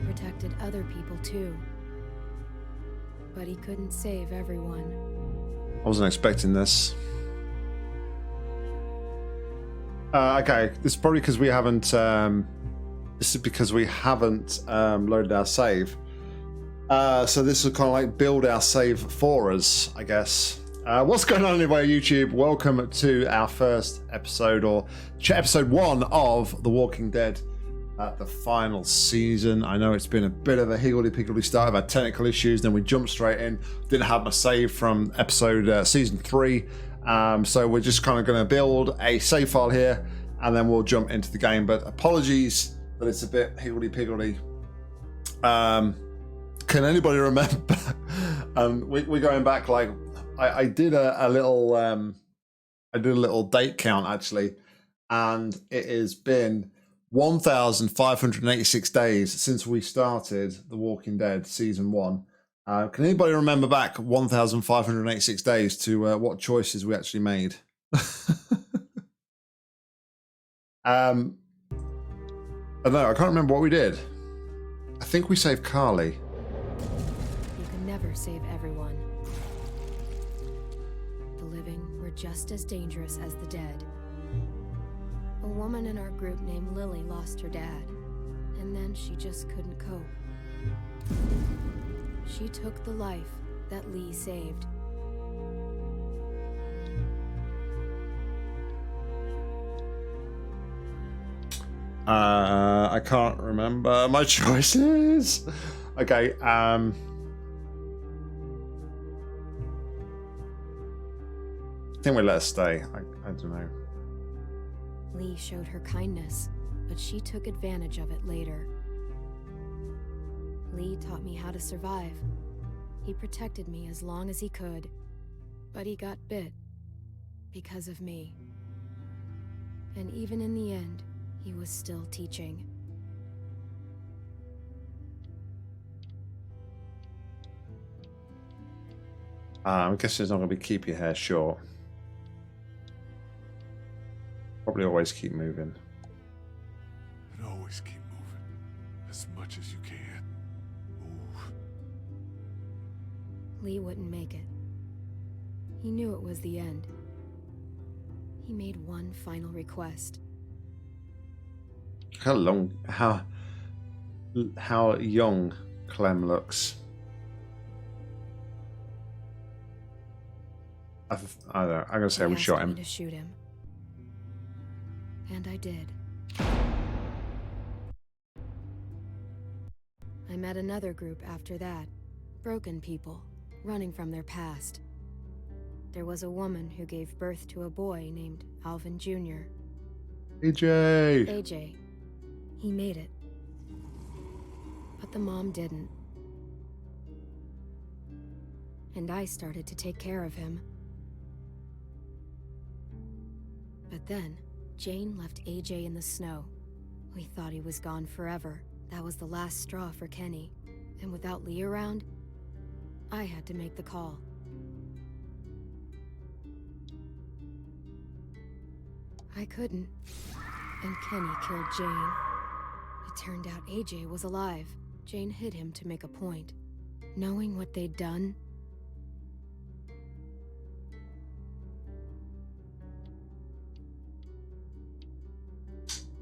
protected other people too. But he couldn't save everyone. I wasn't expecting this. Okay, this is probably because we haven't. This is because we haven't loaded our save. So this will kind of like build our save for us, I guess. What's going on anyway, YouTube? Welcome to our first episode, or episode 1 of The Walking Dead, the final season. I know it's been a bit of a higgledy-piggledy start. I've had technical issues, then we jumped straight in. Didn't have my save from episode season 3, so we're just kind of going to build a save file here, and then we'll jump into the game. But apologies that it's a bit higgledy-piggledy. Can anybody remember? We're going back like I did a little date count actually, and it has been 1,586 days since we started The Walking Dead season 1. Can anybody remember back 1,586 days to what choices we actually made? I don't know. I can't remember what we did. I think we saved Carly. You can never save everyone. The living were just as dangerous as the dead. A woman in our group named Lily lost her dad, and then she just couldn't cope. She took the life that Lee saved. I can't remember my choices. Okay, I think we let her stay. I don't know. Lee showed her kindness, but she took advantage of it later. Lee taught me how to survive. He protected me as long as he could, but he got bit because of me. And even in the end, he was still teaching. I guess it's not going to be keep your hair short. Probably always keep moving. And always keep moving as much as you can. Move. Lee wouldn't make it. He knew it was the end. He made one final request. How young Clem looks. I don't know. I'm gonna say we shot him. To shoot him. And I did. I met another group after that. Broken people, running from their past. There was a woman who gave birth to a boy named Alvin Jr. AJ! AJ. He made it. But the mom didn't. And I started to take care of him. But then, Jane left AJ in the snow. We thought he was gone forever. That was the last straw for Kenny. And without Lee around, I had to make the call. I couldn't. And Kenny killed Jane. It turned out AJ was alive. Jane hid him to make a point. Knowing what they'd done,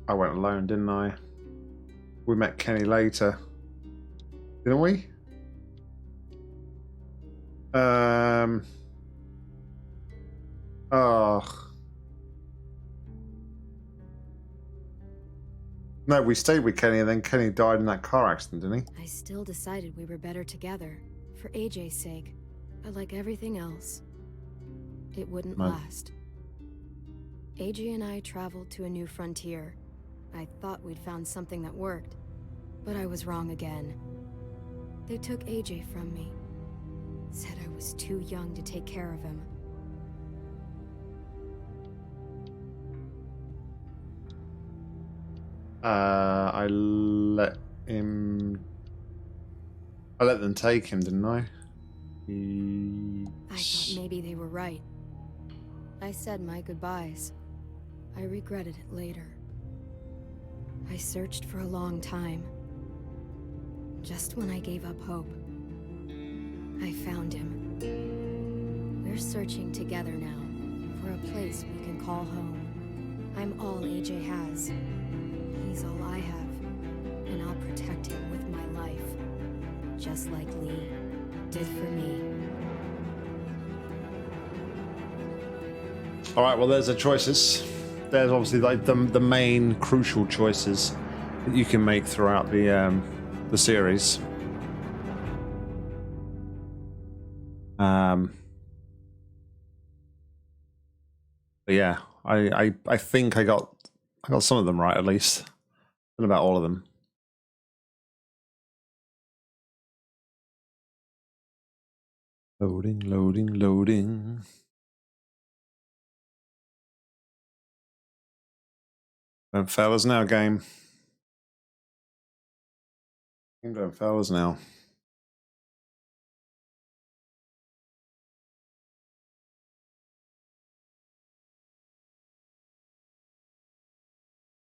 I went alone, didn't I? We met Kenny later. Didn't we? Oh. No, we stayed with Kenny and then Kenny died in that car accident, didn't he? I still decided we were better together, for AJ's sake. But like everything else, it wouldn't last. AJ and I traveled to a new frontier. I thought we'd found something that worked, but I was wrong again. They took AJ from me. Said I was too young to take care of him. I let them take him, didn't I? I thought maybe they were right. I said my goodbyes. I regretted it later. I searched for a long time. Just when I gave up hope, I found him. We're searching together now for a place we can call home. I'm all AJ has. He's all I have, and I'll protect him with my life, just like Lee did for me. All right, well, there's the choices. There's obviously like the main crucial choices that you can make throughout the series. But yeah, I think I got some of them right, at least. Not about all of them. Loading, loading, loading. Don't fail us now, game. Don't fail us now.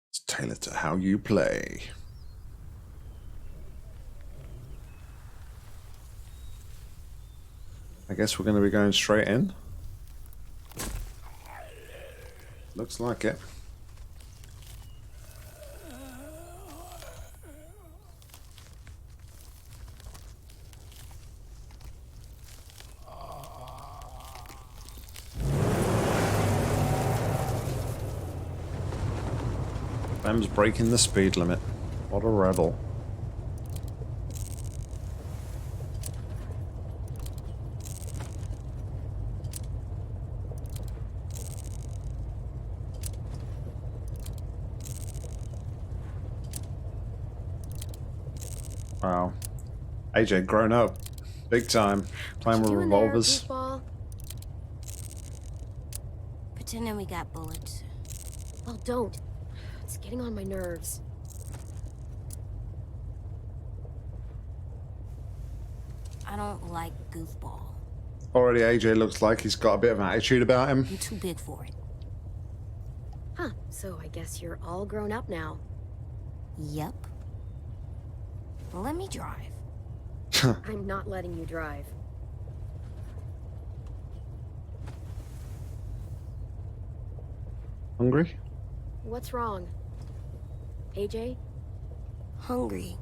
It's tailored to how you play. I guess we're going to be going straight in. Looks like it. Clem's breaking the speed limit. What a rebel. Wow. AJ grown up. Big time. Playing with revolvers. Pretending we got bullets. Well, don't. It's getting on my nerves. I don't like goofball. Already AJ looks like he's got a bit of an attitude about him. I'm too big for it. Huh, so I guess you're all grown up now. Yep. Let me drive. I'm not letting you drive. Hungry? What's wrong? AJ? Hungry.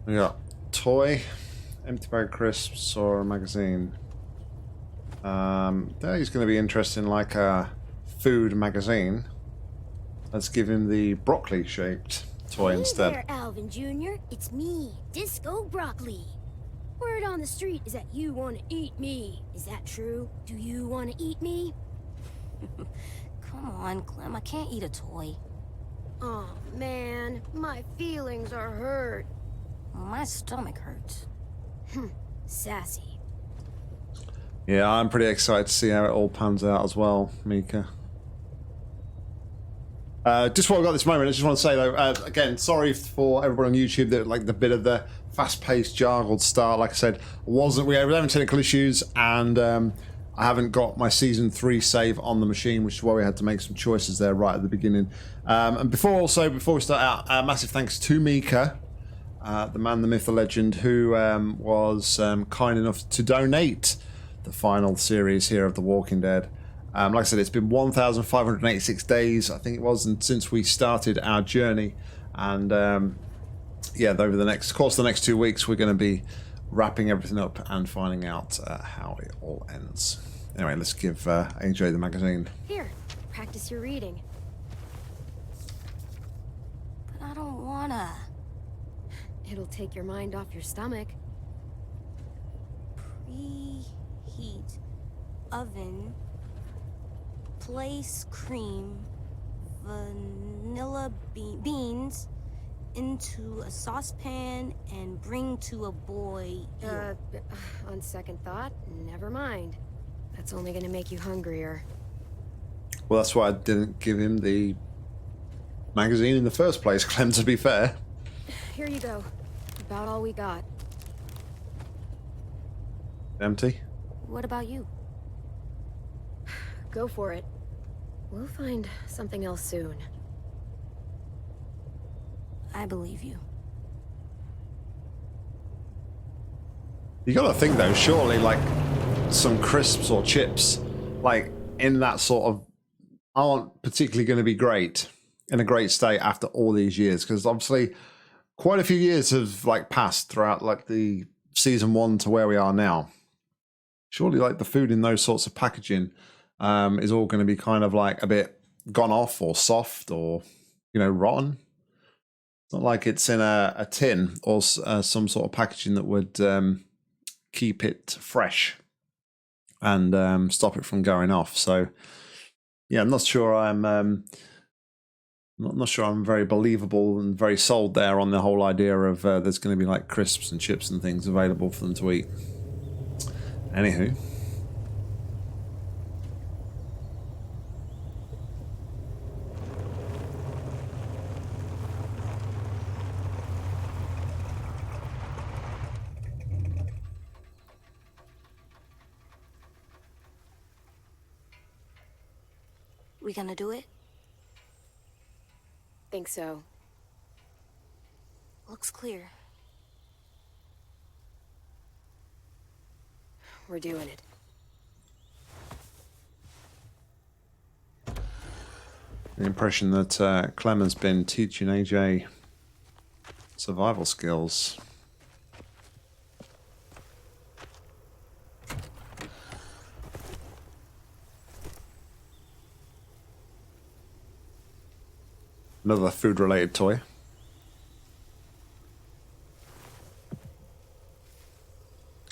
We got toy, empty bag of crisps, or a magazine. That is going to be interesting, like a food magazine. Let's give him the broccoli-shaped toy instead. Hey there, Alvin Jr. It's me, Disco Broccoli. Word on the street is that you want to eat me. Is that true? Do you want to eat me? Come on, Clem. I can't eat a toy. Oh man, my feelings are hurt. My stomach hurts. Sassy. Yeah, I'm pretty excited to see how it all pans out as well, Mika. Just while I got this moment, I just want to say though, again, sorry for everyone on YouTube that like the bit of the fast-paced, jargled start. Like I said, we were having technical issues, and I haven't got my season 3 save on the machine, which is why we had to make some choices there right at the beginning. And before we start out, massive thanks to Mika, the man, the myth, the legend, who was kind enough to donate the final series here of The Walking Dead. Like I said, it's been 1,586 days, I think it was, and since we started our journey. And yeah, over the next 2 weeks, we're going to be wrapping everything up and finding out how it all ends. Anyway, let's give AJ the magazine. Here, practice your reading. But I don't wanna. It'll take your mind off your stomach. Preheat oven. Place cream, vanilla beans into a saucepan and bring to a boil. On second thought, never mind. That's only gonna make you hungrier. Well, that's why I didn't give him the magazine in the first place, Clem, to be fair. Here you go. About all we got. Empty? What about you? go for it. We'll find something else soon. I believe you. You gotta think though, surely like some crisps or chips, like in that sort of, aren't particularly going to be great in a great state after all these years, because obviously quite a few years have like passed throughout like the season 1 to where we are now. Surely like the food in those sorts of packaging is all going to be kind of like a bit gone off or soft or, you know, rotten. It's not like it's in a tin or some sort of packaging that would keep it fresh and stop it from going off. So yeah, I'm not sure I'm not sure I'm very believable and very sold there on the whole idea of there's going to be like crisps and chips and things available for them to eat. Anywho. We gonna do it? Think so. Looks clear. We're doing it. The impression that Clem has been teaching AJ survival skills. Another food-related toy.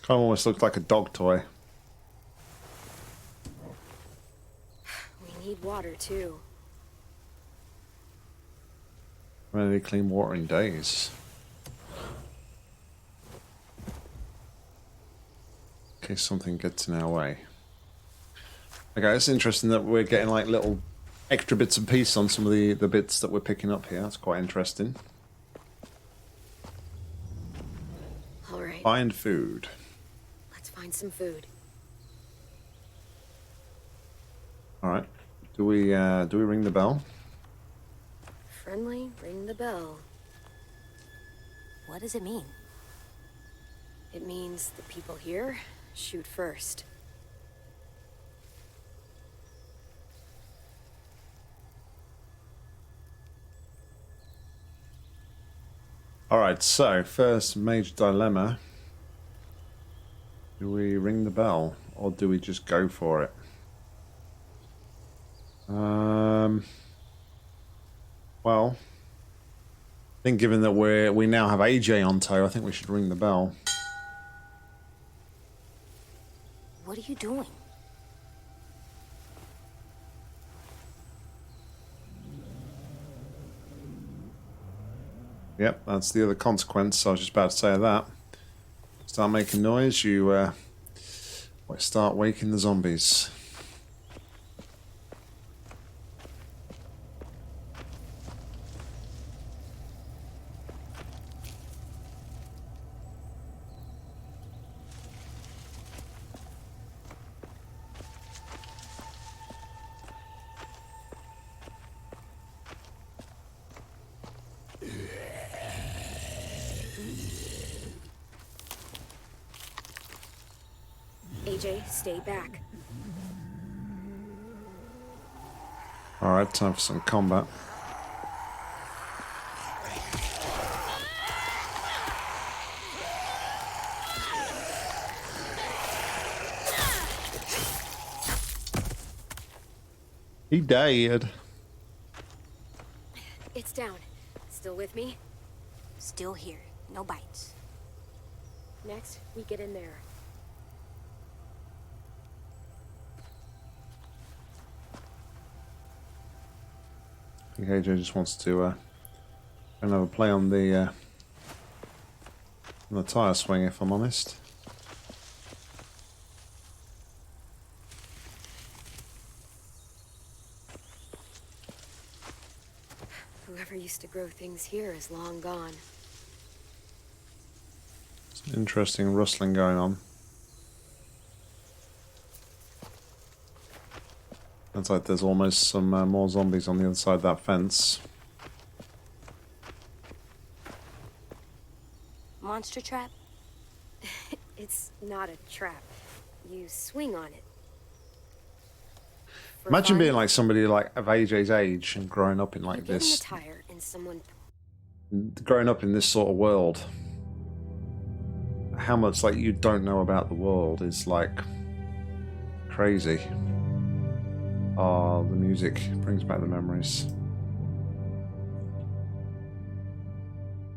Kind of almost looks like a dog toy. We need water, too. Really clean water in days. In case something gets in our way. Okay, it's interesting that we're getting like little extra bits and pieces on some of the bits that we're picking up here. That's quite interesting. All right. Find food. Let's find some food. All right. Do we ring the bell? Friendly, ring the bell. What does it mean? It means the people here shoot first. All right, so first major dilemma. Do we ring the bell or do we just go for it? Well, I think given that we now have AJ on tow, I think we should ring the bell. What are you doing? Yep, that's the other consequence. I was just about to say that. Start making noise, you start waking the zombies. AJ, stay back. Alright, time for some combat. He died. It's down. Still with me? Still here. No bites. Next, we get in there. I think AJ just wants to another play on the tire swing, if I'm honest. Whoever used to grow things here is long gone. Some interesting rustling going on. Sounds like there's almost some more zombies on the other side of that fence. Monster trap? It's not a trap. You swing on it. For Imagine fun, being like somebody like of AJ's age and growing up in you like get in the this, tire and someone growing up in this sort of world. How much like you don't know about the world is like crazy. Oh, the music brings back the memories.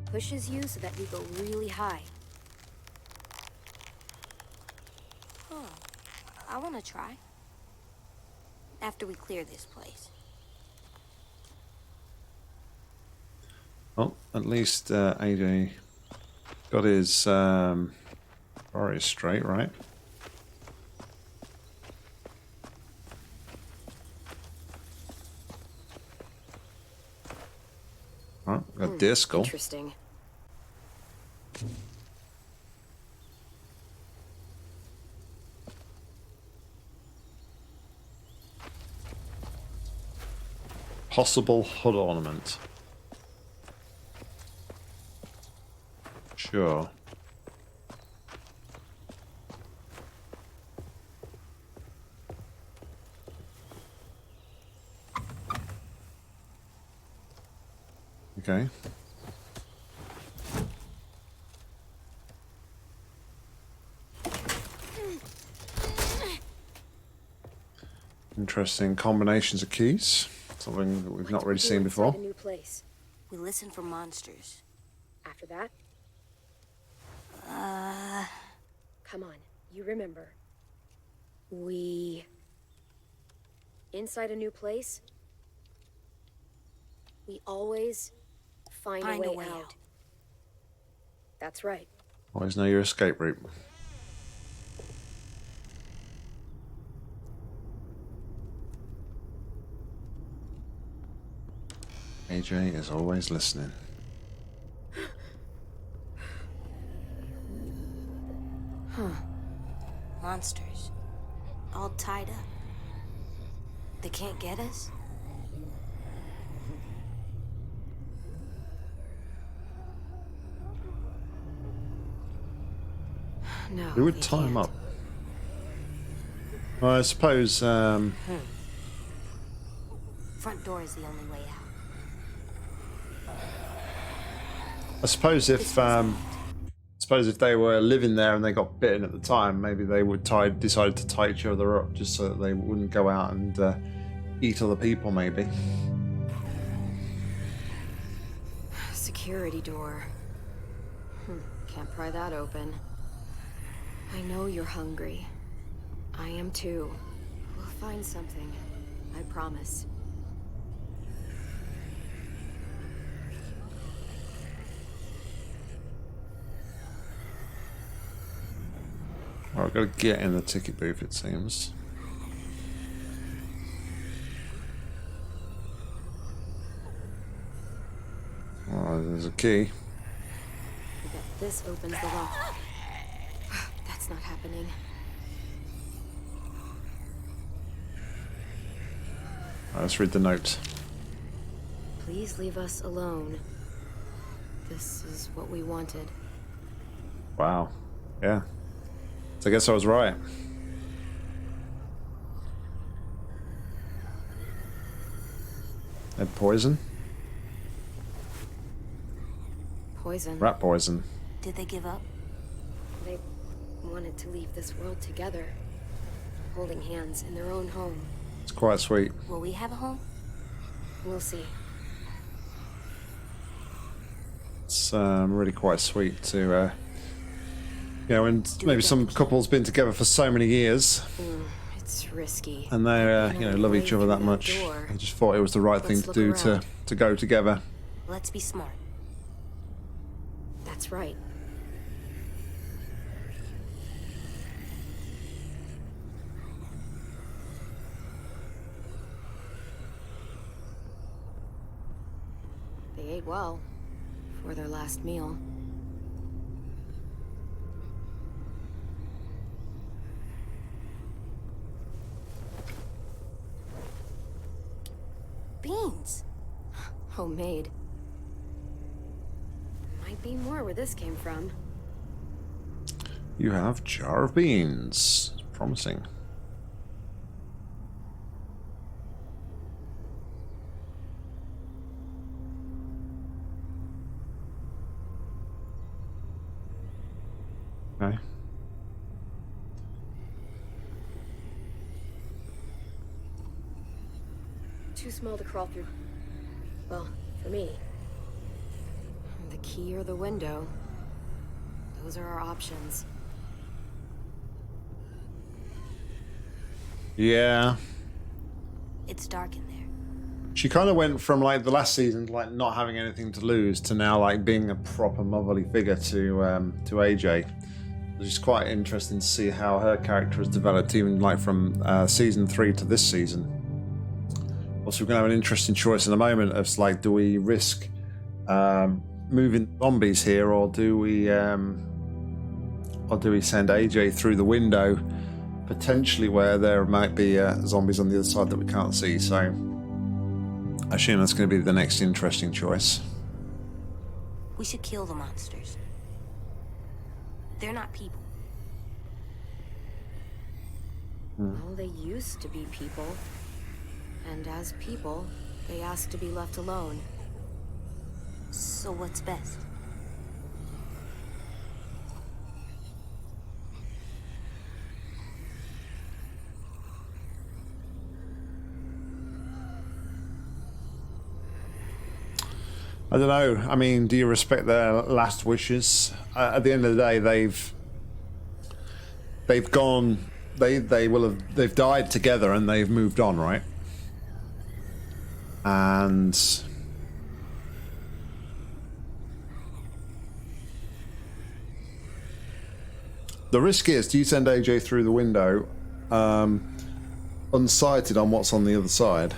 pushes you so that you go really high. Huh. I want to try. After we clear this place. Well, at least AJ got his priorities straight, right? Oh, got disco. Interesting. Possible hood ornament. Sure. Okay. Interesting combinations of keys. Something that we've not really seen before. A new place. We listen for monsters. After that, Uh, come on, you remember. We... Inside a new place, we always find a way out. That's right. Always know your escape route. AJ is always listening. Monsters. All tied up. They can't get us? No, Who would they tie him can't. up? Well, I suppose Front door is the only way out. I suppose if they were living there and they got bitten at the time, maybe they would decide to tie each other up just so that they wouldn't go out and eat other people. Maybe. Security door. Can't pry that open. I know you're hungry. I am too. We'll find something. I promise. Well, I've got to get in the ticket booth, it seems. Oh, there's a key. I bet this opens the lock. That's not happening. Right, let's read the note. Please leave us alone. This is what we wanted. Wow. Yeah. So I guess I was right. And poison? Poison. Rat poison. Did they give up? They wanted to leave this world together, holding hands in their own home. It's quite sweet. Will we have a home? We'll see. It's really quite sweet to, you know, when maybe some couple's been together for so many years It's risky. and they, you know, love each other that much. They just thought it was the right thing Let's to do look around. to go together. Let's be smart. That's right. They ate well for their last meal. beans. Homemade. Might be more where this came from. You have jar of beans. Promising. Okay. Too small to crawl through. Well, for me. The key or the window. Those are our options. Yeah. It's dark in there. She kind of went from like the last season to like not having anything to lose to now like being a proper motherly figure to AJ. It's just quite interesting to see how her character has developed, even like from season 3 to this season. Also, we're going to have an interesting choice in a moment of like, do we risk moving zombies here, or do we send AJ through the window, potentially where there might be zombies on the other side that we can't see? So I assume that's going to be the next interesting choice. We should kill the monsters. They're not people. Well, they used to be people. And as people, they ask to be left alone. So what's best? I don't know. I mean, do you respect their last wishes? At the end of the day, they've gone. They've died together and they've moved on, right? And the risk is, do you send AJ through the window, unsighted on what's on the other side?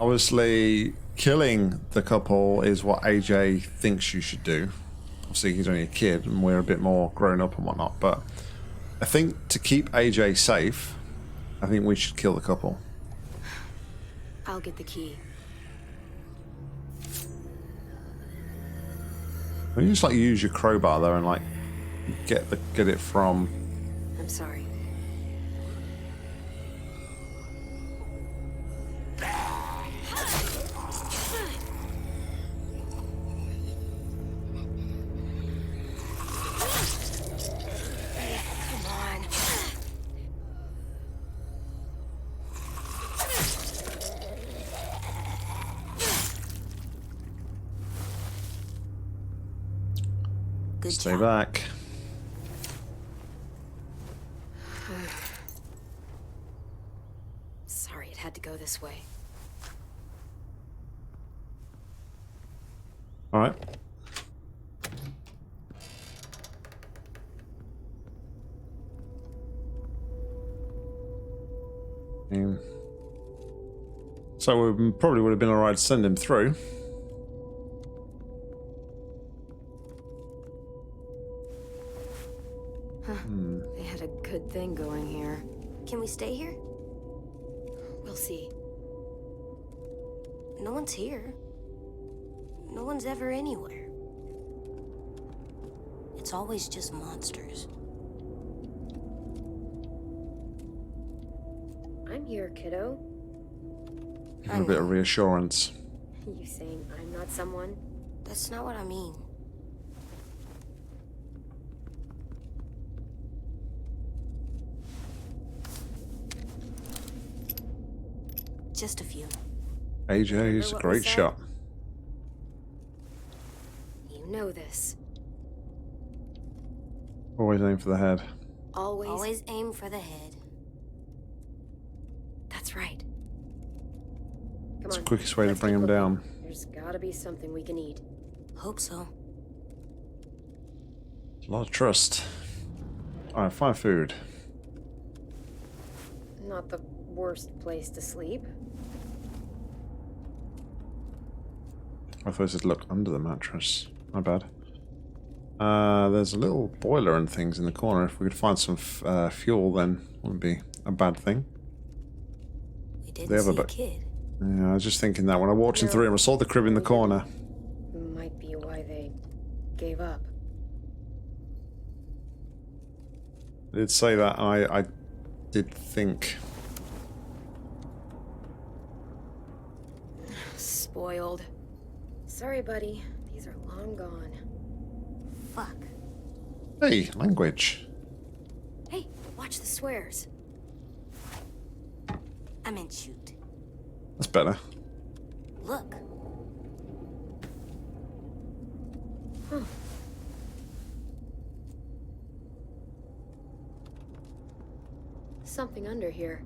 Obviously, killing the couple is what AJ thinks you should do. Obviously, he's only a kid and we're a bit more grown up and whatnot, but I think to keep AJ safe, I think we should kill the couple. I'll get the key. When you just like use your crowbar though and like get it from. I'm sorry. Good Stay job. back. Sorry it had to go this way. All right. So we probably would have been alright to send him through. They had a good thing going here. Can we stay here? We'll see. No one's here. No one's ever anywhere. It's always just monsters. I'm here, kiddo. Give him a bit of reassurance. You saying I'm not someone? That's not what I mean. Just a few. AJ is a what we great said? shot. You know this. Always aim for the head. Always aim for the head. That's right. Come It's the on. quickest way to let's bring keep him looking. down. There's gotta be something we can eat. Hope so. A lot of trust. Alright, find food. Not the worst place to sleep. I thought it'd look under the mattress. My bad. There's a little boiler and things in the corner. If we could find some fuel, then it wouldn't be a bad thing. You They didn't have a see a bit. kid. Yeah, I was just thinking that when I walked into the room, I saw the crib in the corner. Might be why they gave up. I did say that. I did think. Spoiled. Sorry, buddy. These are long gone. Fuck. Hey, language. Hey, watch the swears. I meant shoot. That's better. Look. Huh. Something under here.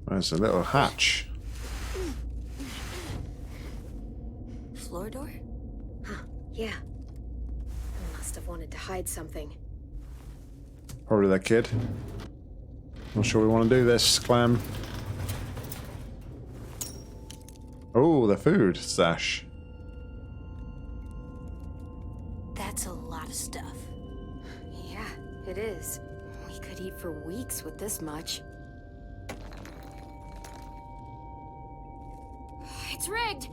There's a little hatch. Floor door? Huh, yeah. Must have wanted to hide something. Probably that kid. Not sure we want to do this, Clem. Oh, the food stash. That's a lot of stuff. Yeah, it is. We could eat for weeks with this much. It's rigged!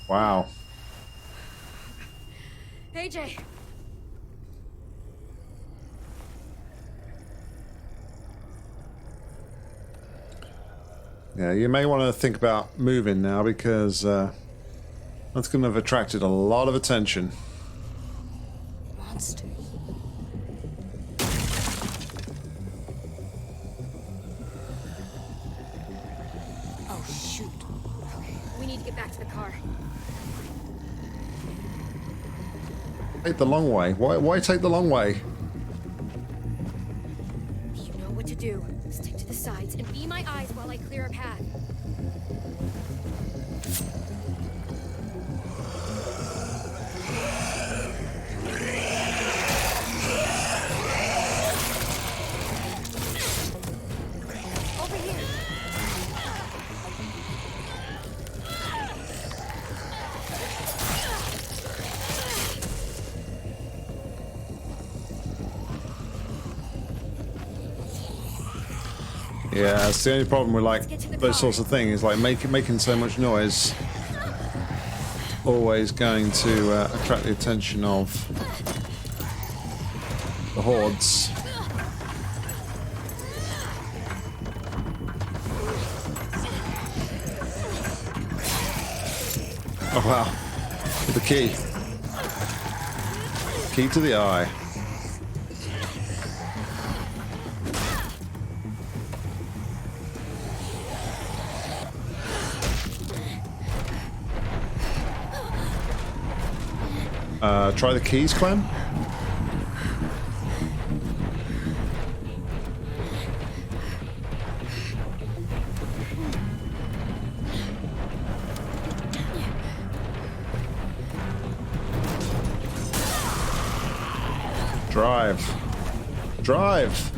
Wow. AJ! Yeah, you may want to think about moving now because that's going to have attracted a lot of attention. Monsters. Oh, shoot. We need to get back to the car. Take the long way. Why take the long way? You know what to do. Stick to the sides and be my eyes while I clear a path. Over here. Yeah, it's the only problem with like those sorts of things, like making so much noise. Always going to attract the attention of the hordes. Oh wow, with the key. Key to the eye. Try the keys, Clem. Drive. Drive.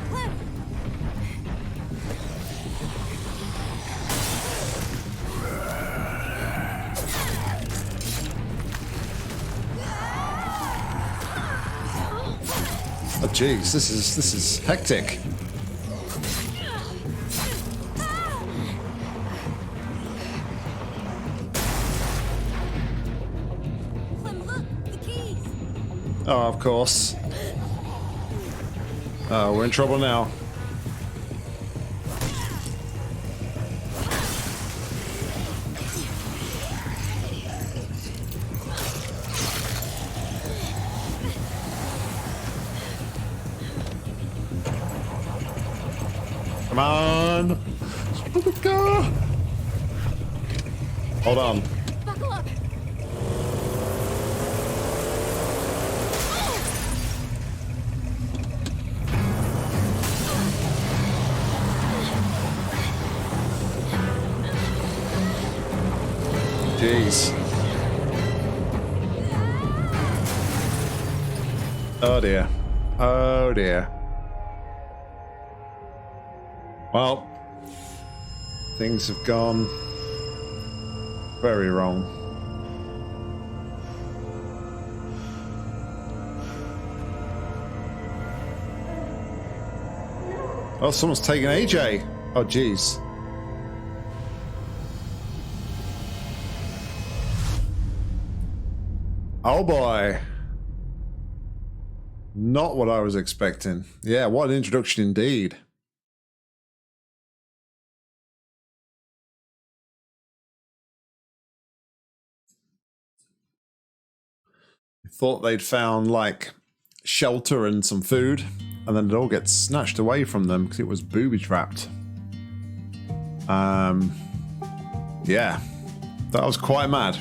Oh jeez, this is hectic. Clem, look! The keys! Oh, of course. Oh, we're in trouble now. Come on! Stupid car! Hold on. Buckle up! Jeez. Oh dear. Oh dear. Well, things have gone Very wrong. Oh, someone's taking AJ. Oh, jeez. Oh boy. Not what I was expecting. Yeah, what an introduction indeed. Thought they'd found like shelter and some food, and then it all gets snatched away from them because it was booby trapped. Yeah, that was quite mad.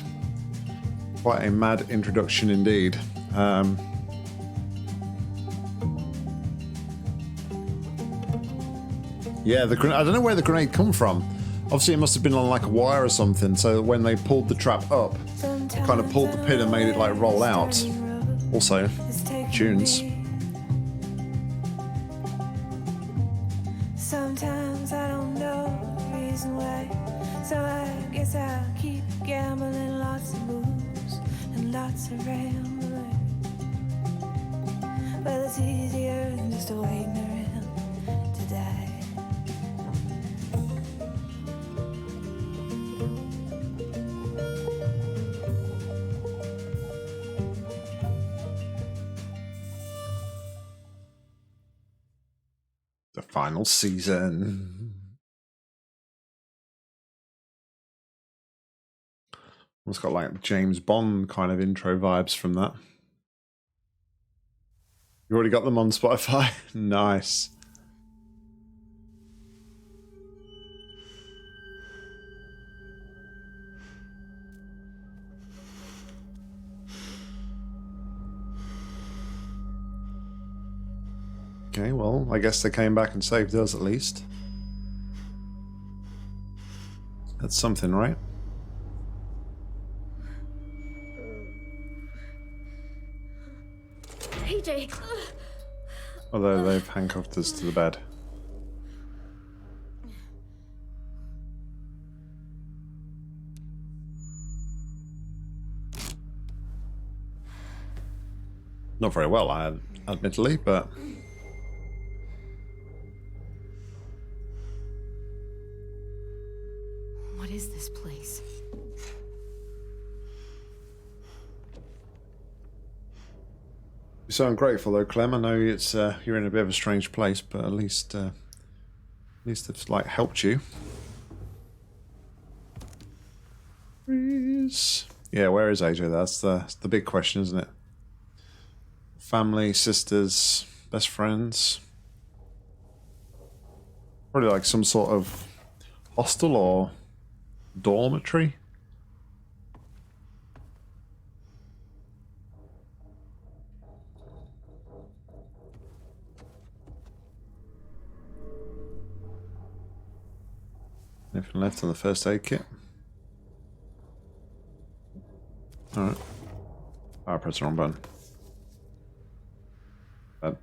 Quite a mad introduction indeed. Yeah, the grenade. I don't know where the grenade come from. Obviously, it must have been on like a wire or something. So when they pulled the trap up, kind of pulled the pin and made it like roll out. Also, tunes. Sometimes I don't know the reason why, so I guess I'll keep gambling. Lots of moves and lots of rambling. Well, it's easier than just waiting around to die. The final season. It's got like James Bond kind of intro vibes from that. You already got them on Spotify? Nice. Okay, well, I guess they came back and saved us at least. That's something, right? AJ! Although they've handcuffed us to the bed. Not very well, admittedly, but... What is this place? You're so ungrateful though, Clem. I know it's you're in a bit of a strange place, but at least it's like helped you. Yeah, where is AJ? That's the big question, isn't it? Family, sisters, best friends. Probably like some sort of hostel or dormitory. Anything left on the first aid kit? Alright. Oh, I pressed the wrong button. Bad.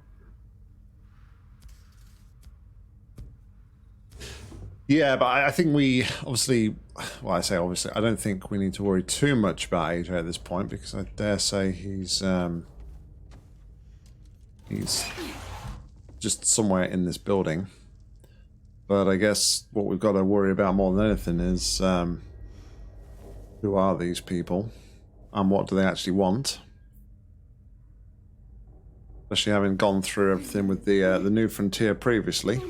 Yeah, but I think we obviously, well, I say obviously, I don't think we need to worry too much about AJ at this point because I dare say he's just somewhere in this building. But I guess what we've got to worry about more than anything is who are these people and what do they actually want? Especially having gone through everything with the New Frontier previously.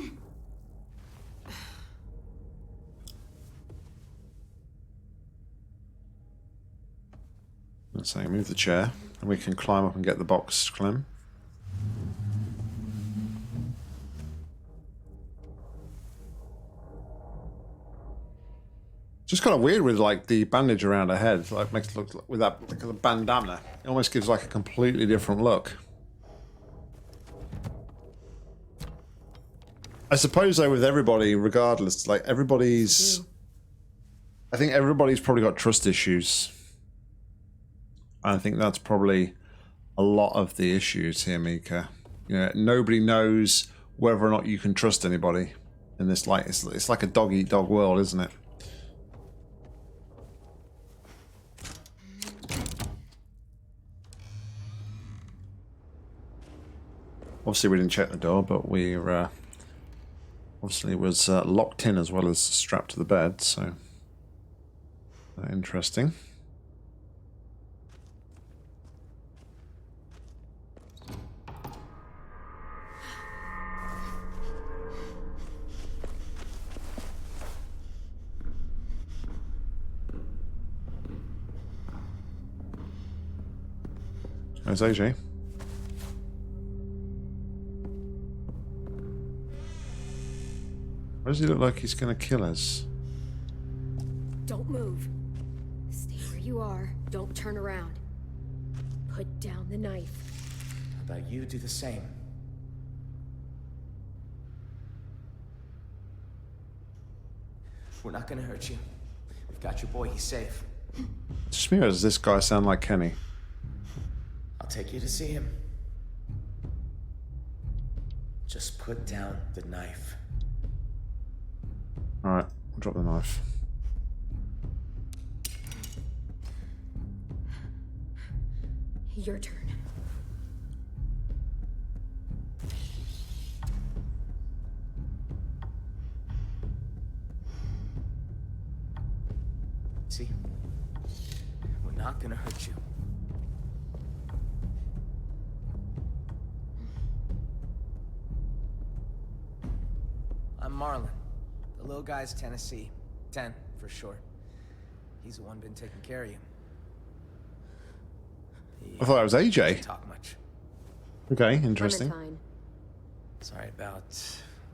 Let's say move the chair and we can climb up and get the box, Clem. Just kind of weird with like the bandage around her head. Like makes it look like, with that like a bandana. It almost gives like a completely different look. I suppose though with everybody, regardless, like everybody's. I think everybody's probably got trust issues. I think that's probably a lot of the issues here, Mika. You know, nobody knows whether or not you can trust anybody in this. Like it's like a dog eat dog world, isn't it? Obviously, we didn't check the door, but we obviously it was locked in as well as strapped to the bed, so interesting. There's AJ. Why does he look like he's going to kill us? Don't move. Stay where you are. Don't turn around. Put down the knife. How about you do the same? We're not gonna hurt you. We've got your boy, he's safe. Just me, or does this guy sound like Kenny? I'll take you to see him. Just put down the knife. Alright, I'll drop the knife. Your turn. See? We're not gonna hurt you. I'm Marlon. The little guy's Tennessee. 10, for short. He's the one been taking care of you. I thought that was AJ. Doesn't talk much. Okay, interesting. Clementine. Sorry about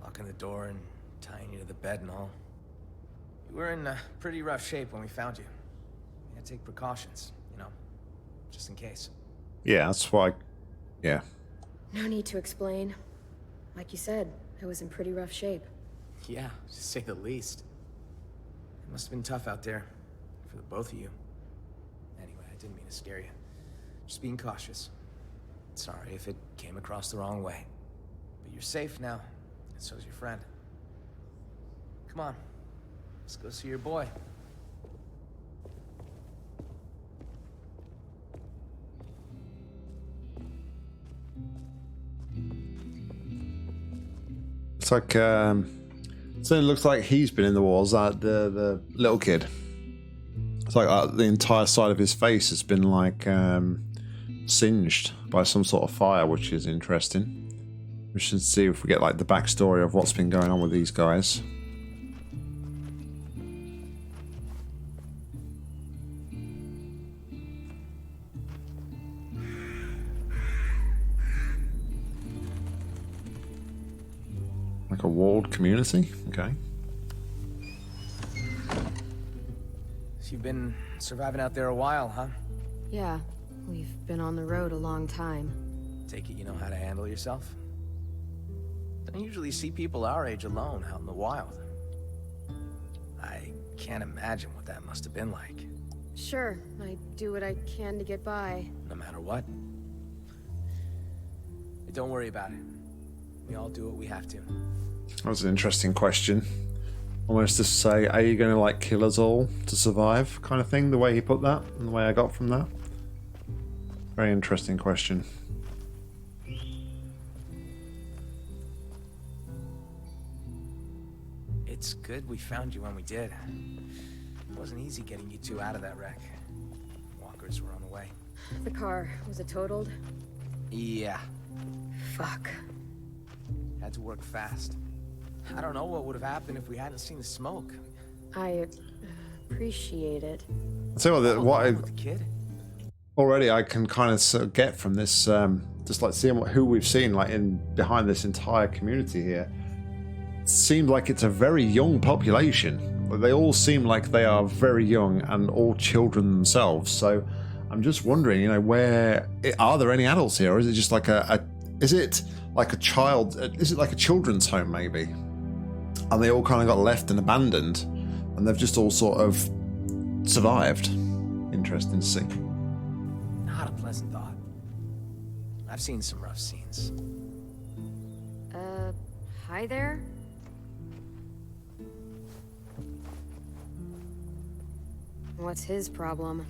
locking the door and tying you to the bed and all. You were in pretty rough shape when we found you. We had to take precautions, you know, just in case. Yeah, that's why. Yeah. No need to explain. Like you said, I was in pretty rough shape. Yeah, to say the least. It must have been tough out there for the both of you. Anyway, I didn't mean to scare you. Just being cautious. Sorry if it came across the wrong way. But you're safe now, and so's your friend. Come on, let's go see your boy. It's like, so it looks like he's been in the wars, the little kid. It's like the entire side of his face has been like singed by some sort of fire, which is interesting. We should see if we get like the backstory of what's been going on with these guys. Like a walled community? Okay. So you've been surviving out there a while, huh? Yeah, we've been on the road a long time. Take it you know how to handle yourself? Don't usually see people our age alone out in the wild. I can't imagine what that must have been like. Sure, I do what I can to get by. No matter what. But don't worry about it. We all do what we have to. That was an interesting question. Almost to say, are you going to like kill us all to survive kind of thing, the way he put that and the way I got from that. Very interesting question. It's good we found you when we did. It wasn't easy getting you two out of that wreck. Walkers were on the way. The car, was it totaled? Yeah, Fuck. had to work fast. I don't know what would have happened if we hadn't seen the smoke. I appreciate it. I'll tell you what, With the kid? already I can kind of sort of get from this, just like seeing who we've seen like in behind this entire community here. It seemed like it's a very young population. They all seem like they are very young and all children themselves. So I'm just wondering, you know, are there any adults here, or is it just like is it like a child? Is it like a children's home maybe? And they all kind of got left and abandoned, and they've just all sort of survived. Interesting to see. Not a pleasant thought. I've seen some rough scenes. Hi there? What's his problem?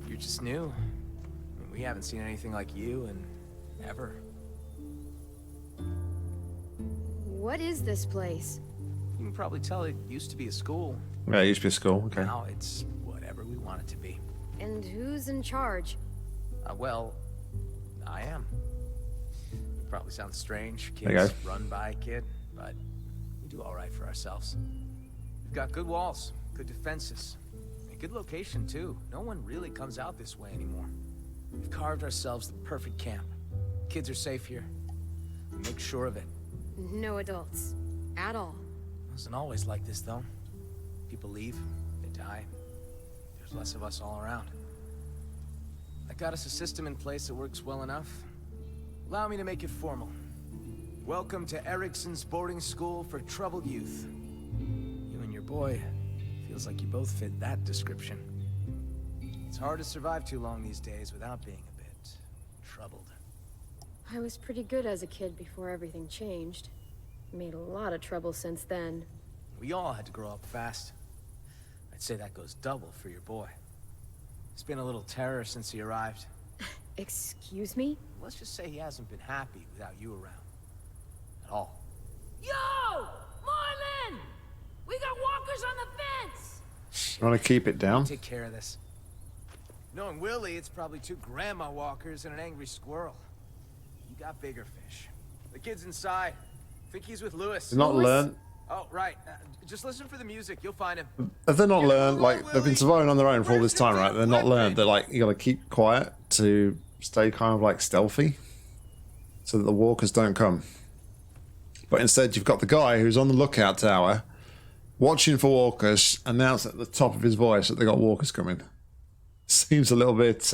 You're just new. I mean, we haven't seen anything like you in ever. What is this place? You can probably tell it used to be a school. Yeah, it used to be a school. Okay. Now it's whatever we want it to be. And who's in charge? Well, I am. Probably sounds strange. There you Kids go. run by a kid, but we do all right for ourselves. We've got good walls, good defenses, and good location too. No one really comes out this way anymore. We've carved ourselves the perfect camp. Kids are safe here. We make sure of it. No adults. At all. It wasn't always like this, though. People leave, they die. There's less of us all around. I got us a system in place that works well enough. Allow me to make it formal. Welcome to Erickson's boarding school for troubled youth. You and your boy, feels like you both fit that description. It's hard to survive too long these days without being a bit troubled. I was pretty good as a kid before everything changed. Made a lot of trouble since then. We all had to grow up fast. I'd say that goes double for your boy. He's been a little terror since he arrived. Excuse me? Let's just say he hasn't been happy without you around. At all. Yo! Marlin! We got walkers on the fence! You want to keep it down? Take care of this. Knowing Willie, it's probably 2 grandma walkers and an angry squirrel. You got bigger fish. The kid's inside. Think he's with Lewis. They've not learned. Oh, right. Just listen for the music. You'll find him. Have they not learned? Like they've been surviving on their own for all this time, right? They're not learned that like you got to keep quiet to stay kind of like stealthy, so that the walkers don't come. But instead, you've got the guy who's on the lookout tower, watching for walkers, announce at the top of his voice that they got walkers coming. Seems a little bit,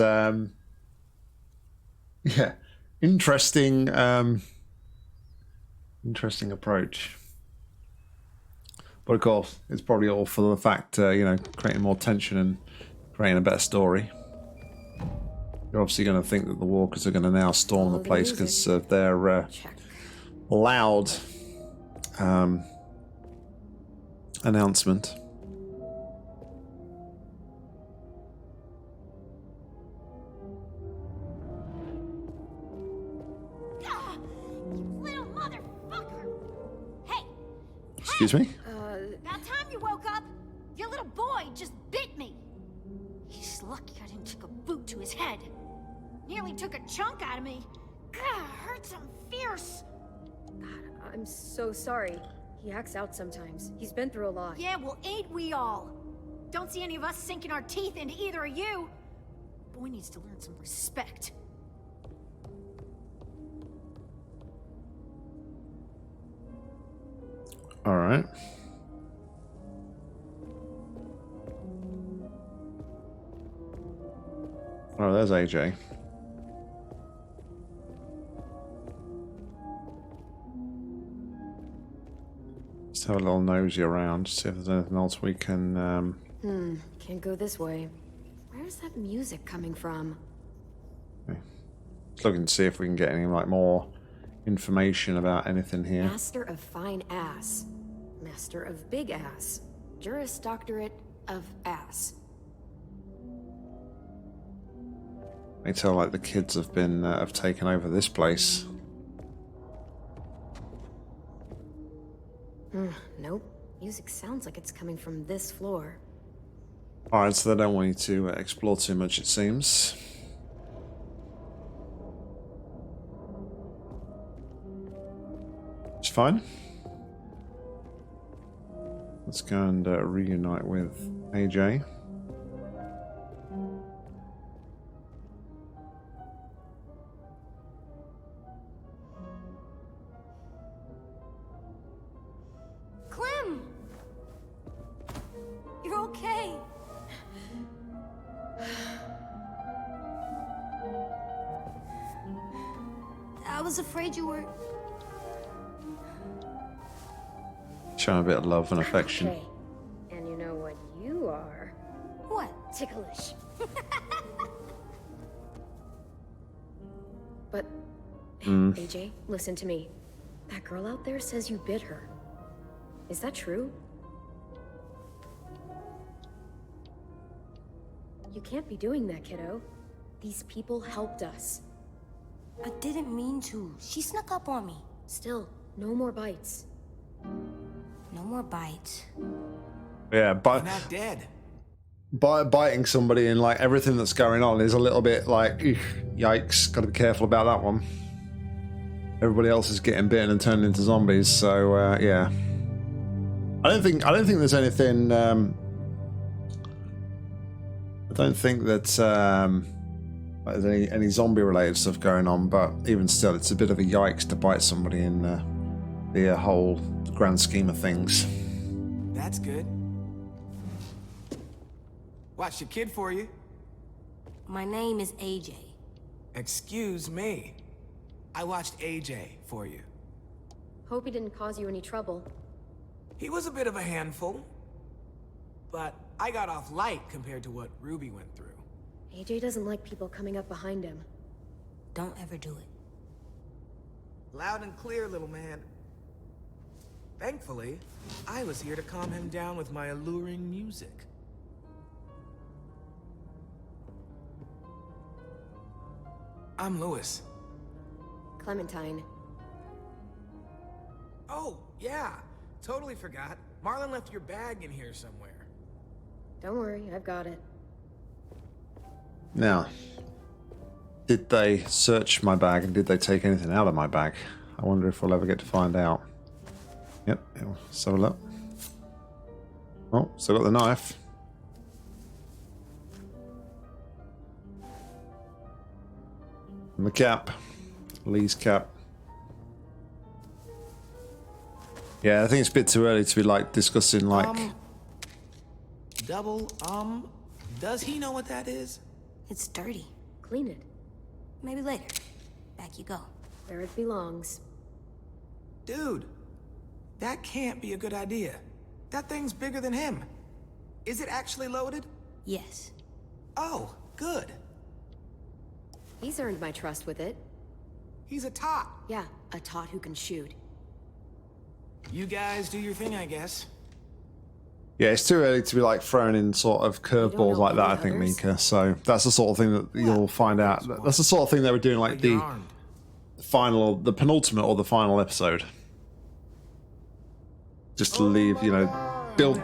yeah, interesting. Interesting approach. But of course, it's probably all for the fact, you know, creating more tension and creating a better story. You're obviously going to think that the walkers are going to now storm the place because of their loud announcement. You little motherfucker! Hey! Excuse me? About time you woke up! Your little boy just bit me! He's lucky I didn't take a boot to his head. Nearly took a chunk out of me. God, hurts him fierce. God, I'm so sorry. He acts out sometimes. He's been through a lot. Yeah, well, ain't we all? Don't see any of us sinking our teeth into either of you. Boy needs to learn some respect. All right. Oh, there's AJ. Let's have a little nosy around, see if there's anything else we can. Can't go this way. Where's that music coming from? Just looking to see if we can get any like more information about anything here. Master of Fine Ass. Master of Big Ass. Juris Doctorate of Ass. They tell like the kids have been have taken over this place. Nope. Music sounds like it's coming from this floor. All right, so they don't want you to explore too much, it seems. It's fine. Let's go and reunite with AJ. Clem! You're okay. I was afraid you were... Showing a bit of love and affection. Okay. And you know what you are? What? Ticklish. But, AJ, listen to me. That girl out there says you bit her. Is that true? You can't be doing that, kiddo. These people helped us. I didn't mean to. She snuck up on me. Still, no more bites. No more bites. Yeah, You're not dead. biting somebody and like everything that's going on is a little bit like, yikes. Got to be careful about that one. Everybody else is getting bitten and turned into zombies, so yeah. I don't think there's anything. I don't think that there's any zombie related stuff going on, but even still, it's a bit of a yikes to bite somebody in the whole grand scheme of things. That's good. Watch your kid for you. My name is AJ. Excuse me. I watched AJ for you. Hope he didn't cause you any trouble. He was a bit of a handful, but I got off light compared to what Ruby went through. AJ doesn't like people coming up behind him. Don't ever do it. Loud and clear, little man. Thankfully, I was here to calm him down with my alluring music. I'm Lewis. Clementine. Oh, yeah. Totally forgot. Marlon left your bag in here somewhere. Don't worry, I've got it. Now, did they search my bag and did they take anything out of my bag? I wonder if we'll ever get to find out. Yep, let's have a look. Oh, still got the knife. And the cap. Lee's cap. Yeah, I think it's a bit too early to be like discussing like... Does he know what that is? It's dirty. Clean it. Maybe later. Back you go. Where it belongs. Dude, that can't be a good idea. That thing's bigger than him. Is it actually loaded? Yes. Oh, good. He's earned my trust with it. He's a tot. Yeah, a tot who can shoot. You guys do your thing, I guess. Yeah, it's too early to be like throwing in sort of curveballs like that, I think, others. Mika. So that's the sort of thing that you'll find out. That's the sort of thing they were doing like But you're the armed. final, the penultimate or the final episode. Just to leave, you know, build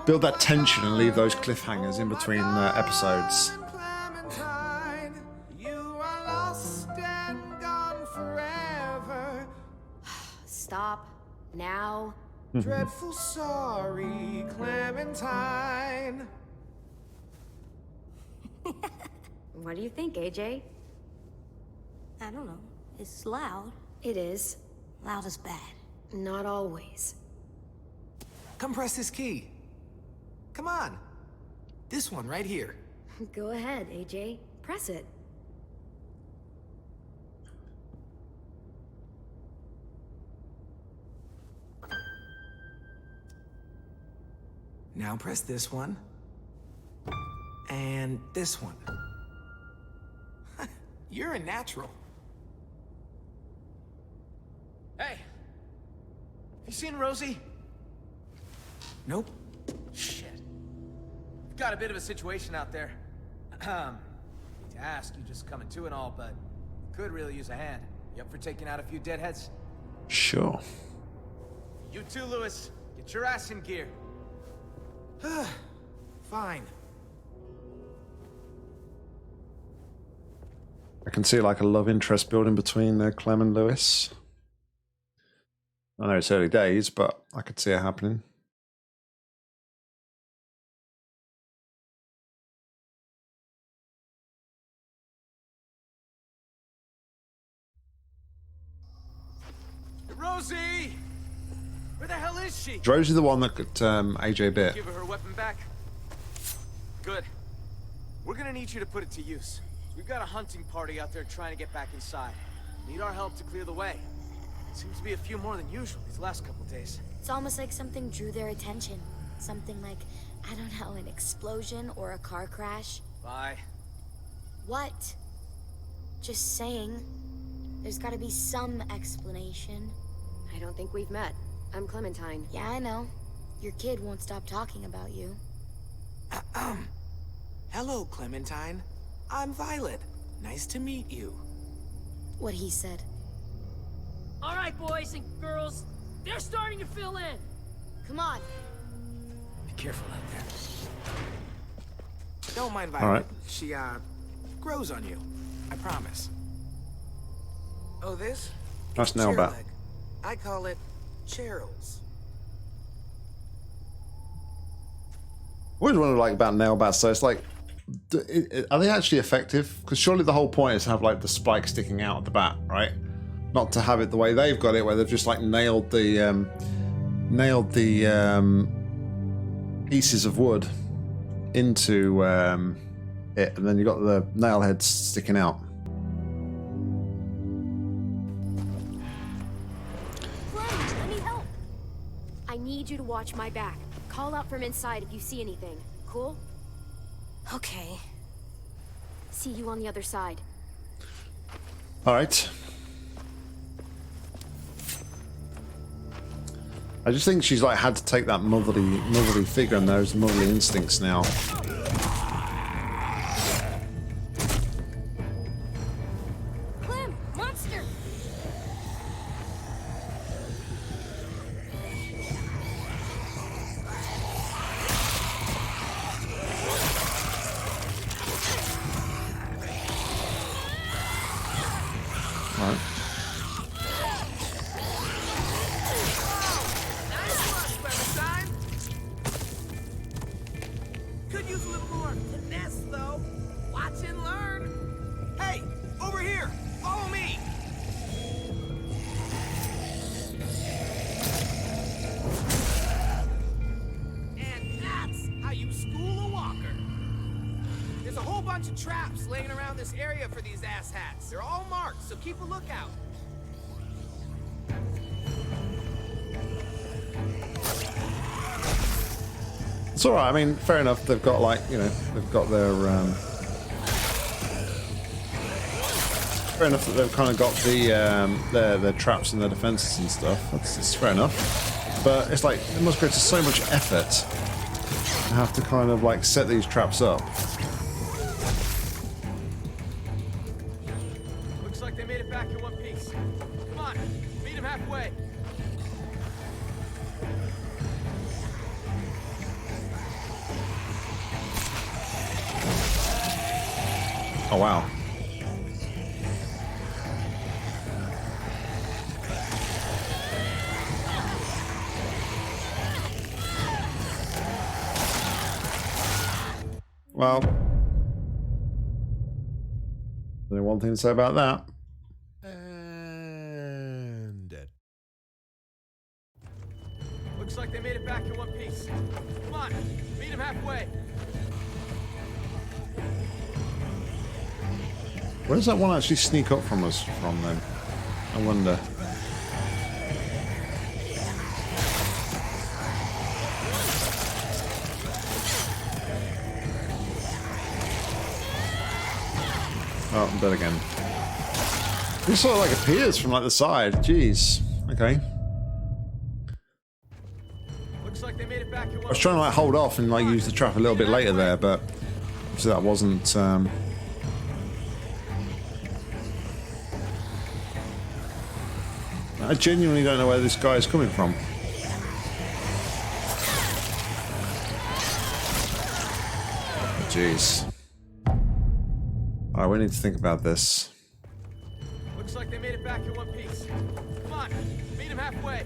that tension and leave those cliffhangers in between episodes. Clementine, you are lost and gone forever. Stop. Now. Dreadful sorry, Clementine. What do you think, AJ? I don't know. It's loud. It is. Loud is bad. Not always. Come press this key. Come on. This one right here. Go ahead, AJ. Press it. Now press this one. And this one. You're a natural. Hey! You seen Rosie? Nope. Shit. We've got a bit of a situation out there. Hate to ask, you just coming to and all, but could really use a hand. You up for taking out a few deadheads? Sure. You too, Lewis. Get your ass in gear. Fine. I can see like a love interest building between Clem and Lewis. I know it's early days, but I could see it happening. Rosie! Where the hell is she? Is Rosie the one that got AJ bit? Give her her weapon back. Good. We're gonna need you to put it to use. We've got a hunting party out there trying to get back inside. Need our help to clear the way. Seems to be a few more than usual these last couple days. It's almost like something drew their attention. Something like, I don't know, an explosion or a car crash. Bye. What? Just saying. There's gotta be some explanation. I don't think we've met. I'm Clementine. Yeah, I know. Your kid won't stop talking about you. Hello, Clementine. I'm Violet. Nice to meet you. What he said. All right, boys and girls. They're starting to fill in. Come on. Be careful out there. Don't mind All Violet. right. She, grows on you. I promise. Oh, this? Nice It's nail chair bat. leg. I call it Cheryl's. Always wondered like about nail bats. So it's like, are they actually effective? Because surely the whole point is to have like the spike sticking out of the bat, right? Not to have it the way they've got it, where they've just like nailed the pieces of wood into it, and then you got the nail heads sticking out. Clem, I need help. I need you to watch my back. Call out from inside if you see anything. Cool? Okay. See you on the other side. All right. I just think she's like had to take that motherly figure and those motherly instincts now. Clem, monster! All right. Could use a little more finesse, though. Watch and learn. Hey, over here. Follow me. And that's how you school a walker. There's a whole bunch of traps laying around this area for these asshats. They're all marked, so keep a lookout. It's all right. I mean, fair enough. They've got like, you know, they've got their fair enough that they've kind of got the their traps and their defenses and stuff. It's fair enough. But it's like it must go to so much effort to have to kind of like set these traps up. Looks like they made it back in one piece. Come on, meet them halfway. Oh wow. Well, only one thing to say about that. And dead. Looks like they made it back in one piece. Come on, meet them halfway. Where does that one actually sneak up from us from then? I wonder. Oh, I'm dead again. This sort of like appears from like the side. Jeez. Okay. Looks like they made it back in one I was trying to like hold off and like use the trap a little bit later there, but obviously that wasn't. I genuinely don't know where this guy is coming from. Jeez. Alright, we need to think about this. Looks like they made it back in one piece. Come on, meet them halfway.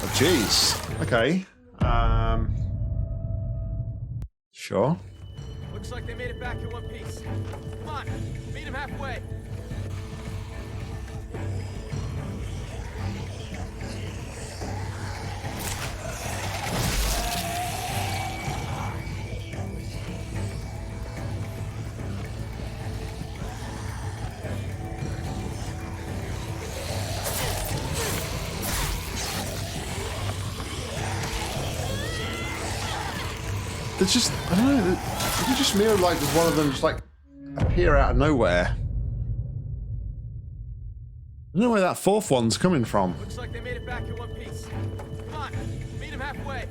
Oh, jeez. Okay. Sure. Looks like they made it back in one piece. Come on, meet them halfway. It's just, I don't know, is it just me or like does one of them just like appear out of nowhere? I don't know where that fourth one's coming from. Looks like they made it back in one piece. Come on, meet him halfway.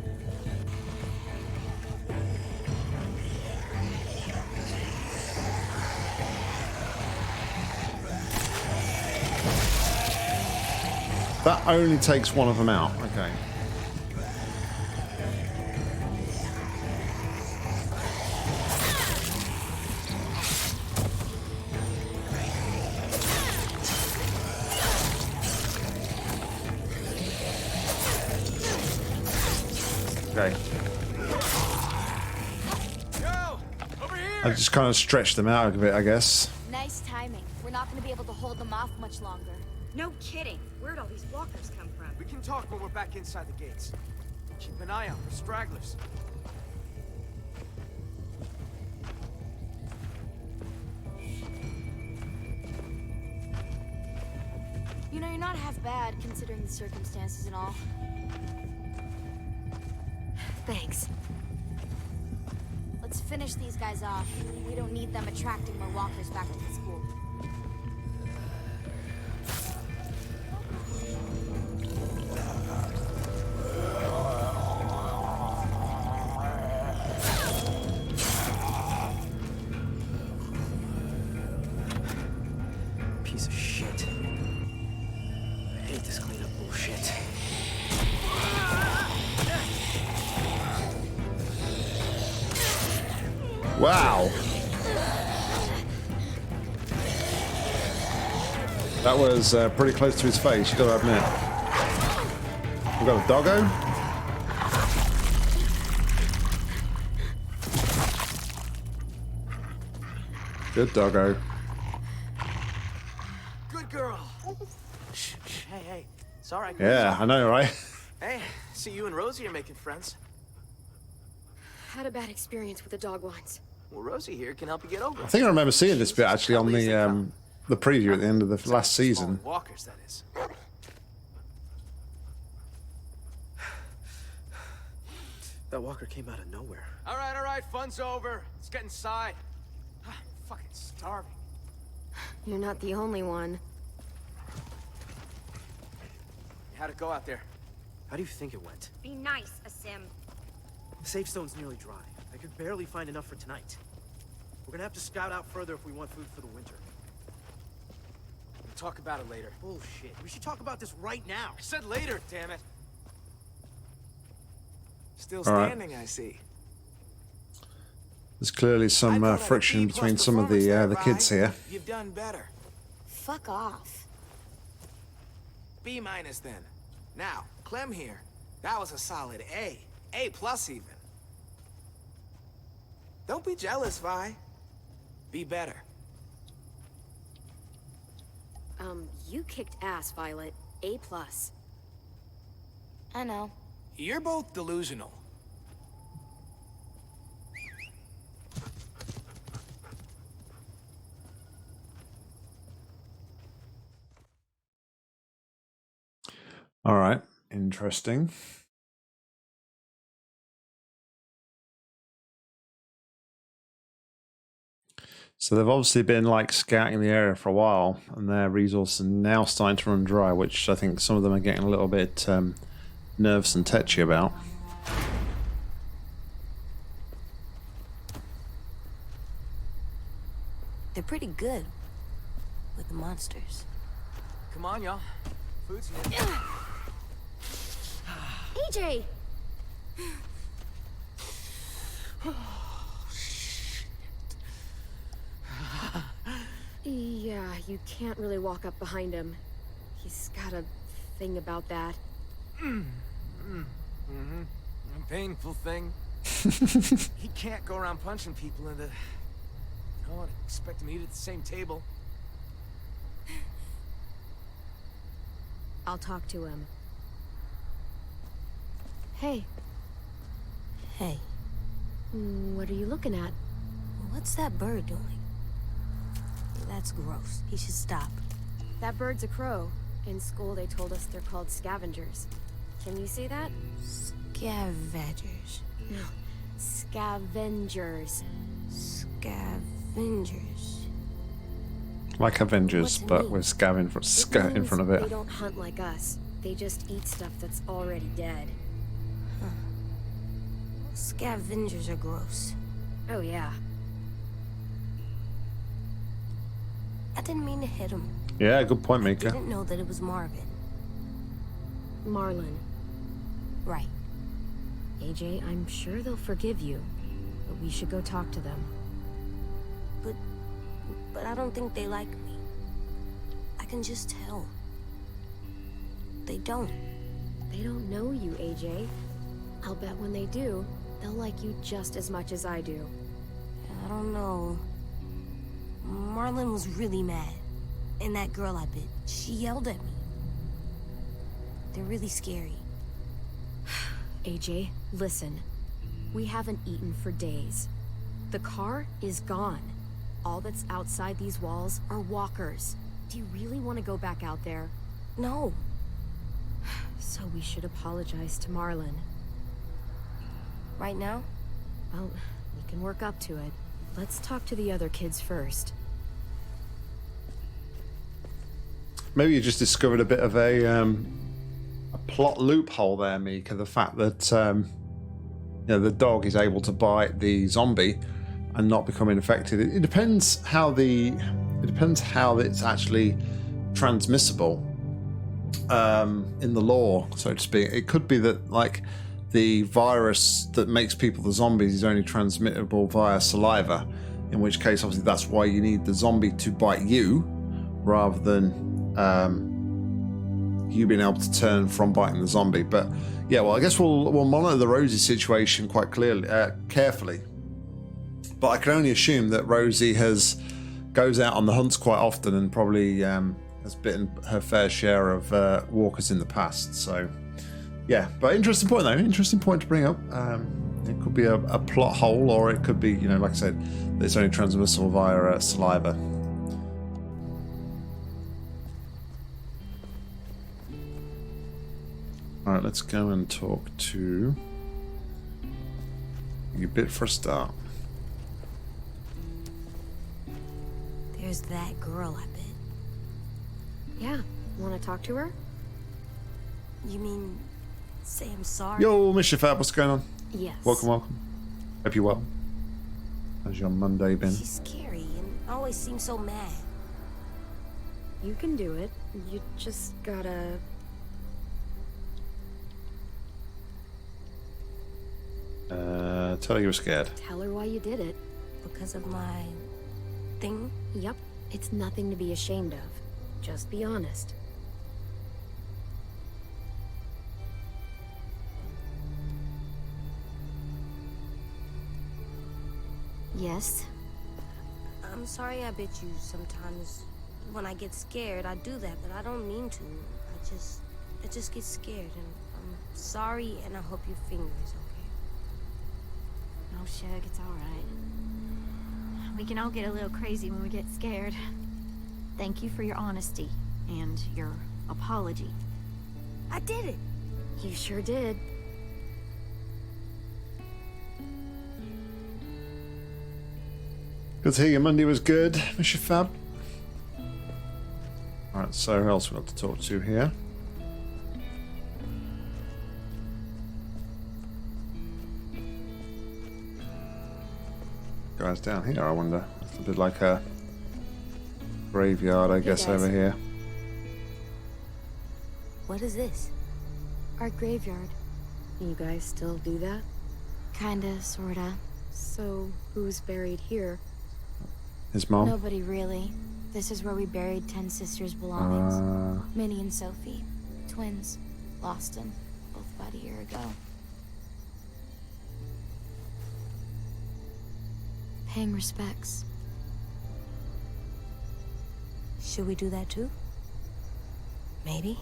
That only takes one of them out. Okay. Okay. Yo, over here. I just kind of stretched them out a bit, I guess. Nice timing. We're not gonna be able to hold them off much longer. No kidding. Where'd all these walkers come from? We can talk when we're back inside the gates. Keep an eye out for stragglers. You know, you're not half bad considering the circumstances and all. Thanks. Let's finish these guys off. We don't need them attracting more walkers back to the school. Piece of shit. I hate this cleanup bullshit. Wow. That was pretty close to his face, you gotta admit. We've got a doggo. Good doggo. Good girl. Shh, shh, hey, hey. It's all right. Yeah, I know, right? Hey, see you and Rosie are making friends. Had a bad experience with the dog once. Well, Rosie here can help you get over it. I think I remember seeing this bit actually on the preview at the end of the last season. Walkers, that is. That walker came out of nowhere. All right, fun's over. Let's get inside. I'm fucking starving. You're not the only one. How'd it go out there? How do you think it went? Be nice, Asim. The safe stone's nearly dry. I could barely find enough for tonight. We're gonna have to scout out further if we want food for the winter. We'll talk about it later. Bullshit. We should talk about this right now. I said later, damn it. Still All right. standing, I see. There's clearly some friction between some of the kids here. You've done better. Fuck off. B minus then. Now, Clem here. That was a solid A. A plus even. Don't be jealous, Vi. Be better. You kicked ass, Violet. A+. I know. You're both delusional. All right, interesting. So they've obviously been like scouting the area for a while, and their resources are now starting to run dry, which I think some of them are getting a little bit nervous and tetchy about. They're pretty good with the monsters. Come on, y'all. Food's near. AJ! Yeah, you can't really walk up behind him. He's got a thing about that. A painful thing. He can't go around punching people in the... Oh, I'd expect him to eat at the same table. I'll talk to him. Hey. Hey, What are you looking at? what's that bird doing? That's gross. He should stop. That bird's a crow. In school, they told us they're called scavengers. Can you say that? Scavengers. No. Scavengers. Scavengers. like Avengers, What to but me? with Scav in It front of means it. They don't hunt like us. They just eat stuff that's already dead. Scavengers are gross. Oh yeah. I didn't mean to hit him. Yeah, good point, I Mika. didn't know that it was Marvin. Marlin. Right. AJ, I'm sure they'll forgive you, but we should go talk to them. But I don't think they like me. I can just tell. They don't. They don't know you, AJ. I'll bet when they do, they'll like you just as much as I do. I don't know. Marlin was really mad. And that girl I bit, she yelled at me. They're really scary. AJ, listen. We haven't eaten for days. The car is gone. All that's outside these walls are walkers. Do you really want to go back out there? No. So we should apologize to Marlin. Right now? Well, we can work up to it. Let's talk to the other kids first. Maybe you just discovered a bit of a plot loophole there, Mika. The fact that you know, the dog is able to bite the zombie and not become infected. It depends how it's actually transmissible in the lore, so to speak. It could be that like the virus that makes people the zombies is only transmittable via saliva, in which case obviously that's why you need the zombie to bite you rather than you being able to turn from biting the zombie. But yeah, well, I guess we'll monitor the Rosie situation quite clearly, carefully. But I can only assume that Rosie goes out on the hunts quite often and probably has bitten her fair share of walkers in the past. So yeah, but interesting point though. Interesting point to bring up. It could be a plot hole, or it could be, you know, like I said, that it's only transmissible via saliva. All right, let's go and talk to you bit for a start. There's that girl I bit. Yeah, want to talk to her? You mean say I'm sorry? Yo, Mr. Fab, what's going on? Yes. Welcome. Hope you're well. How's your Monday been? She's scary and always seems so mad. You can do it. You just gotta... Tell her you were scared. Tell her why you did it. Because of my thing? Yep, it's nothing to be ashamed of. Just be honest. Yes? I'm sorry I bit you sometimes. When I get scared, I do that, but I don't mean to. I just get scared, and I'm sorry, and I hope your finger is okay. Oh, Shug, it's all right. We can all get a little crazy when we get scared. Thank you for your honesty and your apology. I did it. You sure did. Good to hear your Monday was good, Mr. Fab. Alright, so who else we got to talk to here? Guys down here, I wonder. It's a bit like a graveyard, I guess, guys. over here. What is this? Our graveyard. You guys still do that? Kinda, sorta. So, who's buried here? His mom? Nobody really. This is where we buried 10 sisters' belongings. Minnie and Sophie. Twins. Lost them. Both about a year ago. Paying respects. Should we do that too? Maybe?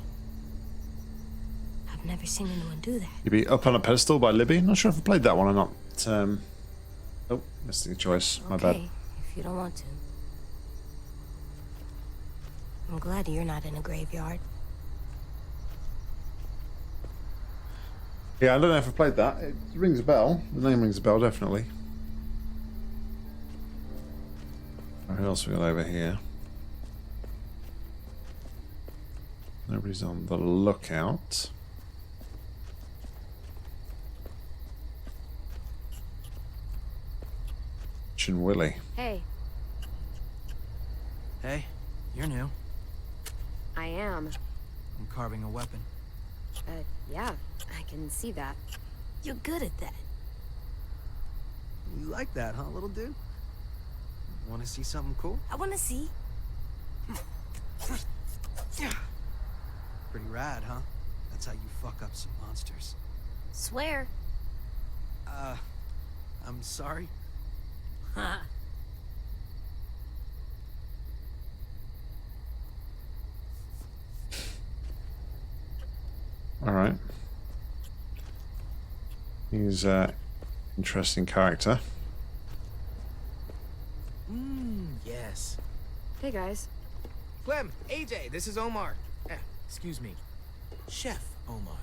I've never seen anyone do that. You be Up on a Pedestal by Libby? Not sure if I played that one or not. Oh, missed the choice. My bad. Okay, if you don't want to. I'm glad you're not in a graveyard. Yeah, I don't know if I played that. It rings a bell. The name rings a bell, definitely. Who else we got over here? Nobody's on the lookout. Chin Willie. Hey, Hey, you're new. I am. I'm carving a weapon. Yeah, I can see that. You're good at that. You like that, huh, little dude? Want to see something cool? I want to see. Pretty rad, huh? That's how you fuck up some monsters. Swear. I'm sorry. All right. He's an interesting character. Yes. Hey guys. Clem, AJ, this is Omar. Excuse me. Chef Omar.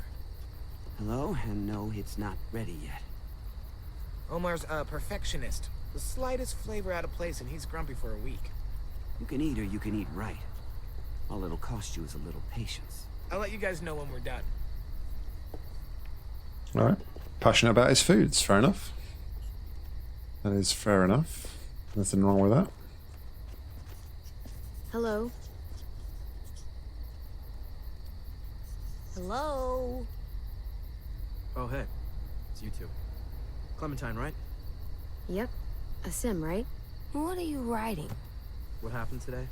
Hello, and no, it's not ready yet. Omar's a perfectionist. The slightest flavor out of place and he's grumpy for a week. You can eat or you can eat right. All it'll cost you is a little patience. I'll let you guys know when we're done. All right. Passionate about his foods. Fair enough. That is fair enough. Nothing wrong with that. Hello. Hello? Oh, hey. It's you two. Clementine, right? Yep. A sim, right? What are you writing? What happened today?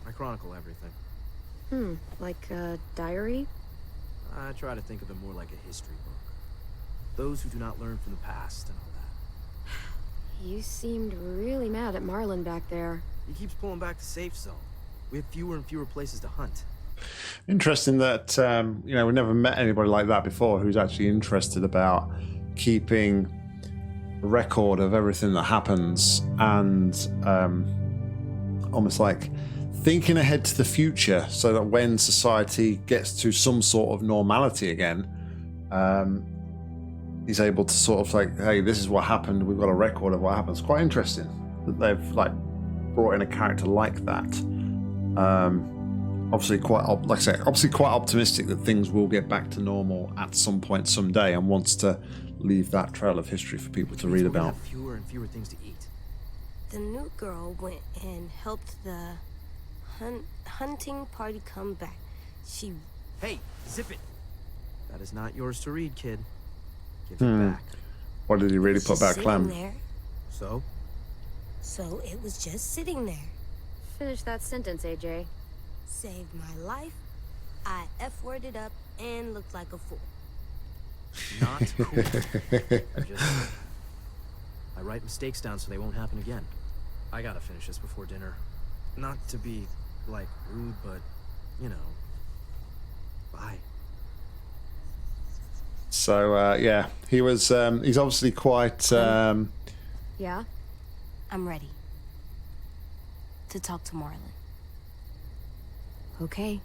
I chronicle everything. Like a diary? I try to think of it more like a history book. Those who do not learn from the past and all that. You seemed really mad at Marlin back there. He keeps pulling back the safe zone. We have fewer and fewer places to hunt. Interesting that, you know, we never met anybody like that before who's actually interested about keeping a record of everything that happens and almost like thinking ahead to the future so that when society gets to some sort of normality again, he's able to sort of like, hey, this is what happened. We've got a record of what happened. It's quite interesting that they've like brought in a character like that. Obviously quite, like I say, obviously quite optimistic that things will get back to normal at some point someday, and wants to leave that trail of history for people to read about. Have fewer and fewer things to eat. The new girl went and helped the hunting party come back. She... Hey, zip it! That is not yours to read, kid. Give it back. What did he really put back, Clem? There. So? So it was just sitting there. Finish that sentence, AJ. Saved my life. I F-worded up and looked like a fool. Not cool. I write mistakes down so they won't happen again. I gotta finish this before dinner. Not to be, like, rude, but, you know. Bye. So, yeah, he was, he's obviously quite, Yeah? I'm ready to talk to Marlin. Okay.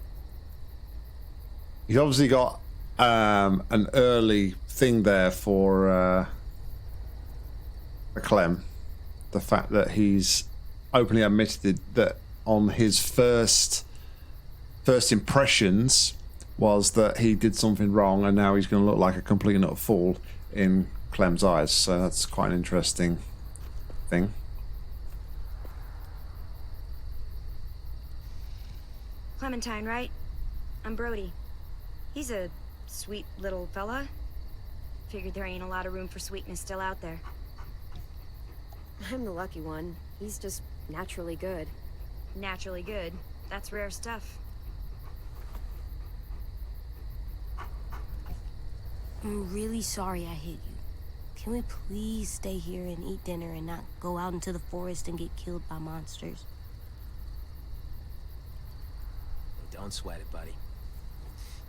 he's obviously got an early thing there for Clem. The fact that he's openly admitted that on his first impressions was that he did something wrong, and now he's going to look like a complete and utter fool in Clem's eyes. So that's quite an interesting thing. Clementine, right? I'm Brody. He's a sweet little fella. Figured there ain't a lot of room for sweetness still out there. I'm the lucky one. He's just naturally good. Naturally good. That's rare stuff. I'm really sorry I hit you. Can we please stay here and eat dinner and not go out into the forest and get killed by monsters? Don't sweat it, buddy.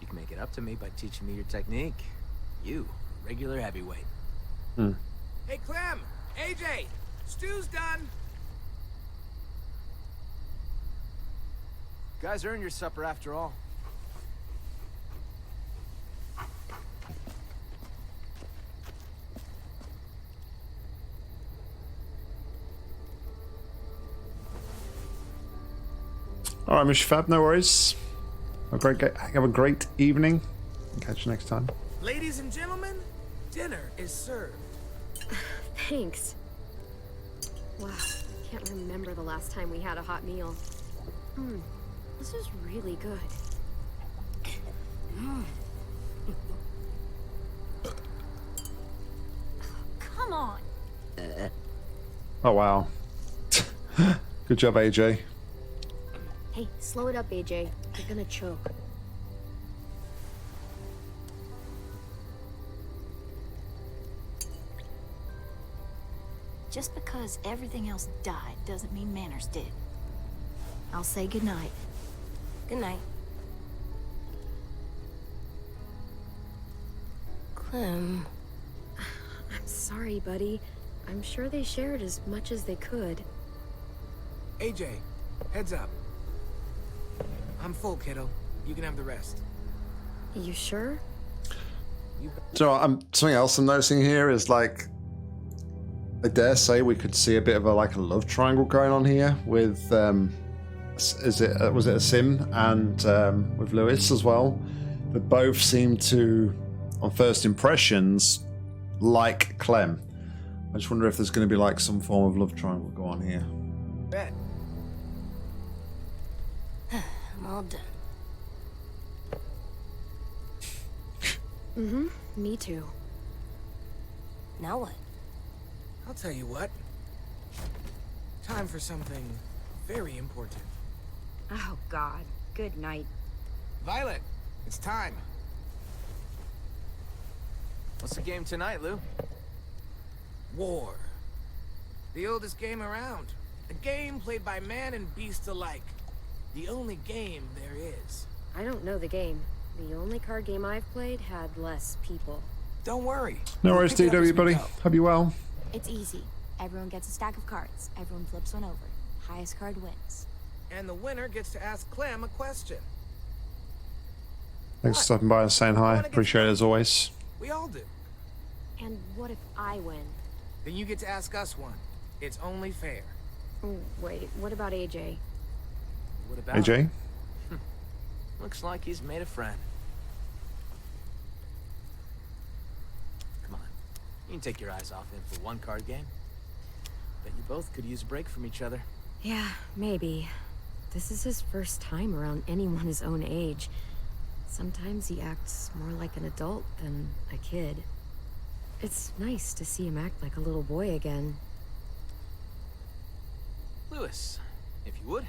You can make it up to me by teaching me your technique. You, regular heavyweight. Hey, Clem! AJ! Stew's done! Guys earned your supper after all. All right, Mr. Fab, no worries. Have a great evening. Catch you next time. Ladies and gentlemen, dinner is served. Thanks. Wow, I can't remember the last time we had a hot meal. This is really good. Come on. Oh, wow. Good job, AJ. Hey, slow it up, AJ. You're gonna choke. Just because everything else died doesn't mean manners did. I'll say goodnight. Good night. Clem. I'm sorry, buddy. I'm sure they shared as much as they could. AJ, heads up. I'm full, kiddo. You can have the rest. You sure? So something else I'm noticing here is like, I dare say we could see a bit of a love triangle going on here with was it Asim and with Lewis as well. That both seem to, on first impressions, like Clem. I just wonder if there's going to be like some form of love triangle go on here. Bet. I'm all done. Me too. Now what? I'll tell you what. Time for something very important. Oh, God. Good night. Violet, it's time. What's the game tonight, Lou? War. The oldest game around. A game played by man and beast alike. The only game there is. I don't know the game. The only card game I've played had less people. Don't worry. No worries, Pick it up as we DW, buddy. go. Hope you well. It's easy. Everyone gets a stack of cards. Everyone flips one over. Highest card wins. And the winner gets to ask Clem a question. Thanks for stopping by and saying hi. Appreciate it as always. We all do. And what if I win? Then you get to ask us one. It's only fair. Oh, wait, what about AJ? What about AJ? Looks like he's made a friend. Come on. You can take your eyes off him for one card game. Bet you both could use a break from each other. Yeah, maybe. This is his first time around anyone his own age. Sometimes he acts more like an adult than a kid. It's nice to see him act like a little boy again. Lewis, if you would.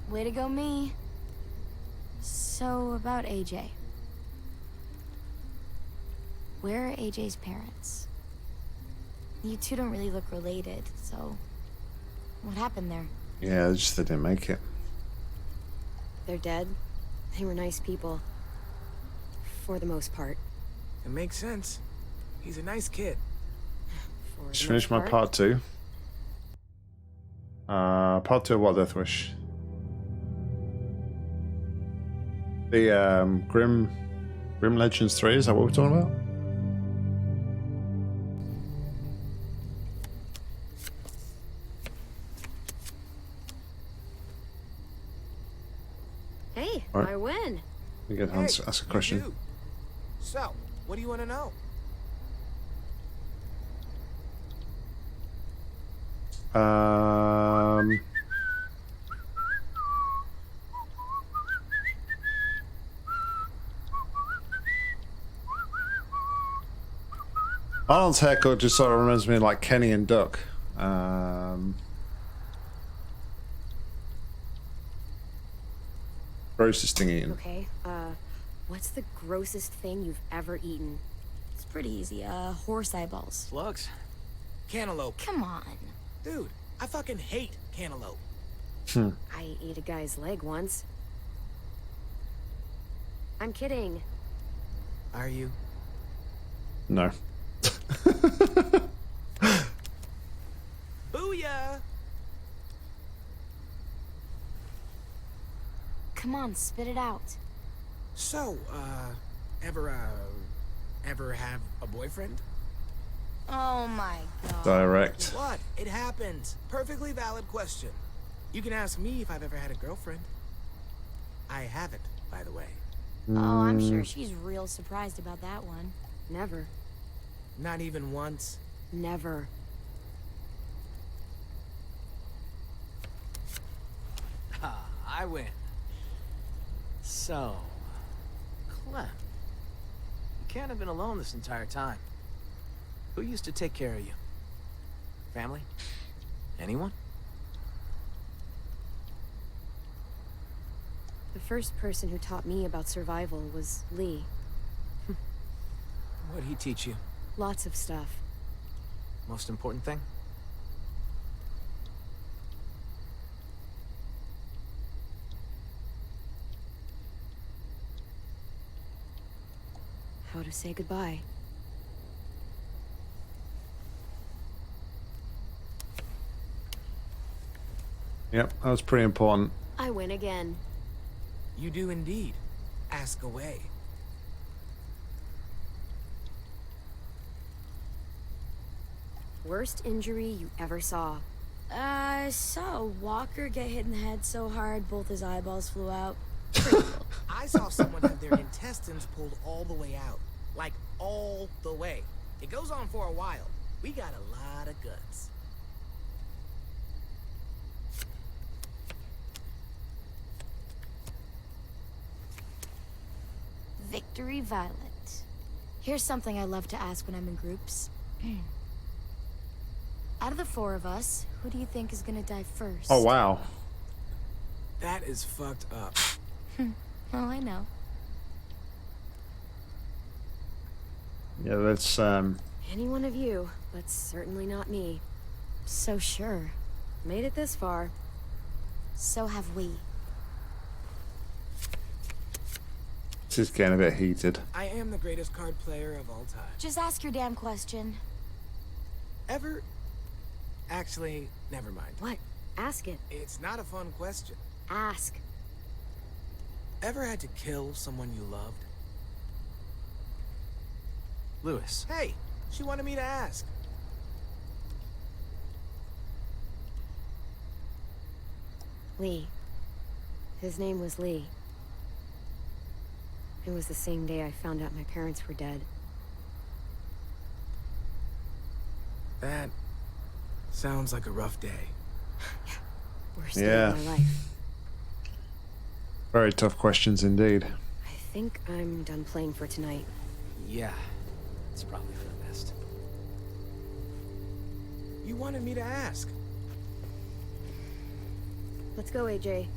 Way to go, me. So, about AJ. Where are AJ's parents? You two don't really look related, so... What happened there? Yeah, it's just they didn't make it. They're dead. They were nice people. For the most part. It makes sense. He's a nice kid. For Just the finished my most part. part 2. Part 2 of what, Death Wish? The Grim Legends 3, is that what we're talking about? Hey, Alright. I win. We get Hey, ask a you question. do. So, what do you want to know? Arnold's haircut just sort of reminds me of like Kenny and Duck. Grossest thing eaten. Okay, what's the grossest thing you've ever eaten? It's pretty easy. Horse eyeballs. Slugs. Cantaloupe. Come on. Dude, I fucking hate cantaloupe. I ate a guy's leg once. I'm kidding. Are you? No. Booyah! Come on, spit it out. So, Ever have a boyfriend? Oh my god. Direct. What? It happens. Perfectly valid question. You can ask me if I've ever had a girlfriend. I haven't, by the way. Oh, I'm sure she's real surprised about that one. Never. Not even once? Never. Ah, I win. So, Clem, you can't have been alone this entire time. Who used to take care of you? Family? Anyone? The first person who taught me about survival was Lee. What'd he teach you? Lots of stuff. Most important thing? How to say goodbye. Yep, that was pretty important. I win again. You do indeed. Ask away. Worst injury you ever saw. I saw a walker get hit in the head so hard both his eyeballs flew out. I saw someone have their intestines pulled all the way out. Like, all the way. It goes on for a while. We got a lot of guts. Victory Violet. Here's something I love to ask when I'm in groups. Out of the four of us, who do you think is gonna die first? Oh, wow. That is fucked up. Well, I know. Yeah, that's, Any one of you, but certainly not me. So sure. Made it this far. So have we. this is getting a bit heated. I am the greatest card player of all time. Just ask your damn question. Ever? Actually, never mind. What? Ask it. It's not a fun question. Ask. Ever had to kill someone you loved? Lewis. Hey, she wanted me to ask. Lee. His name was Lee. It was the same day I found out my parents were dead. That sounds like a rough day. Worst day of my life. Very tough questions indeed. I think I'm done playing for tonight. Yeah, it's probably for the best. You wanted me to ask. Let's go, AJ.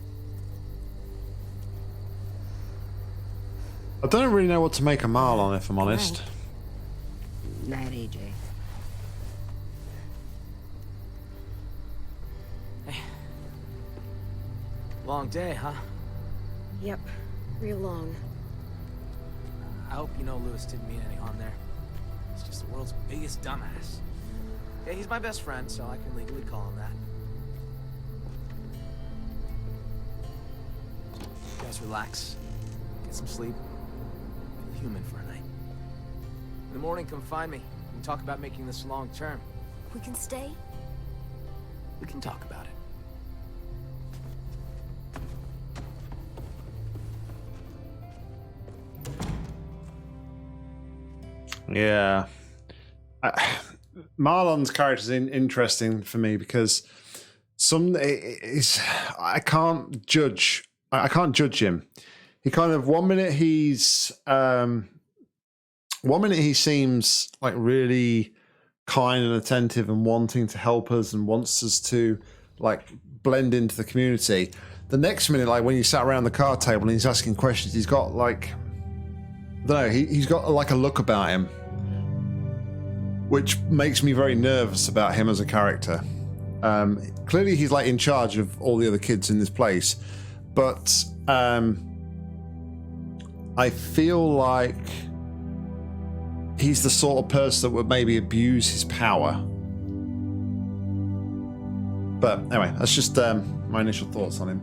I don't really know what to make a Marlon, if I'm honest. Night, AJ. Long day, huh? Yep. Real long. I hope you know Lewis didn't mean any harm there. He's just the world's biggest dumbass. Yeah, he's my best friend, so I can legally call him that. You guys relax. Get some sleep. Feel human for a night. In the morning, come find me. We can talk about making this long term. We can stay? We can talk about it. Yeah. Marlon's character is interesting for me because I can't judge him. He kind of one minute he seems like really kind and attentive and wanting to help us and wants us to like blend into the community. The next minute, like when you sat around the card table and he's asking questions, he's got like, I don't know, he's got like a look about him which makes me very nervous about him as a character. Clearly he's like in charge of all the other kids in this place, but I feel like he's the sort of person that would maybe abuse his power. But anyway, that's just my initial thoughts on him.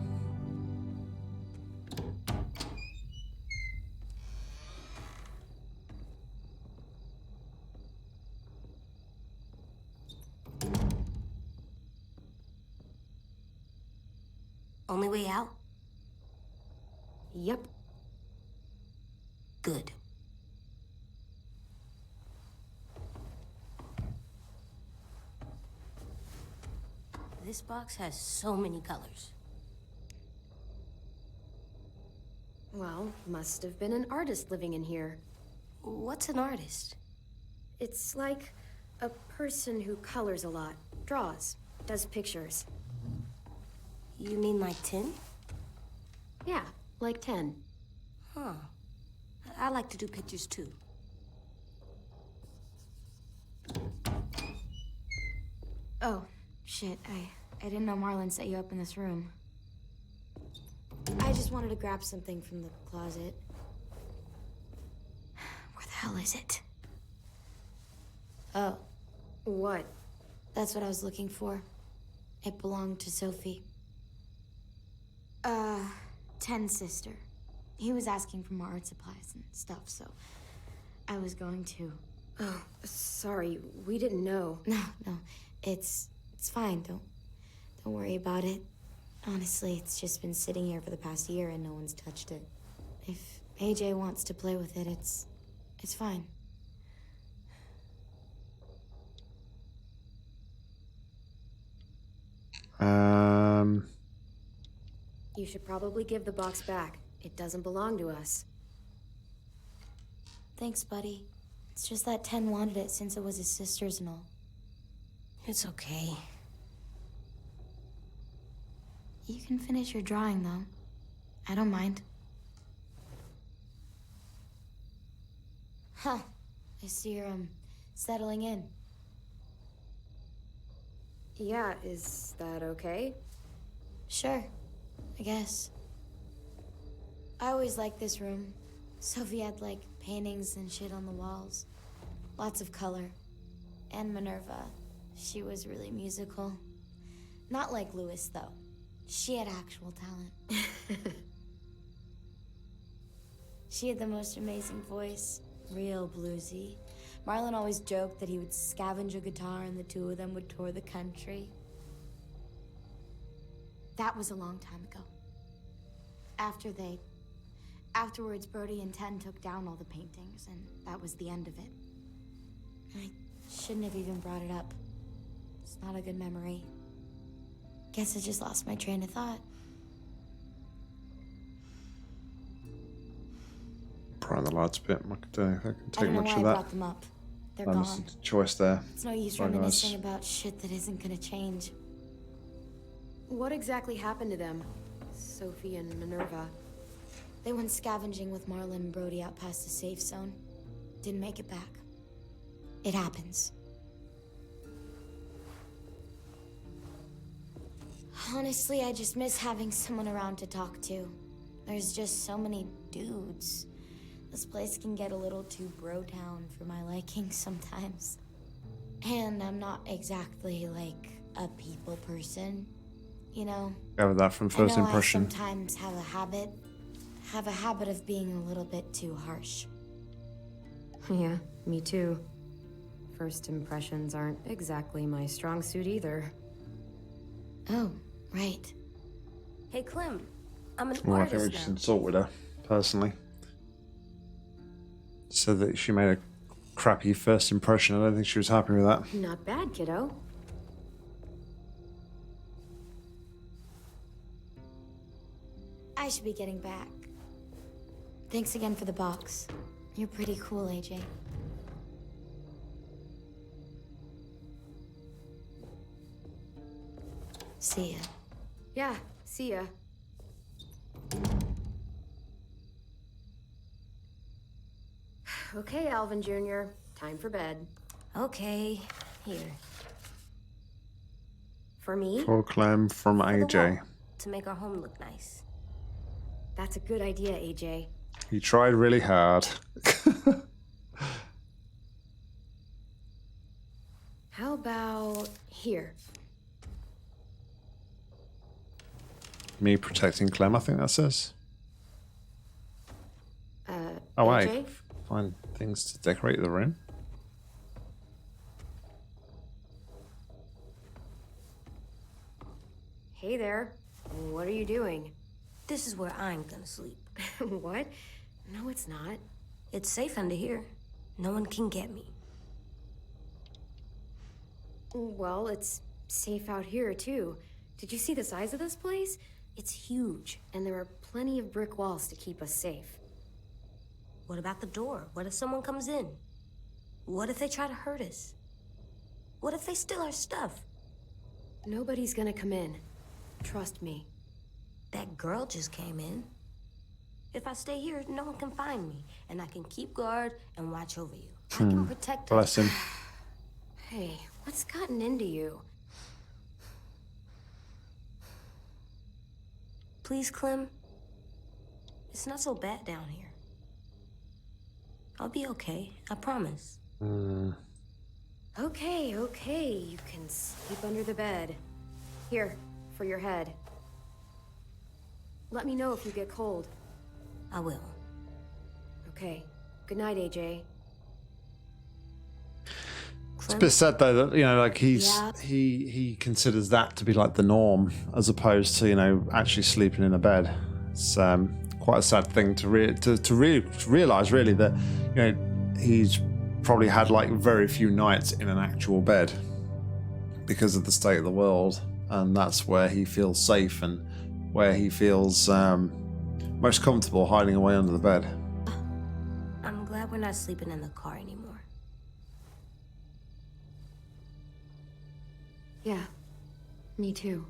Only way out? Yep. Good. This box has so many colors. Well, must have been an artist living in here. What's an artist? It's like a person who colors a lot, draws, does pictures. You mean like 10? Yeah, like 10. Huh. I like to do pictures too. Oh, shit. I didn't know Marlon set you up in this room. I just wanted to grab something from the closet. Where the hell is it? Oh, What? that's what I was looking for. It belonged to Sophie. 10's sister. He was asking for more art supplies and stuff, so I was going to. Oh, sorry, we didn't know. No, it's fine. Don't worry about it. Honestly, it's just been sitting here for the past year and no one's touched it. If AJ wants to play with it, it's fine. You should probably give the box back. It doesn't belong to us. Thanks, buddy. It's just that 10 wanted it since it was his sister's and all. It's okay. You can finish your drawing, though. I don't mind. Huh. I see you're, settling in. Yeah, is that okay? Sure. I guess. I always liked this room. Sophie had, like, paintings and shit on the walls. Lots of color. And Minerva. She was really musical. Not like Louis, though. She had actual talent. She had the most amazing voice. Real bluesy. Marlon always joked that he would scavenge a guitar and the two of them would tour the country. That was a long time ago. Afterwards, Brody and 10 took down all the paintings, and that was the end of it. I shouldn't have even brought it up. It's not a good memory. Guess I just lost my train of thought. Probably the lights a bit. I can I take don't know much why of I that. brought them up. They're I gone. missed a choice there. It's no use Sorry, reminiscing guys. about shit that isn't gonna change. What exactly happened to them? Sophie and Minerva. They went scavenging with Marlon and Brody out past the safe zone. Didn't make it back. It happens. Honestly, I just miss having someone around to talk to. There's just so many dudes. This place can get a little too bro-town for my liking sometimes. And I'm not exactly, like, a people person, you know? Go with that from first I know impression. I sometimes have a habit of being a little bit too harsh. Yeah, me too. First impressions aren't exactly my strong suit either. Oh, right. Hey, Clem. I'm an Well, I think we artist just now. insulted her, personally. So that she made a crappy first impression. I don't think she was happy with that. Not bad, kiddo. I should be getting back. Thanks again for the box. You're pretty cool, AJ. See ya. Yeah, see ya. Okay, Alvin Jr., time for bed. Okay, here. For me? For Clem from For the AJ. wall, to make our home look nice. That's a good idea, AJ. He tried really hard. How about here? Me protecting Clem, I think that says. Oh, AJ? wait. Find things to decorate the room. Hey there. What are you doing? This is where I'm gonna sleep. What? No, it's not. It's safe under here. No one can get me. Well, it's safe out here, too. Did you see the size of this place? It's huge, and there are plenty of brick walls to keep us safe. What about the door? What if someone comes in? What if they try to hurt us? What if they steal our stuff? Nobody's gonna come in. Trust me. That girl just came in. If I stay here, no one can find me, and I can keep guard and watch over you. I can protect Bless us. him. Hey, what's gotten into you? Please, Clem. It's not so bad down here. I'll be okay, I promise. Okay, you can sleep under the bed. Here, for your head. Let me know if you get cold. I will. Okay. Good night, AJ. It's a bit sad though that, you know, like Yeah. he considers that to be like the norm as opposed to, you know, actually sleeping in a bed. It's quite a sad thing to realize really that, you know, he's probably had like very few nights in an actual bed because of the state of the world, and that's where he feels safe and where he feels most comfortable, hiding away under the bed. I'm glad we're not sleeping in the car anymore. Yeah, me too.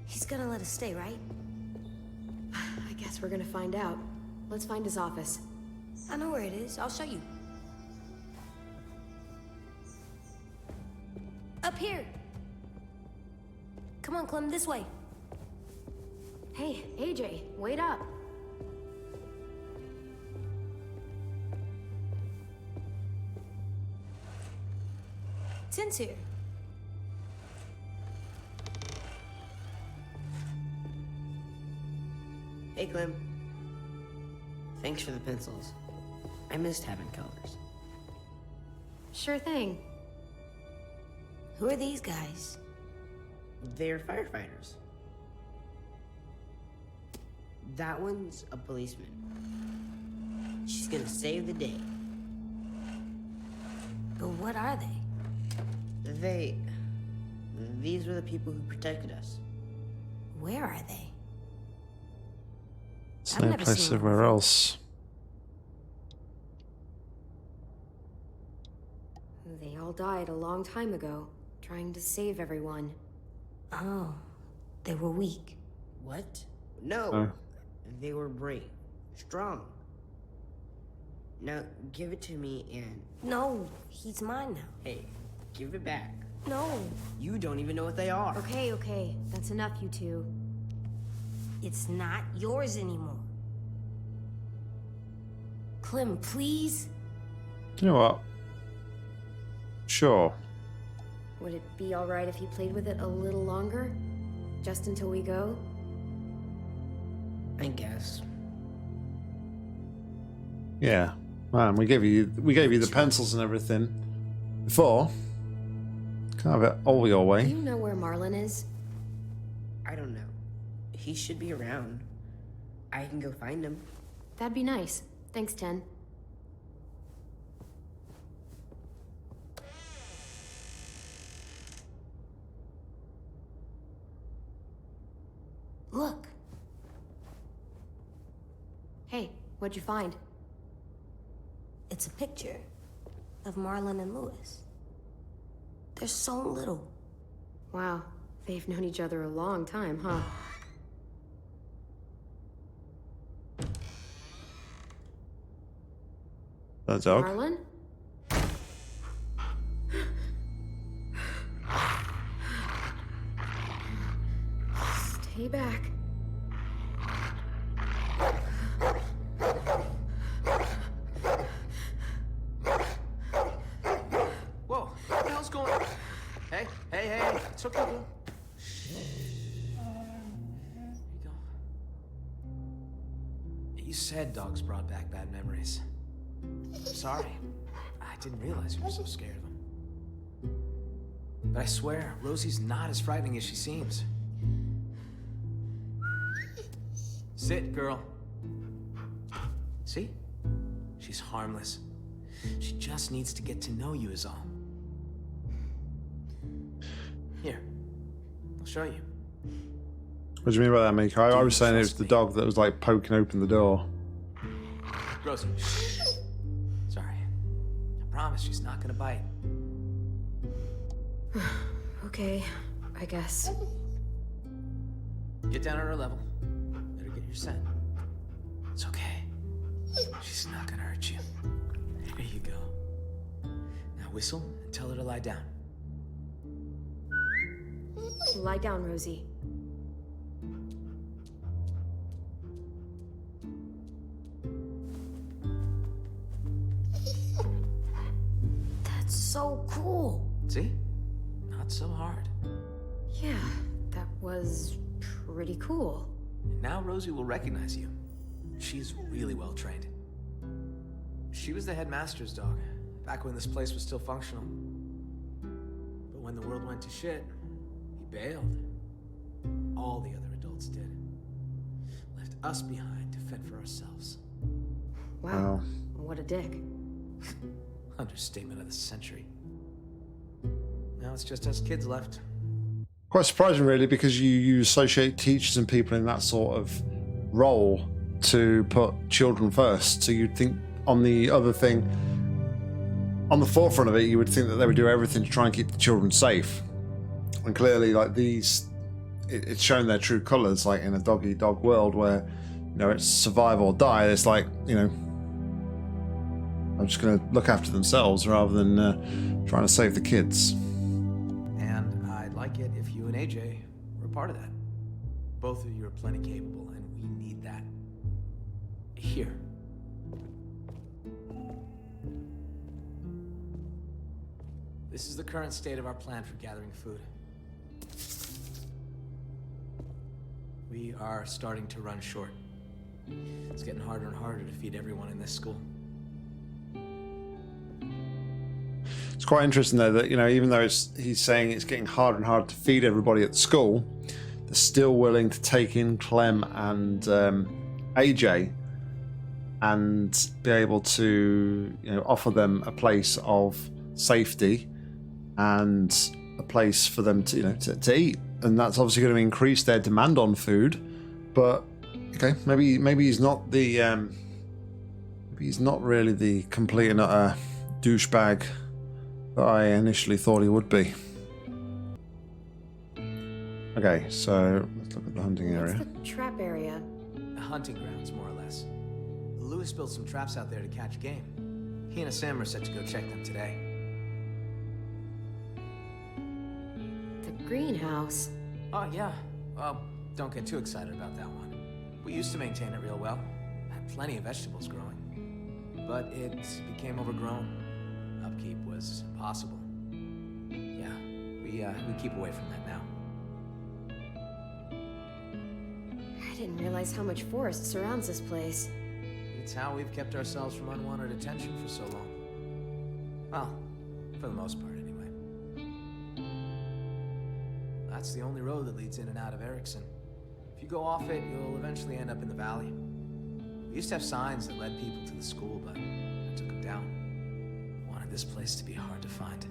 He's gonna let us stay, right? I guess we're gonna find out. Let's find his office. I know where it is. I'll show you. Up here. Come on, Clem, this way. Hey, AJ, wait up. Tin's here. Hey, Clem. Thanks for the pencils. I missed having colors. Sure thing. Who are these guys? They're firefighters. That one's a policeman. She's gonna save the day. But what are they? These were the people who protected us. Where are they? It's I've no never place seen them everywhere before. else. They all died a long time ago, trying to save everyone. Oh, they were weak. What? No. Oh. They were brave. Strong. Now, give it to me and... No, he's mine now. Hey, give it back. No. You don't even know what they are. Okay, that's enough, you two. It's not yours anymore. Clem, please? You know what? Sure. Would it be alright if you played with it a little longer? Just until we go? I guess. Yeah. Man, we gave you the pencils and everything before. Can't have it all your Do way. you know where Marlon is? I don't know. He should be around. I can go find him. That'd be nice. Thanks, Ten. Look. Hey, what'd you find? It's a picture of Marlon and Lewis. They're so little. Wow, they've known each other a long time, huh? The dog. Marlon? Stay back. Whoa. It's okay, girl. There you go. You said dogs brought back bad memories. I'm sorry. I didn't realize you were so scared of them. But I swear, Rosie's not as frightening as she seems. Sit, girl. See? She's harmless. She just needs to get to know you is all. Here, I'll show you. What do you mean by that, Miko? I was saying it was the dog that was like poking open the door. Rosie. Sorry. I promise she's not gonna bite. Okay, I guess. Get down at her level. Better get your scent. It's okay. She's not gonna hurt you. There you go. Now whistle and tell her to lie down. Lie down, Rosie. That's so cool. See? Not so hard. Yeah, that was pretty cool. And now Rosie will recognize you. She's really well trained. She was the headmaster's dog, back when this place was still functional. But when the world went to shit, he bailed. All the other adults did. Left us behind to fend for ourselves. Wow, what a dick. Understatement of the century. Now it's just us kids left. Quite surprising, really, because you associate teachers and people in that sort of role to put children first. So you'd think on the other thing, on the forefront of it, you would think that they would do everything to try and keep the children safe. And clearly, like these, it's showing their true colours, like in a dog-eat-dog world where, you know, it's survive or die. It's like, you know, I'm just going to look after themselves rather than trying to save the kids. And I'd like it if you and AJ were a part of that. Both of you are plenty capable, and we need that. Here. This is the current state of our plan for gathering food. We are starting to run short. It's getting harder and harder to feed everyone in this school. It's quite interesting, though, that, you know, even though he's saying it's getting harder and harder to feed everybody at the school, they're still willing to take in Clem and AJ and be able to, you know, offer them a place of safety and a place for them to, you know, to eat. And that's obviously going to increase their demand on food. But okay, maybe he's not the maybe he's not really the complete and utter douchebag that I initially thought he would be. Okay, so let's look at the hunting area. What's the trap area? The hunting grounds, more or less. Lewis built some traps out there to catch game. He and Sam are set to go check them today. The greenhouse. Oh, yeah. Well, don't get too excited about that one. We used to maintain it real well. Had plenty of vegetables growing. But it became overgrown. Upkeep was impossible. Yeah, we keep away from that now. I didn't realize how much forest surrounds this place. It's how we've kept ourselves from unwanted attention for so long. Well, for the most part, anyway. That's the only road that leads in and out of Erickson. If you go off it, you'll eventually end up in the valley. We used to have signs that led people to the school, but I took them down. Wanted this place to be hard to find.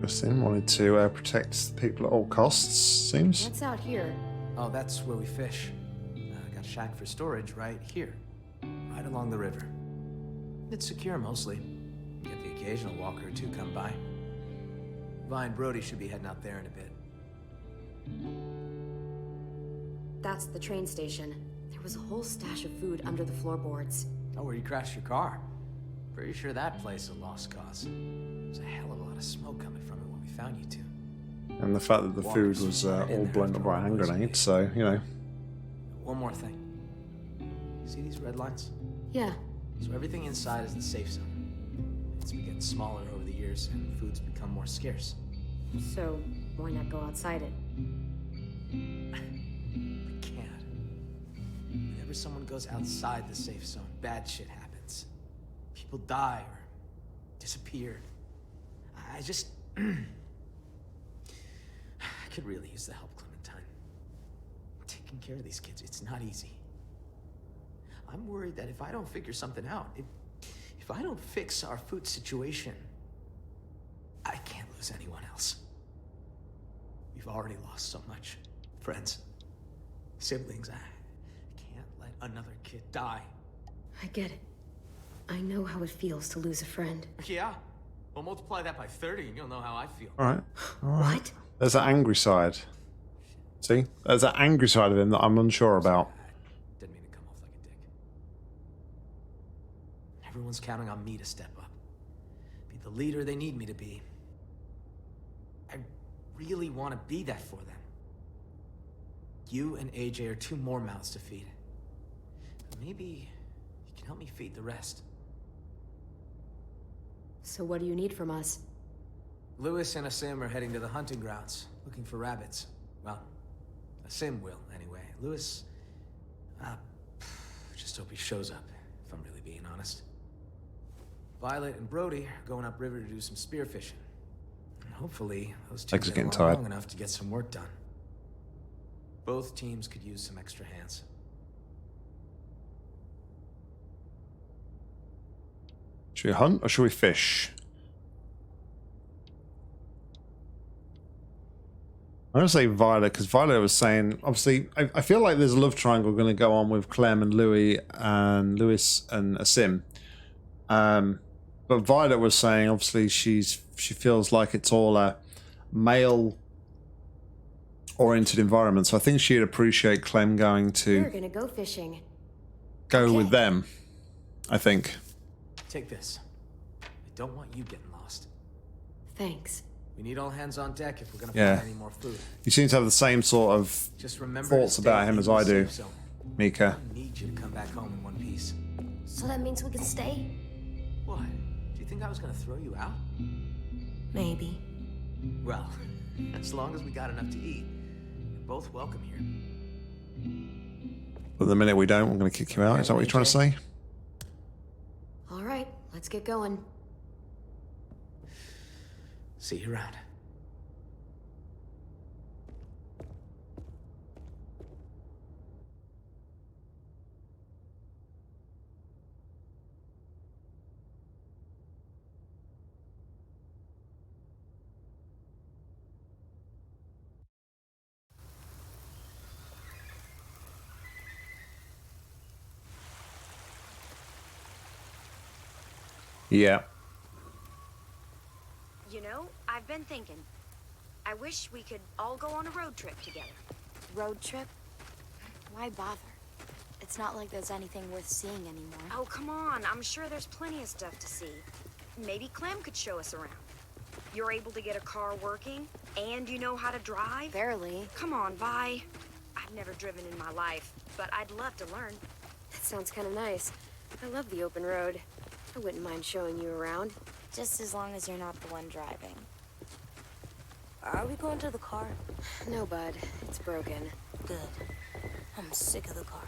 Justin wanted to protect the people at all costs, seems. What's out here? Oh, that's where we fish. Got a shack for storage right here, right along the river. It's secure mostly. Get the occasional walker or two come by. Vi and Brody should be heading out there in a bit. That's the train station. There was a whole stash of food under the floorboards. Oh, where you crashed your car. Pretty sure that place is a lost cause. There's a hell of a lot of smoke coming from it when we found you two. And the fact that the food was all blown up by a hand grenade, so, you know. One more thing. See these red lines? Yeah. So everything inside is the safe zone. It's been getting smaller over the years, and food's become more scarce. So, why not go outside it? I can't. Whenever someone goes outside the safe zone, bad shit happens. People die or disappear. I just... I could really use the help, Clementine. Taking care of these kids, it's not easy. I'm worried that if I don't figure something out, if I don't fix our food situation, I can't lose anyone else. We've already lost so much. Friends, siblings, I can't let another kid die. I get it. I know how it feels to lose a friend. Yeah? Well, multiply that by 30 and you'll know how I feel. All right. What? There's that angry side. See? There's that angry side of him that I'm unsure about. Didn't mean to come off like a dick. Everyone's counting on me to step up. Be the leader they need me to be. I really want to be that for them. You and AJ are 2 more mouths to feed. Maybe you can help me feed the rest. So what do you need from us? Lewis and Asim are heading to the hunting grounds, looking for rabbits. Well, Asim will, anyway. Lewis... just hope he shows up, if I'm really being honest. Violet and Brody are going upriver to do some spearfishing. And hopefully, those two Legs are get getting along tired. long enough to get some work done. Both teams could use some extra hands. Should we hunt or should we fish? I'm going to say Violet, because Violet was saying, obviously, I feel like there's a love triangle going to go on with Clem and Lewis and Asim. But Violet was saying, obviously, she feels like it's all a male-oriented environment. So I think she'd appreciate Clem going We're to gonna go fishing. go with them, I think. Take this. I don't want you getting lost. Thanks. We need all hands on deck if we're gonna Yeah. find any more food. You seem to have the same sort of Just remember thoughts to about stay him as in the I do, safe zone. Mika. I need you to come back home in one piece. So that means we can stay? What? Do you think I was gonna throw you out? Maybe. Well, as long as we got enough to eat, you're both welcome here. But the minute we don't, I'm going to kick you out. Is that what you're trying to say? All right, let's get going. See you around. Yeah. You know, I've been thinking. I wish we could all go on a road trip together. Road trip? Why bother? It's not like there's anything worth seeing anymore. Oh, come on. I'm sure there's plenty of stuff to see. Maybe Clem could show us around. You're able to get a car working, and you know how to drive? Barely. Come on, Vi. I've never driven in my life, but I'd love to learn. That sounds kind of nice. I love the open road. I wouldn't mind showing you around. Just as long as you're not the one driving. Are we going to the car? No, bud. It's broken. Good. I'm sick of the car.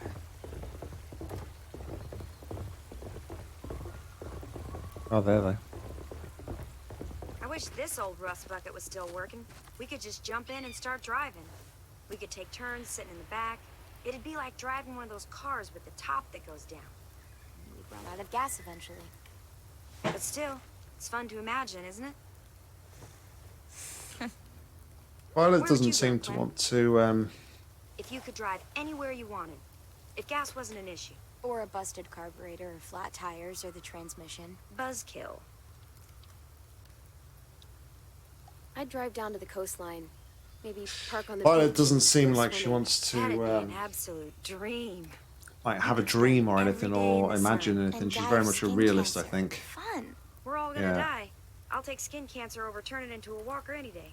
Oh, there they. I wish this old rust bucket was still working. We could just jump in and start driving. We could take turns sitting in the back. It'd be like driving one of those cars with the top that goes down. We'd run out of gas eventually. But still, it's fun to imagine, isn't it? Violet Where would doesn't you go, seem to Clem? want to. If you could drive anywhere you wanted, if gas wasn't an issue. Or a busted carburetor, or flat tires, or the transmission. Buzzkill. I'd drive down to the coastline. Maybe park on the Violet beach doesn't and seem go like she swimming. wants That'd be to an absolute dream. like have a dream or anything, Every day in or the imagine sun. anything. And She's die very of much a skin realist, I cancer. think. Fun. We're all gonna Yeah. die. I'll take skin cancer over turning into a walker any day.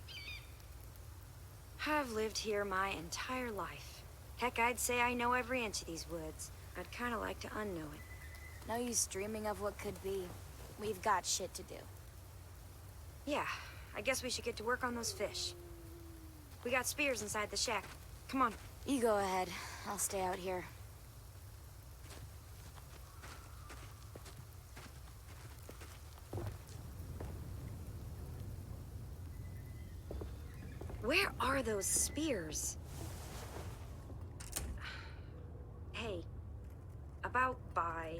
I've lived here my entire life. Heck, I'd say I know every inch of these woods. I'd kind of like to unknow it. No use dreaming of what could be. We've got shit to do. Yeah, I guess we should get to work on those fish. We got spears inside the shack. Come on. You go ahead. I'll stay out here. Where are those spears? Hey, about Vi.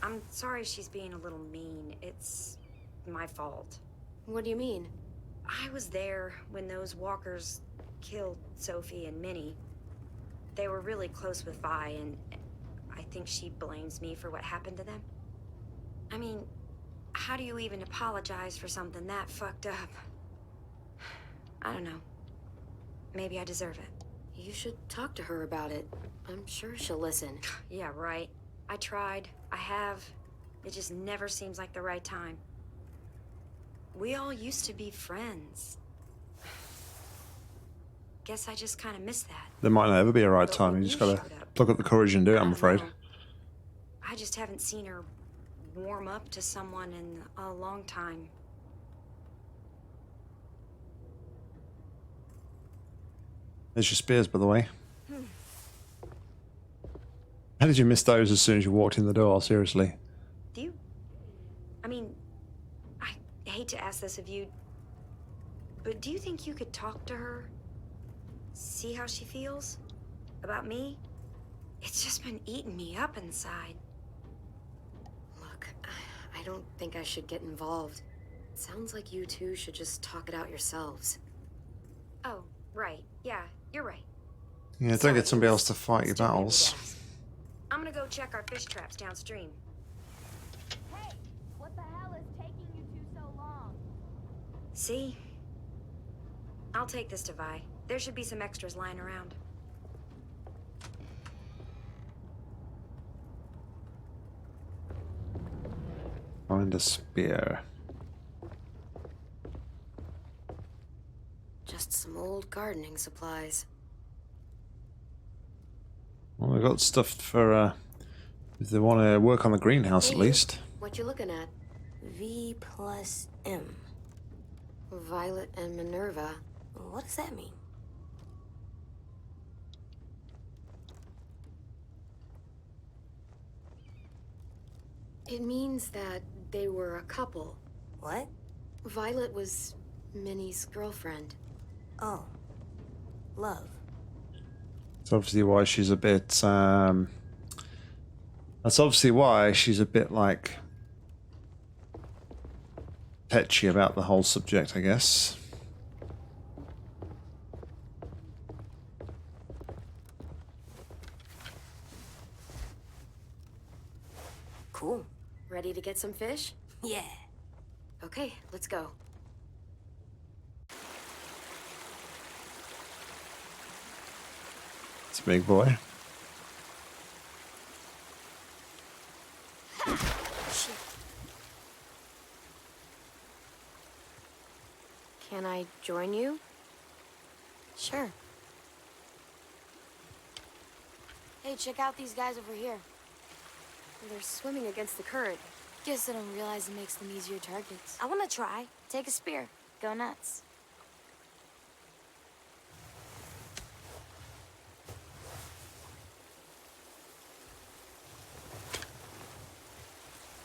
I'm sorry she's being a little mean. It's my fault. What do you mean? I was there when those walkers killed Sophie and Minnie. They were really close with Vi, and I think she blames me for what happened to them. I mean, how do you even apologize for something that fucked up? I don't know. Maybe I deserve it. You should talk to her about it. I'm sure she'll listen. Yeah, right. I tried. I have. It just never seems like the right time. We all used to be friends. Guess I just kind of miss that. There might not ever be a right time. You just gotta pluck up the courage and do it, I'm afraid. I just haven't seen her warm up to someone in a long time. There's your spears, by the way. How did you miss those as soon as you walked in the door? Seriously. Do you? I mean, I hate to ask this of you, but do you think you could talk to her? See how she feels? About me? It's just been eating me up inside. Look, I don't think I should get involved. It sounds like you two should just talk it out yourselves. Oh, right. Yeah, you're right. Yeah, don't get somebody else to fight your battles. I'm gonna go check our fish traps downstream. Hey, what the hell is taking you two so long? See? I'll take this to Vi. There should be some extras lying around. Find a spear. Just some old gardening supplies. Well, I got stuff for if they want to work on the greenhouse at least. What you looking at? V+M. Violet and Minerva. What does that mean? It means that they were a couple. What? Violet was Minnie's girlfriend. Oh. Love. That's obviously why she's a bit, that's obviously why she's a bit, like, tetchy about the whole subject, I guess. Cool. Ready to get some fish? Yeah. Okay, let's go. It's a big boy. Shit. Can I join you? Sure. Hey, check out these guys over here. They're swimming against the current. Guess they don't realize it makes them easier targets. I want to try. Take a spear. Go nuts.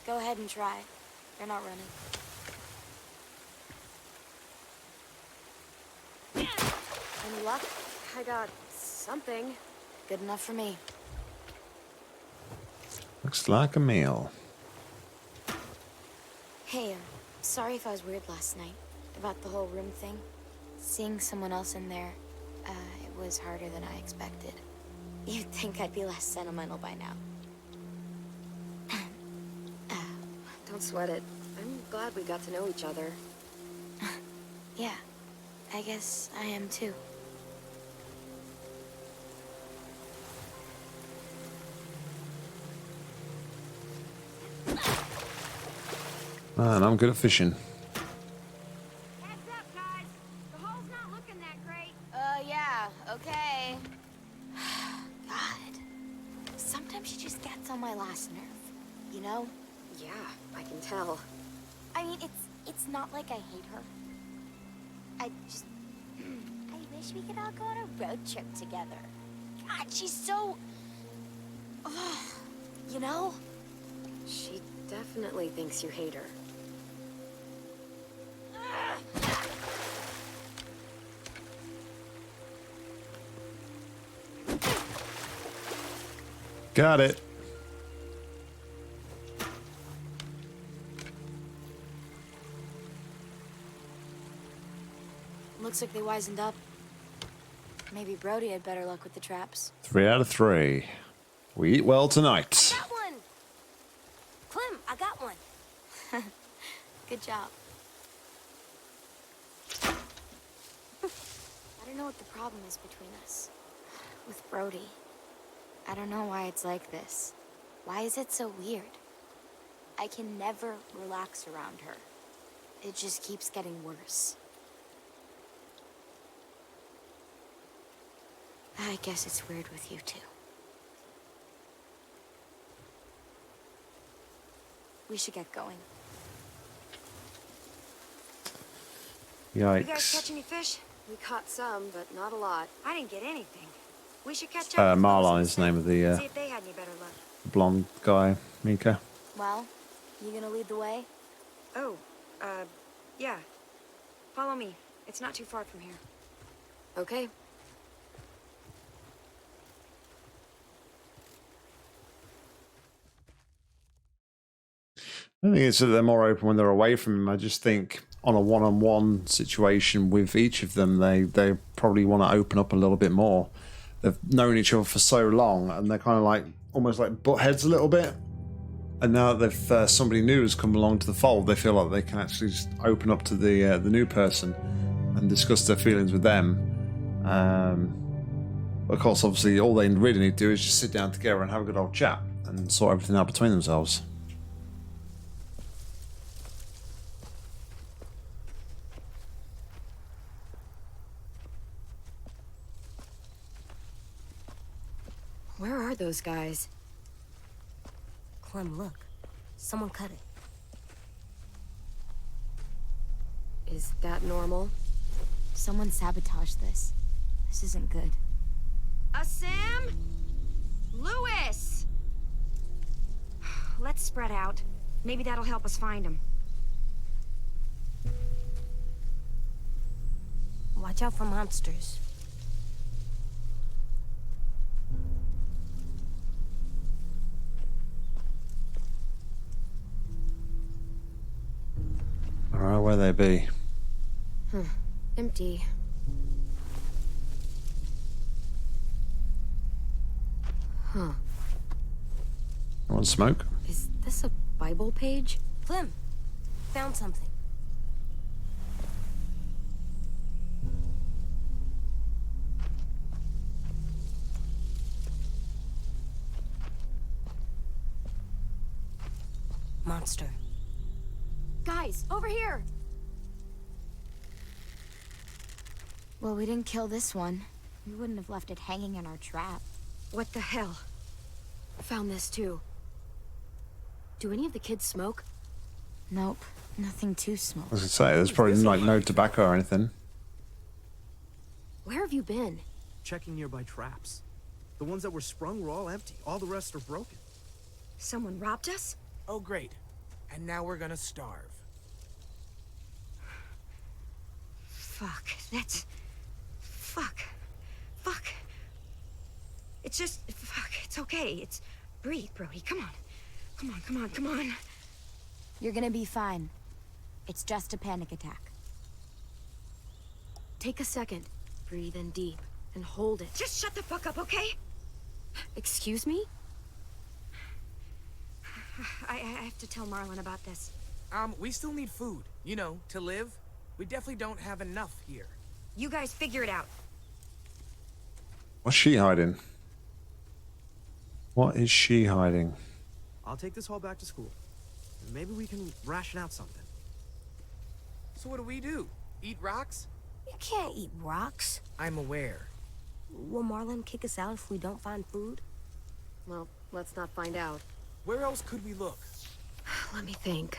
Go ahead and try. They're not running. Any luck? I got something. Good enough for me. Looks like a meal. Hey, sorry if I was weird last night about the whole room thing. Seeing someone else in there, it was harder than I expected. You'd think I'd be less sentimental by now. Don't sweat it. I'm glad we got to know each other. Yeah, I guess I am too. Man, I'm good at fishing. Heads up, guys. The hole's not looking that great. Yeah, okay. God. Sometimes she just gets on my last nerve, you know? Yeah, I can tell. I mean, it's not like I hate her. I wish we could all go on a road trip together. God, she's so... you know? She definitely thinks you hate her. Got it. Looks like they wisened up. Maybe Brody had better luck with the traps. 3 out of 3. We eat well tonight. I got one! Clem, I got one. Good job. I don't know what the problem is between us. With Brody. I don't know why it's like this. Why is it so weird? I can never relax around her. It just keeps getting worse. I guess it's weird with you too. We should get going. Yikes. You guys catch any fish? We caught some, but not a lot. I didn't get anything. We should catch up. Marlon is the name of the See if they had any better luck. blonde guy, Mika. Well, you gonna lead the way? Oh, yeah. Follow me. It's not too far from here. Okay. I think it's that they're more open when they're away from him. I just think on a one-on-one situation with each of them, they probably want to open up a little bit more. They've known each other for so long, and they're kind of like almost like butt heads a little bit. And now that they've somebody new has come along to the fold, they feel like they can actually just open up to the new person and discuss their feelings with them. Of course, obviously, all they really need to do is just sit down together and have a good old chat and sort everything out between themselves. Where are those guys? Clem, look. Someone cut it. Is that normal? Someone sabotaged this. This isn't good. Sam? Lewis! Let's spread out. Maybe that'll help us find him. Watch out for monsters. Alright, where they be? Empty. Huh. Want smoke? Is this a Bible page? Clem, found something. Monster. Guys, over here! Well, we didn't kill this one. We wouldn't have left it hanging in our trap. What the hell? Found this too. Do any of the kids smoke? Nope, nothing to smoke. I was gonna say, there's probably like no tobacco or anything. Where have you been? Checking nearby traps. The ones that were sprung were all empty. All the rest are broken. Someone robbed us? Oh, great. And now we're gonna starve. Fuck, that's... Fuck. Fuck. It's just... Fuck, it's okay. It's... Breathe, Brody. Come on. Come on, come on, come on. You're gonna be fine. It's just a panic attack. Take a second. Breathe in deep and hold it. Just shut the fuck up, okay? Excuse me? I have to tell Marlon about this. We still need food, you know, to live. We definitely don't have enough here. You guys figure it out. What's she hiding? What is she hiding? I'll take this haul back to school. Maybe we can ration out something. So what do? Eat rocks? You can't eat rocks. I'm aware. Will Marlon kick us out if we don't find food? Well, let's not find out. Where else could we look? Let me think.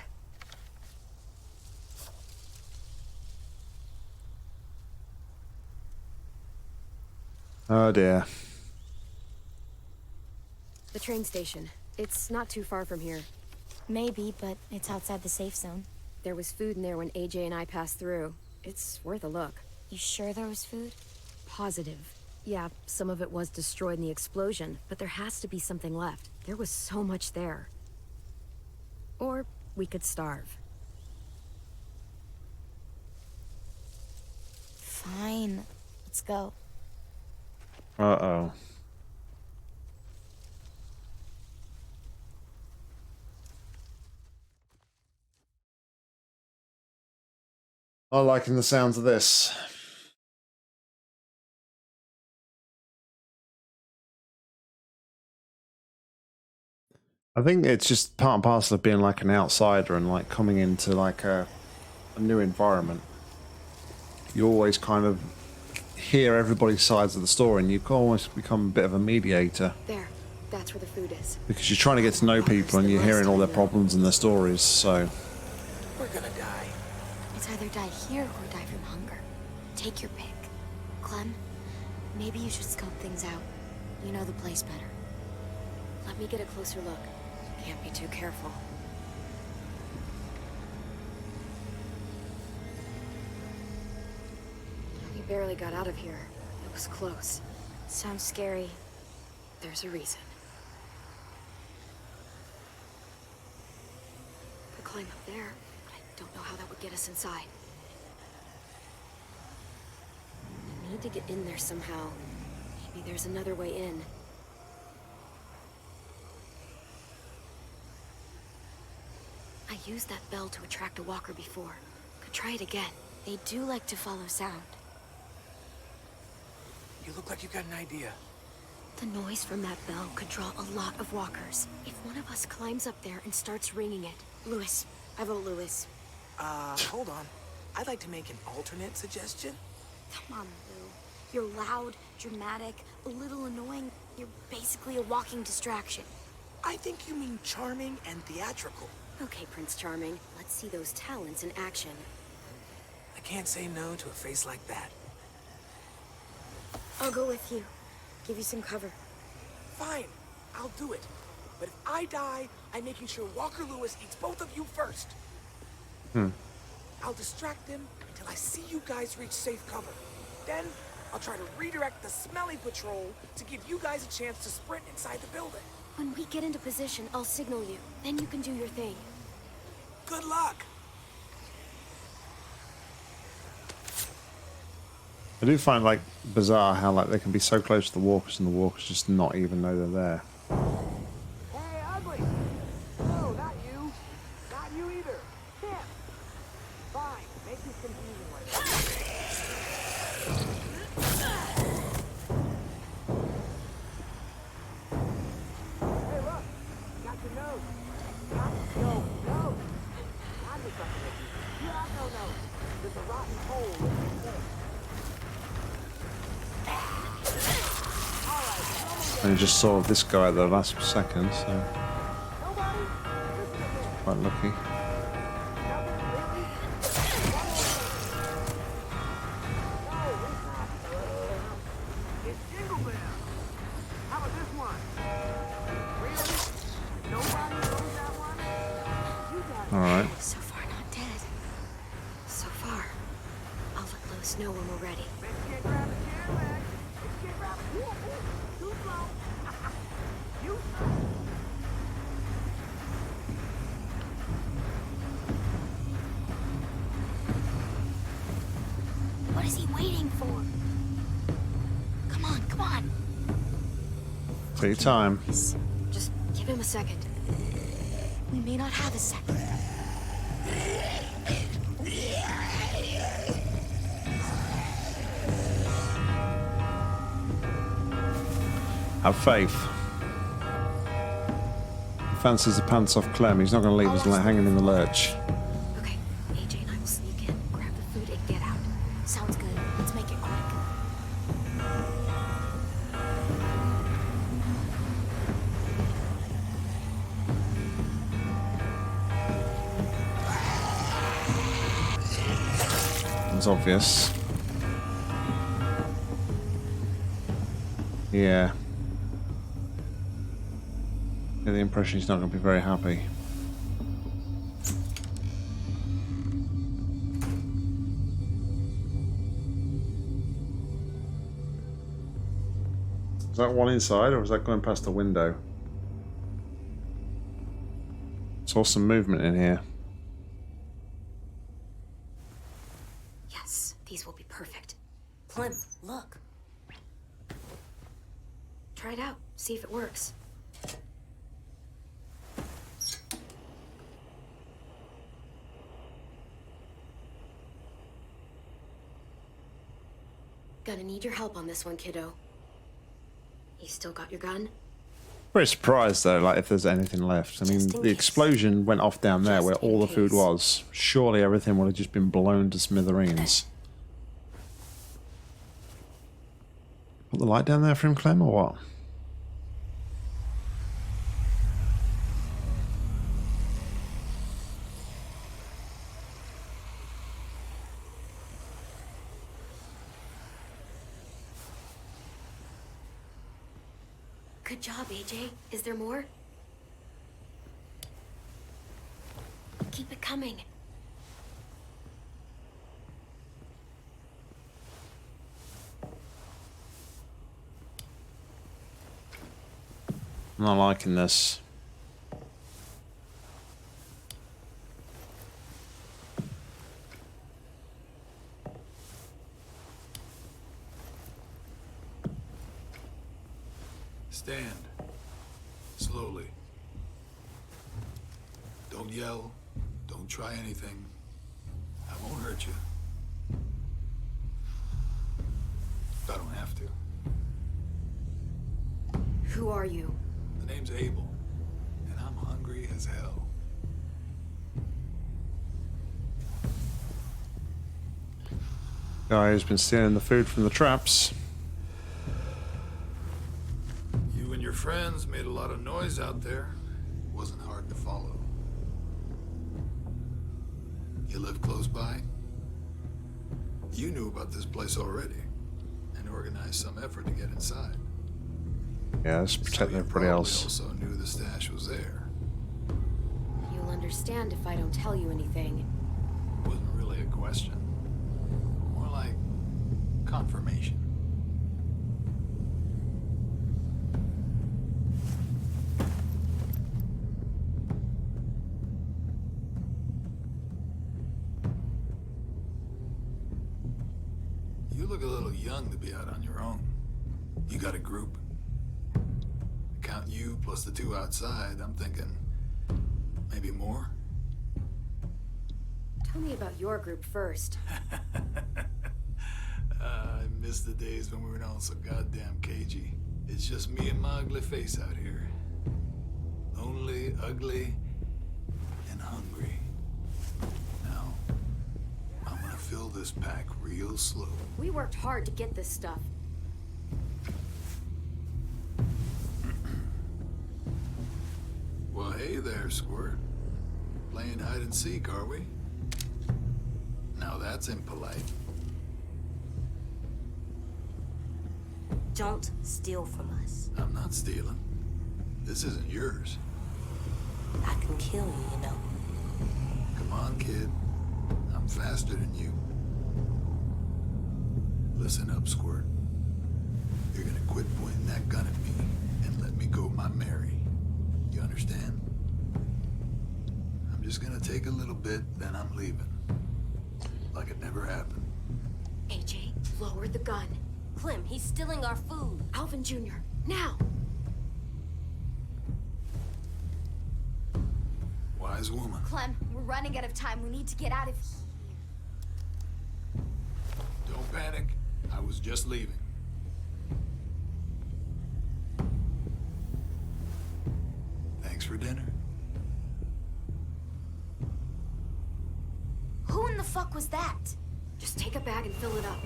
Oh dear. The train station. It's not too far from here. Maybe, but it's outside the safe zone. There was food in there when AJ and I passed through. It's worth a look. You sure there was food? Positive. Yeah, some of it was destroyed in the explosion, but there has to be something left. There was so much there. Or we could starve. Fine. Let's go. Uh-oh. I'm liking the sounds of this. I think it's just part and parcel of being like an outsider and like coming into like a new environment. You always kind of hear everybody's sides of the story and you can almost become a bit of a mediator. There. That's where the food is. Because you're trying to get to know people and you're hearing all their problems and their stories, so... We're gonna die. It's either die here or die from hunger. Take your pick. Clem, maybe you should scope things out. You know the place better. Let me get a closer look. Can't be too careful. We barely got out of here. It was close. Sounds scary. There's a reason. Could climb up there, but I don't know how that would get us inside. I need to get in there somehow. Maybe there's another way in. I used that bell to attract a walker before. Could try it again. They do like to follow sound. You look like you got an idea. The noise from that bell could draw a lot of walkers. If one of us climbs up there and starts ringing it... Lewis. I vote Lewis. Hold on. I'd like to make an alternate suggestion. Come on, Lou. You're loud, dramatic, a little annoying. You're basically a walking distraction. I think you mean charming and theatrical. Okay, Prince Charming. Let's see those talents in action. I can't say no to a face like that. I'll go with you. Give you some cover. Fine. I'll do it. But if I die, I'm making sure Walker Lewis eats both of you first. I'll distract him until I see you guys reach safe cover. Then, I'll try to redirect the smelly patrol to give you guys a chance to sprint inside the building. When we get into position, I'll signal you. Then you can do your thing. Good luck! I do find like bizarre how like they can be so close to the walkers and the walkers just not even know they're there. Hey, ugly! No, not you. Not you either. Him! Fine, make this confusing like that. Hey, look! Got your nose. Got your nose. I did something with you. You have no nose. There's a rotten hole in your face. And just saw this guy at the last second, so quite lucky. Alright. So far, not dead. So far. I'll let Lewis know when we're ready. What is he waiting for? Come on, come on. Take your time. Just give him a second. We may not have a second. Have faith. He fancies the pants off Clem. He's not going to leave us hanging in the lurch. Okay, AJ and I will sneak in, grab the food, and get out. Sounds good. Let's make it quick. It's obvious. Yeah. I get the impression he's not going to be very happy. Is that one inside, or is that going past the window? Saw some movement in here. Yes, these will be perfect. Clem, look. Try it out. See if it works. Gonna need your help on this one, kiddo. You still got your gun? Very surprised though, like if there's anything left. I mean, the explosion went off down there where all the food was. Surely everything would have just been blown to smithereens. Put the light down there for him, Clem, or what? Good job, AJ. Is there more? Keep it coming. I'm not liking this. Stand. Slowly. Don't yell. Don't try anything. I won't hurt you. I don't have to. Who are you? The name's Abel, and I'm hungry as hell. Guy who's been stealing the food from the traps. You and your friends made a lot of noise out there. It wasn't hard to follow. You live close by? You knew about this place already, and organized some effort to get inside. Yeah, let's protect everybody else. Also knew the stash was there. You'll understand if I don't tell you anything. It wasn't really a question. More like confirmation. You look a little young to be out on your own. You got a group? Count you plus the two outside, I'm thinking maybe more. Tell me about your group first. I miss the days when we were all so goddamn cagey. It's just me and my ugly face out here. Lonely, ugly, and hungry. Now, I'm gonna fill this pack real slow. We worked hard to get this stuff. Well, hey there, Squirt. Playing hide and seek, are we? Now that's impolite. Don't steal from us. I'm not stealing. This isn't yours. I can kill you, you know. Come on, kid. I'm faster than you. Listen up, Squirt. You're gonna quit pointing that gun at me and let me go my Mary. You understand? I'm just gonna take a little bit, then I'm leaving. Like it never happened. AJ, lower the gun. Clem, he's stealing our food. Alvin Jr., now! Wise woman. Clem, we're running out of time. We need to get out of here. Don't panic. I was just leaving. Thanks for dinner. Who in the fuck was that? Just take a bag and fill it up.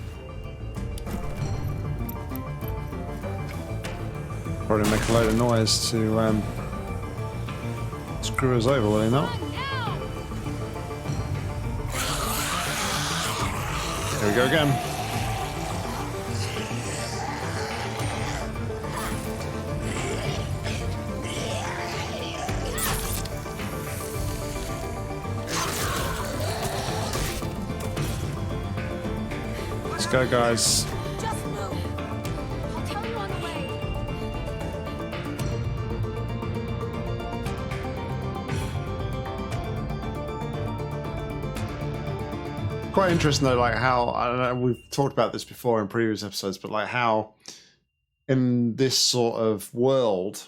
Probably make a load of noise to screw us over, will he not? Here we go again. Let's go, guys. Just move. I'll tell you on the way. Quite interesting though, like how, I don't know, we've talked about this before in previous episodes, but like how in this sort of world,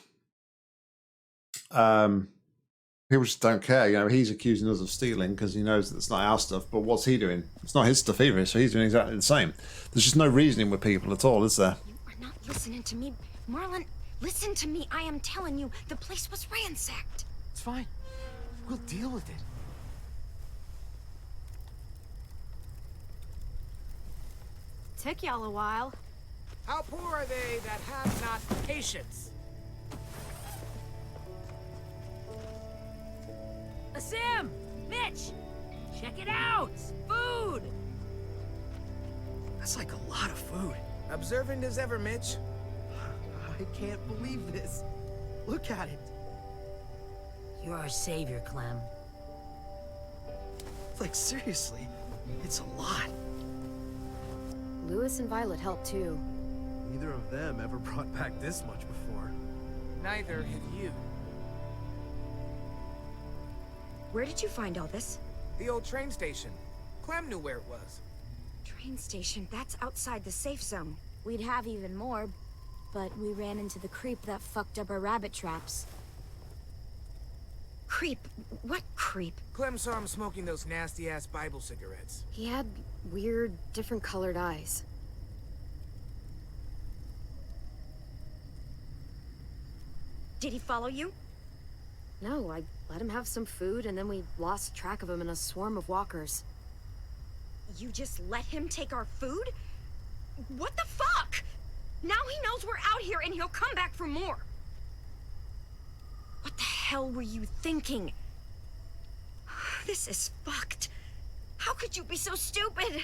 people just don't care. You know, he's accusing us of stealing because he knows that it's not our stuff, but what's he doing? It's not his stuff either, so he's doing exactly the same. There's just no reasoning with people at all, is there? You are not listening to me. Marlon, listen to me. I am telling you, the place was ransacked. It's fine. We'll deal with it. Took y'all a while. How poor are they that have not patience? Sam! Mitch! Check it out! Food! That's like a lot of food. Observant as ever, Mitch. I can't believe this. Look at it. You're our savior, Clem. Like, seriously, it's a lot. Lewis and Violet helped too. Neither of them ever brought back this much before. Neither have you. Where did you find all this? The old train station. Clem knew where it was. Train station, that's outside the safe zone. We'd have even more, but we ran into the creep that fucked up our rabbit traps. Creep? What creep? Clem saw him smoking those nasty-ass Bible cigarettes. He had weird, different colored eyes. Did he follow you? No, I let him have some food, and then we lost track of him in a swarm of walkers. You just let him take our food? What the fuck? Now he knows we're out here and he'll come back for more. What the hell were you thinking? This is fucked. How could you be so stupid?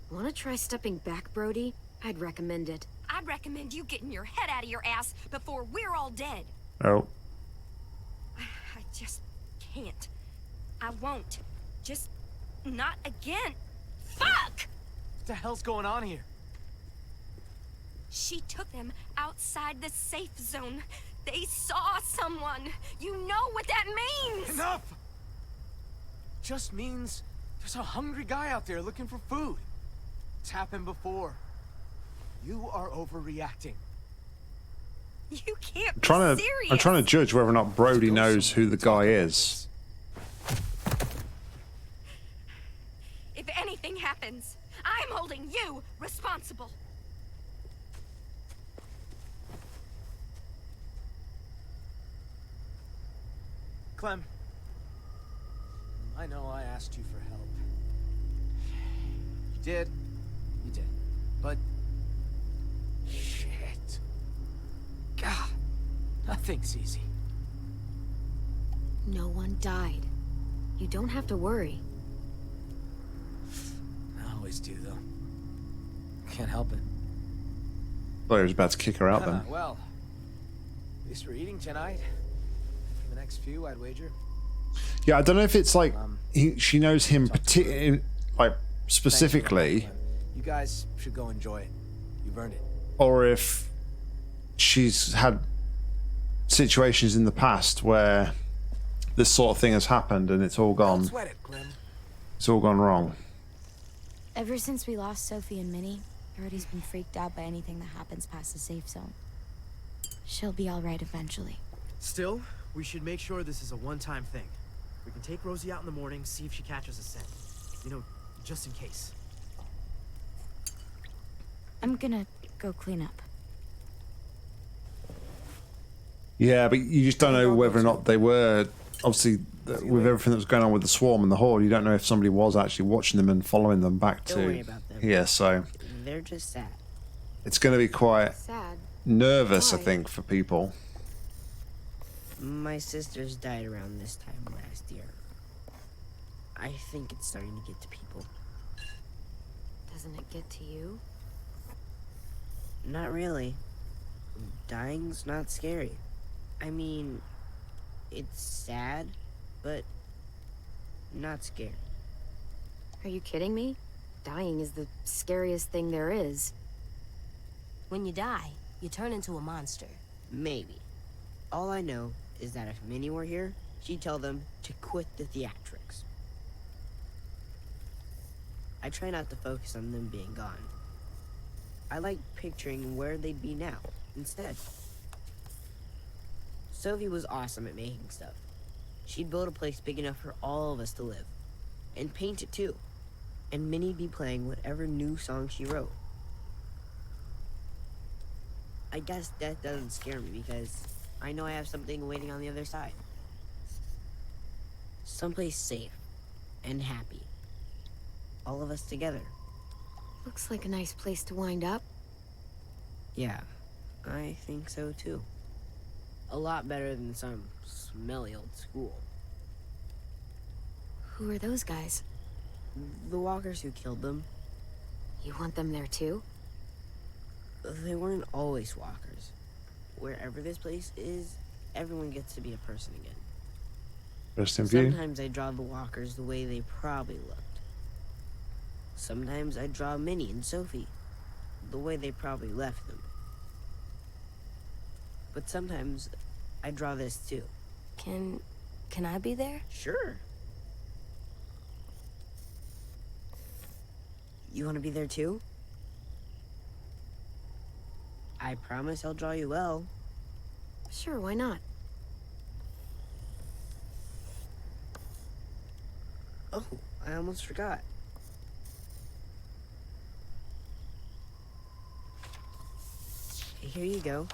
Want to try stepping back, Brody? I'd recommend it. I'd recommend you getting your head out of your ass before we're all dead. Oh. I just can't. I won't. Just not again. Fuck! What the hell's going on here? She took them outside the safe zone. They saw someone. You know what that means! Enough! Just means there's a hungry guy out there looking for food. It's happened before. You are overreacting. You can't I'm serious. trying to judge whether or not Brody knows who the guy is. If anything happens, I'm holding you responsible. Clem, I know I asked you for help. You did. But... shit. God, nothing's easy. No one died. You don't have to worry. I always do, though. Can't help it. Thought he was about to kick her out then. Well, at least we're eating tonight. For the next few, I'd wager. Yeah, I don't know if it's like she knows him like specifically, You guys should go enjoy it. You've earned it. or if she's had situations in the past where this sort of thing has happened and it's all gone. Don't sweat it, Clem. It's all gone wrong. Ever since we lost Sophie and Minnie, Brody's been freaked out by anything that happens past the safe zone. She'll be all right eventually. Still, we should make sure this is a one-time thing. We can take Rosie out in the morning, see if she catches a scent. You know, just in case. I'm gonna go clean up. Yeah, but you just don't know whether or not they were. Obviously, with everything that was going on with the swarm and the horde, you don't know if somebody was actually watching them and following them back Don't worry to about them. here. So They're just sad. it's going to be quite Sad. nervous, I Why? think, for people. My sisters died around this time last year. I think it's starting to get to people. Doesn't it get to you? Not really. Dying's not scary. I mean, it's sad, but not scary. Are you kidding me? dying is the scariest thing there is. When you die, you turn into a monster. Maybe. All I know is that if Minnie were here, she'd tell them to quit the theatrics. I try not to focus on them being gone. I like picturing where they'd be now, instead. Sophie was awesome at making stuff. She'd build a place big enough for all of us to live. And paint it too. And Minnie'd be playing whatever new song she wrote. I guess death doesn't scare me because I know I have something waiting on the other side. Someplace safe and happy. All of us together. Looks like a nice place to wind up. Yeah, I think so too. A lot better than some smelly old school. Who are those guys? The walkers who killed them. You want them there too? They weren't always walkers. Wherever this place is, everyone gets to be a person again. Rest in view. Sometimes I draw the walkers the way they probably looked. Sometimes I draw Minnie and Sophie the way they probably left them. But sometimes I draw this too. Can I be there? Sure. You want to be there too? I promise I'll draw you well. Sure, why not? Oh, I almost forgot. Here you go.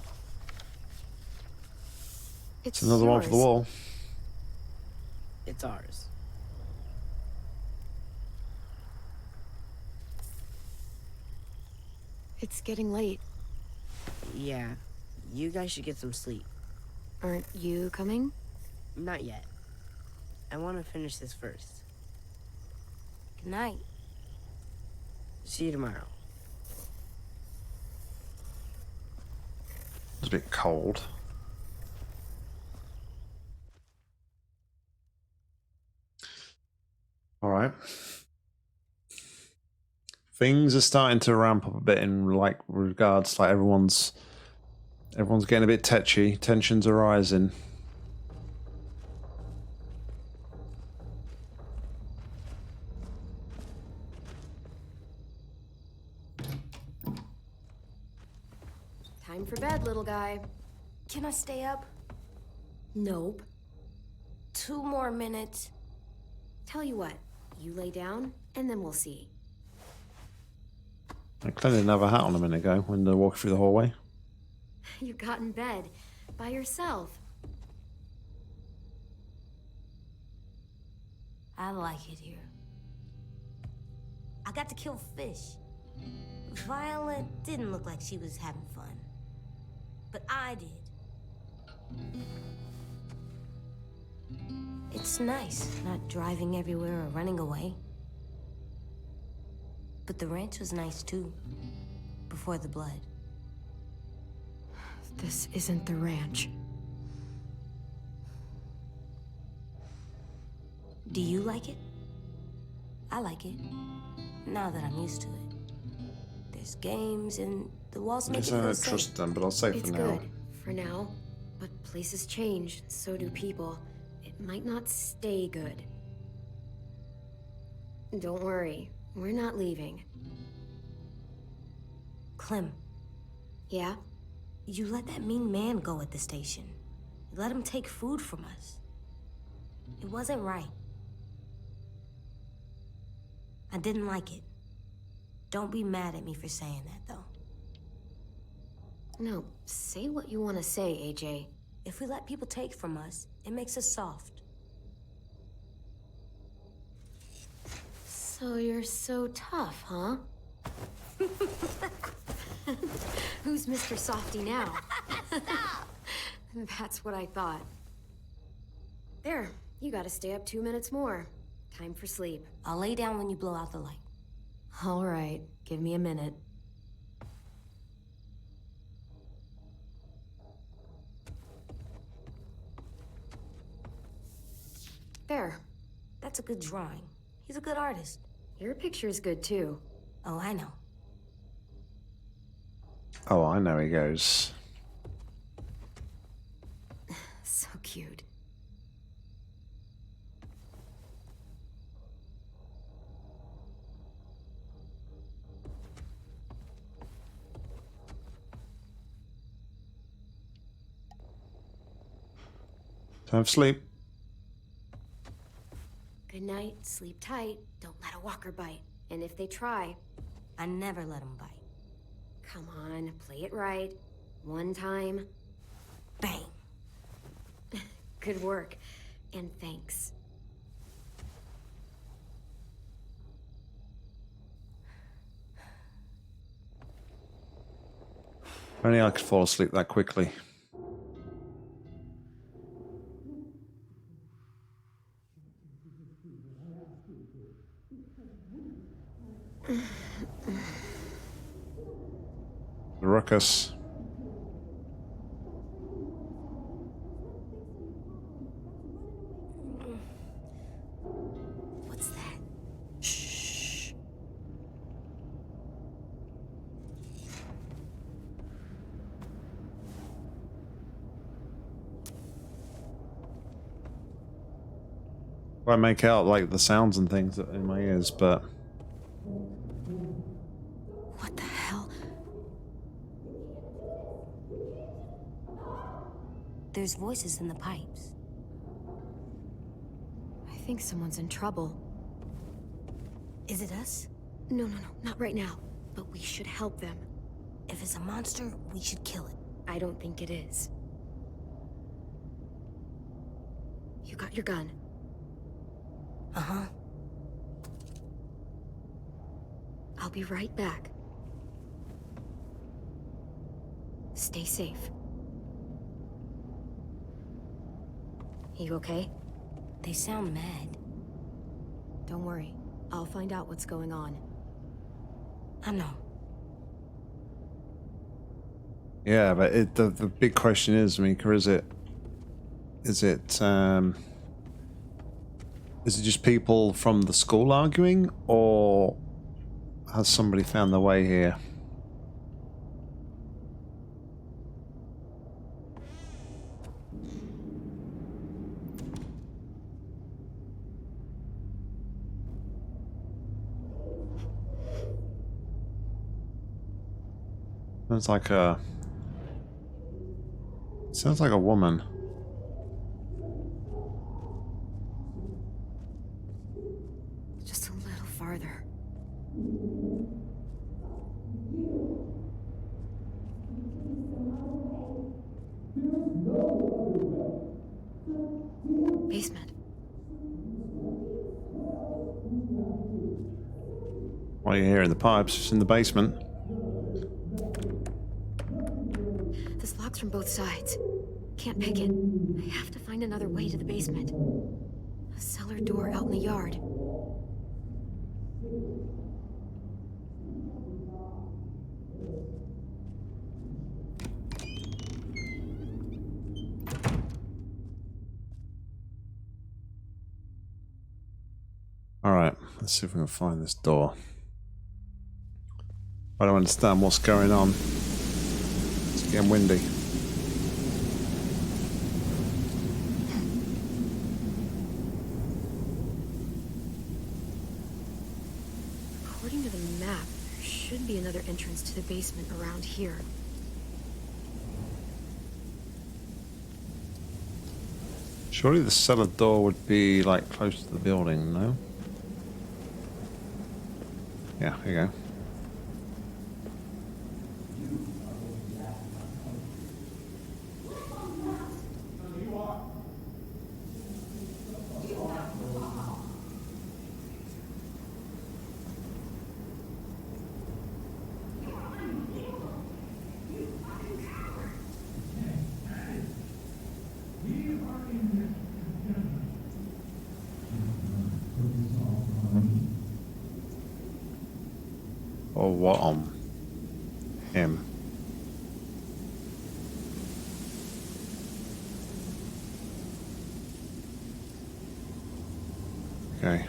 It's another one for the wall. It's ours. It's getting late. Yeah, you guys should get some sleep. Aren't you coming? Not yet. I want to finish this first. Good night. See you tomorrow. It's a bit cold. All right. Things are starting to ramp up a bit in like regards like everyone's getting a bit tetchy. Tensions are rising. Time for bed, little guy. Can I stay up? Nope. 2 more minutes. Tell you what, you lay down, and then we'll see. Clem didn't have a hat on a minute ago when they were walking through the hallway. You got in bed by yourself. I like it here. I got to kill fish. Violet didn't look like she was having fun. But I did. It's nice not driving everywhere or running away. But the ranch was nice too, before the blood. This isn't the ranch. Do you like it? I like it, now that I'm used to it. There's games and the walls make it I feel don't safe. trust them, but I'll say It's for now. good, for now. But places change, so do people. It might not stay good. Don't worry, we're not leaving. Clem. Yeah? You let that mean man go at the station. You let him take food from us. It wasn't right. I didn't like it. Don't be mad at me for saying that, though. No, say what you want to say, AJ. If we let people take from us, it makes us soft. So you're so tough, huh? Who's Mr. Softy now? That's what I thought. There, you gotta stay up 2 minutes more. Time for sleep. I'll lay down when you blow out the light. All right, give me a minute. There. That's a good drawing. He's a good artist. Your picture's good too. Oh, I know. Oh, I know he goes. So cute. Time for sleep. Good night, sleep tight, don't let a walker bite. And if they try, I never let them bite. come on, play it right. One time. Bang. Good work. And thanks. If only I could fall asleep that quickly. The ruckus. What's that? Shh. I make out like the sounds and things in my ears, but What the hell? There's voices in the pipes. I think someone's in trouble. Is it us? No, not right now. But we should help them. If it's a monster, we should kill it. I don't think it is. You got your gun. Uh-huh. I'll be right back. Stay safe. You okay? They sound mad. Don't worry. I'll find out what's going on. I know. yeah, but the big question is, Mika, is it just people from the school arguing, or has somebody found their way here? Sounds like a woman. Just a little farther. Basement. What are you hearing? The pipes? It's in the basement. This lock's from both sides. Can't pick it. I have to find another way to the basement. A cellar door out in the yard. Alright, let's see if we can find this door. I don't understand what's going on. It's getting windy. According to the map, there should be another entrance to the basement around here. Surely the cellar door would be like close to the building, no? Yeah, here you go. Or what on him? Okay.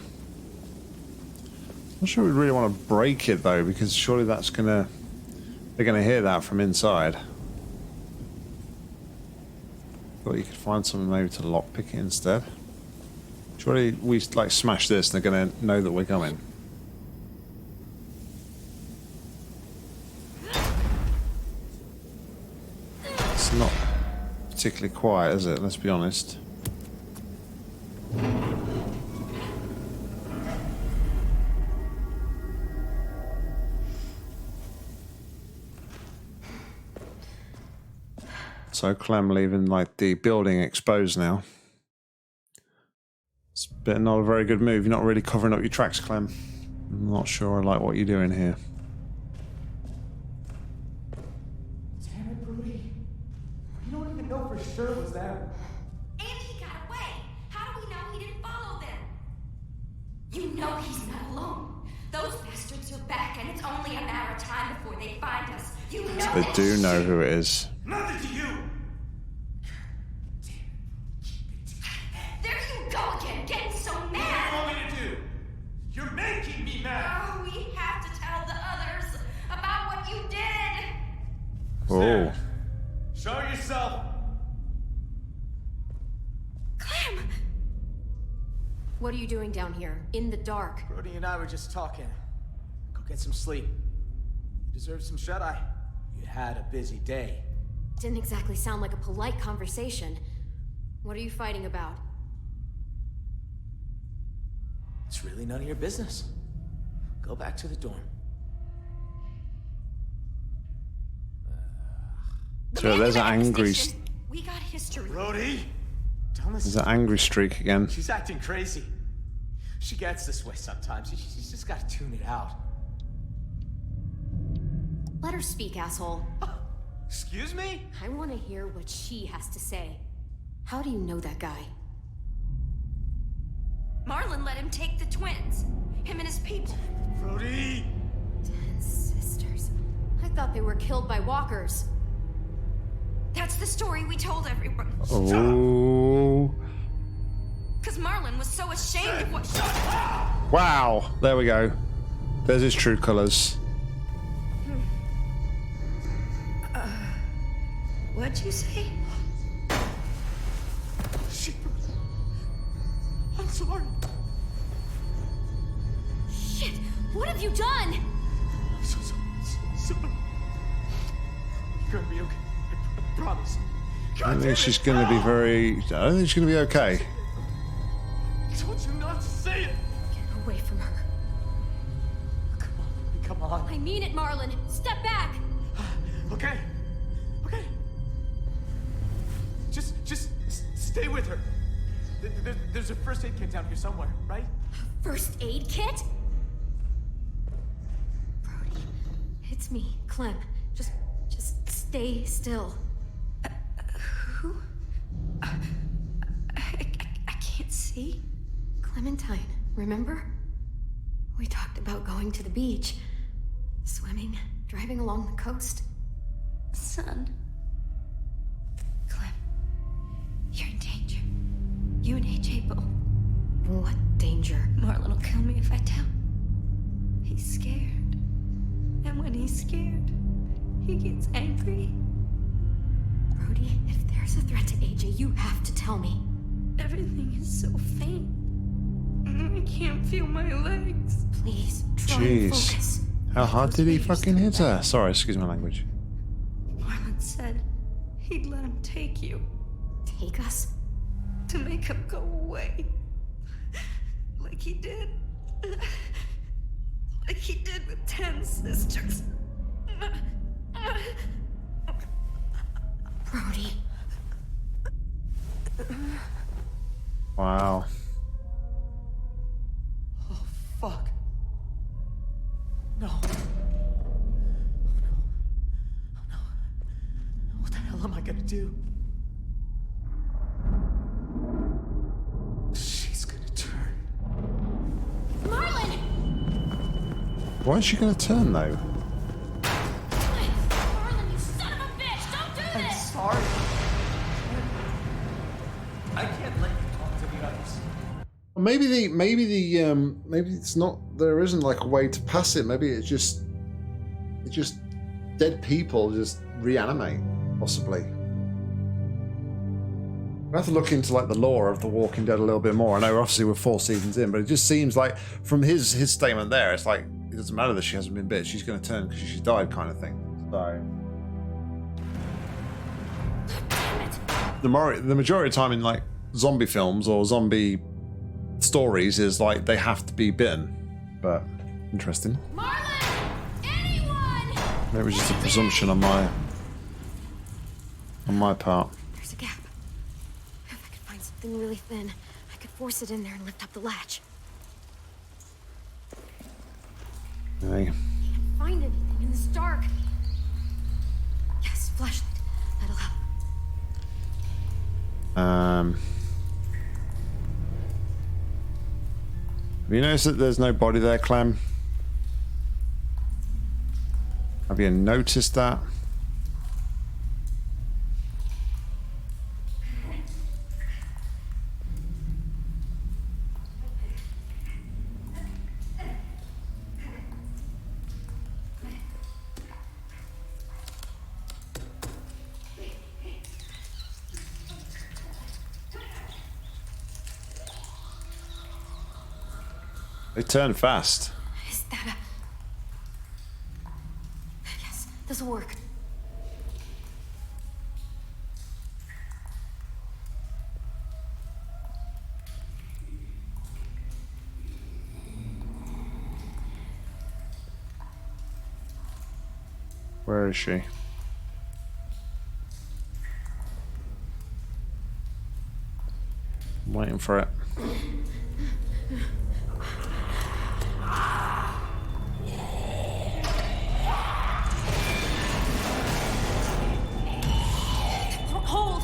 not sure we really want to break it though, because surely that's gonna, they're gonna hear that from inside. Thought you could find something maybe to lockpick it instead. Surely we like smash this and they're gonna know that we're coming. It's not particularly quiet, is it? Let's be honest. So Clem leaving like the building exposed now. It's not a very good move. You're not really covering up your tracks, Clem. I'm not sure I like what you're doing here. Damn it, Brody. You don't even know for sure it was them. And he got away. How do we know he didn't follow them? You know he's not alone. Those bastards are back, and it's only a matter of time before they find us. You know So they do know who it is. Nothing to you! There you go again, getting so mad! What do you want me to do? You're making me mad! Oh, we have to tell the others about what you did! Oh. Show yourself! Clem! What are you doing down here, in the dark? Brody and I were just talking. Go get some sleep. You deserve some shut-eye. You had a busy day. Didn't exactly sound like a polite conversation. What are you fighting about? It's really none of your business. Go back to the dorm. So there's an angry. We got history. Brody! Don't listen. There's an angry streak again. She's acting crazy. She gets this way sometimes. She's just got to tune it out. Let her speak, asshole. Excuse me? I want to hear what she has to say. How do you know that guy? Marlon let him take the twins. Him and his people. Brody! 10 sisters. I thought they were killed by walkers. That's the story we told everyone. Oh. Because Marlon was so ashamed of what... Wow. There we go. There's his true colors. What'd you say? I'm sorry. Shit! What have you done? I'm so sorry. You're gonna be okay. I promise. I don't think she's going to be very... I don't think she's going to be okay. I told you not to say it. Get away from her. Come on. I mean it, Marlon. Step back. Okay. Just stay with her. There's a first aid kit down here somewhere, right? First aid kit? Brody, it's me, Clem. Just stay still. Who? I can't see. Clementine, remember? We talked about going to the beach. Swimming, driving along the coast. Son. Clem. You're in danger. You and AJ both. What danger? Marlon will kill me if I tell. He's scared. And when he's scared, he gets angry. Brody, if there's a threat to AJ, you have to tell me. Everything is so faint. I can't feel my legs. Please, try and focus. How hard did he fucking hit her? Sorry, excuse my language. Marlon said he'd let him take you. Take us? To make him go away. Like he did. Like he did with 10 sisters. Brody. Wow. Oh, fuck. No. Oh, no. What the hell am I gonna do? She's gonna turn. Marlon! Why is she going to turn, though? Marlon, you son of a bitch! Don't do this! I'm sorry. I can't let you talk to the others. maybe it's not. There isn't like a way to pass it. Maybe it's just dead people just reanimate, possibly. I have to look into like the lore of The Walking Dead a little bit more. I know obviously we're 4 seasons in, but it just seems like from his statement there, it's like it doesn't matter that she hasn't been bit; she's going to turn because she's died, kind of thing. So the majority of time in like zombie films or zombie stories is like they have to be bitten. But interesting. Marlon! Anyone! Maybe it was just a presumption on my part. There's a gap. If I could find something really thin, I could force it in there and lift up the latch. Hey. Can't find anything in this dark. Yes, flashlight. That'll help. Have you noticed that there's no body there, Clem? Have you noticed that? They turn fast. Is that a... Yes, this'll work. Where is she? I'm waiting for it. Hold!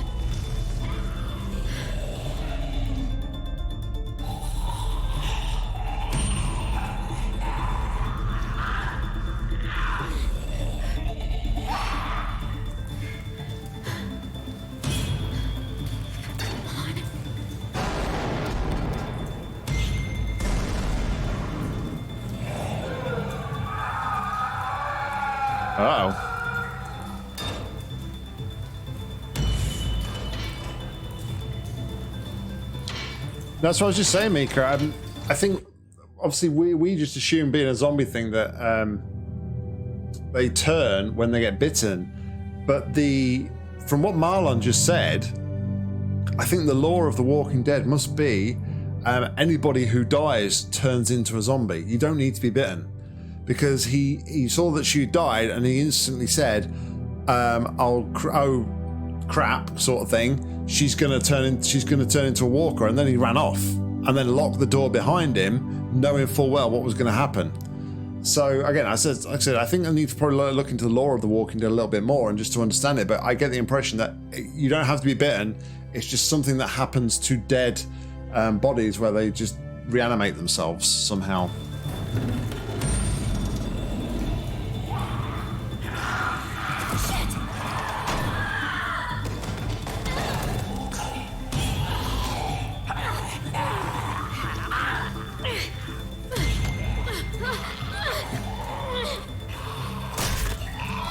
Uh-oh. That's what I was just saying, Mika. I think, obviously, we just assume being a zombie thing that they turn when they get bitten. But from what Marlon just said, I think the lore of The Walking Dead must be anybody who dies turns into a zombie. You don't need to be bitten. Because he saw that she died and he instantly said, oh crap, sort of thing. She's gonna turn into a walker, and then he ran off and then locked the door behind him, knowing full well what was going to happen. So again, like I said, I think I need to probably look into the lore of The Walking Dead a little bit more and just to understand it. But I get the impression that you don't have to be bitten. It's just something that happens to dead bodies where they just reanimate themselves somehow.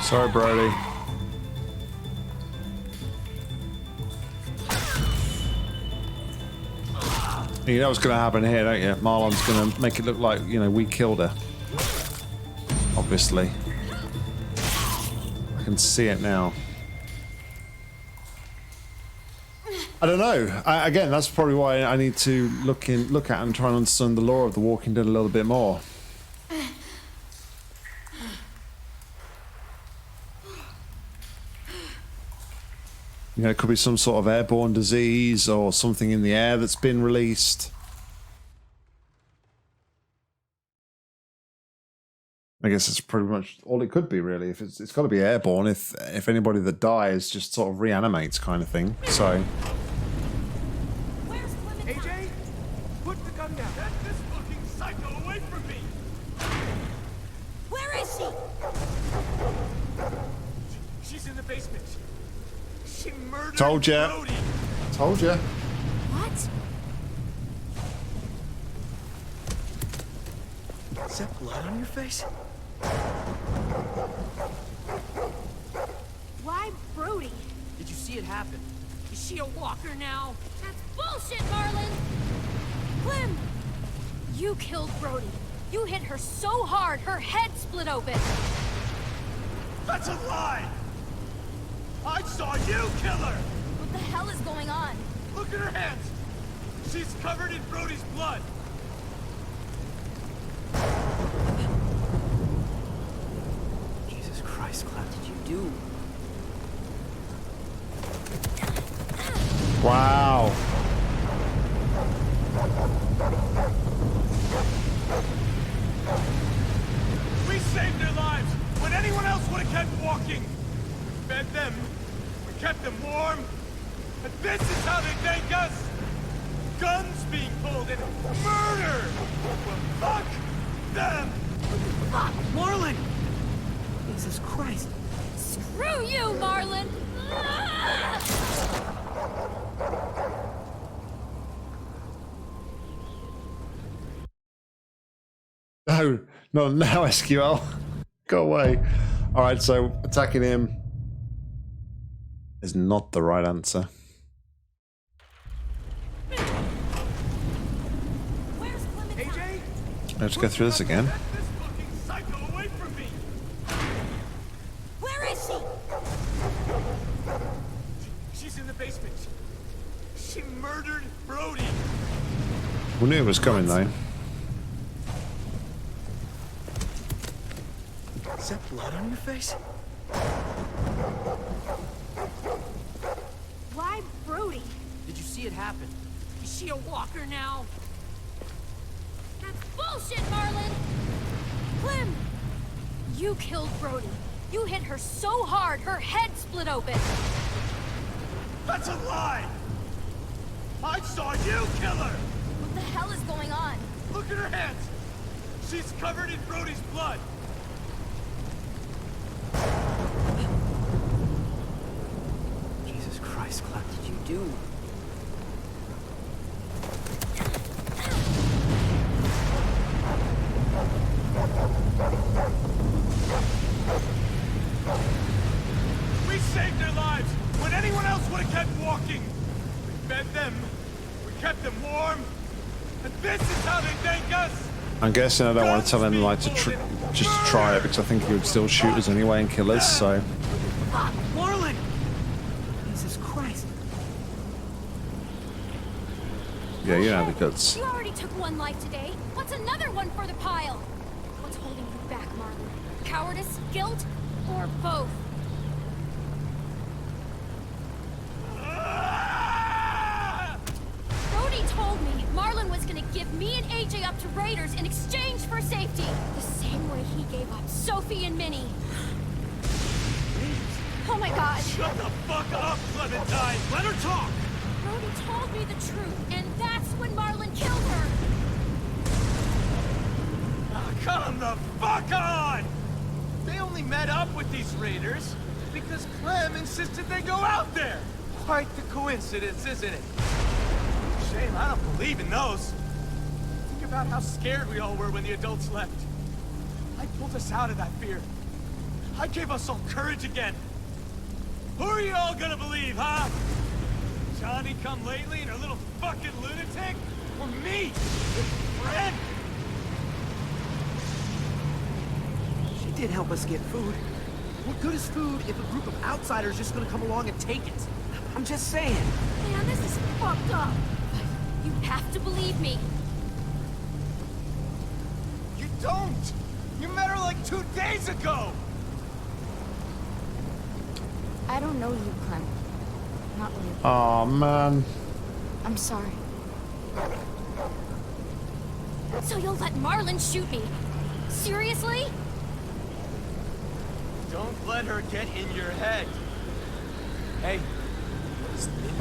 Sorry, Brody. You know what's going to happen here, don't you? Marlon's going to make it look like, you know, we killed her. Obviously. I can see it now. I don't know. Again, that's probably why I need to look at and try and understand the lore of The Walking Dead a little bit more. You know, it could be some sort of airborne disease or something in the air that's been released. I guess that's pretty much all it could be, really. If it's got to be airborne. If anybody that dies just sort of reanimates, kind of thing. So. Where's Clementine? AJ, put the gun down. Get this fucking psycho away from me! Where is she? She's in the basement. She murdered Told ya. Brody. Told ya. What? Is that blood on your face? Why Brody? Did you see it happen? Is she a walker now? That's bullshit, Marlon! Clem! You killed Brody. You hit her so hard, her head split open. That's a lie! I saw you kill her! What the hell is going on? Look at her hands! She's covered in Brody's blood! Jesus Christ, Clem, What did you do? Wow. We saved their lives when anyone else would have kept walking! We fed them, we kept them warm, and this is how they thank us! Guns being pulled and murder! Well, fuck them! Fuck, Marlon! Jesus Christ. Screw you, Marlon! No, not now, SQL. Go away. Alright, so attacking him is not the right answer. Where's Clementine? AJ? Let's go through this again. Get this fucking psycho away from me! Where is she? She's in the basement. She murdered Brody. We knew it was coming though. Is that blood on your face? Why Brody? Did you see it happen? Is she a walker now? That's bullshit, Marlon! Clem! You killed Brody. You hit her so hard, her head split open. That's a lie! I saw you kill her! What the hell is going on? Look at her hands! She's covered in Brody's blood! Jesus Christ, Clem, What did you do? We saved their lives when anyone else would have kept walking! We fed them, we kept them warm, and this is how they thank us! I'm guessing I don't want to tell him like to just to try it because I think he would still shoot us anyway and kill us, so. Fuck, Marlon! Jesus Christ. Yeah, you know the guts. You already took one life today. What's another one for the pile? What's holding you back, Marlon? Cowardice, guilt, or both? Brody told me Marlon was gonna give me and AJ up to Raiders in exchange for safety. The same way he gave up Sophie and Minnie. Oh my god. Shut the fuck up, Clementine! Let her talk! Brody told me the truth, and that's when Marlon killed her. Oh, come the fuck on! They only met up with these raiders because Clem insisted they go out there. Quite the coincidence, isn't it? Shame I don't believe in those. Think about how scared we all were when the adults left. I pulled us out of that fear. I gave us all courage again. Who are you all gonna believe, huh? Johnny come lately and her little fucking lunatic? Or me? Your friend? She did help us get food. What good is food if a group of outsiders just gonna come along and take it? I'm just saying. Man, this is fucked up. You have to believe me. You don't! You met her like 2 days ago! I don't know you, Clem. Not really. Oh man. I'm sorry. So you'll let Marlon shoot me? Seriously? Don't let her get in your head. Hey.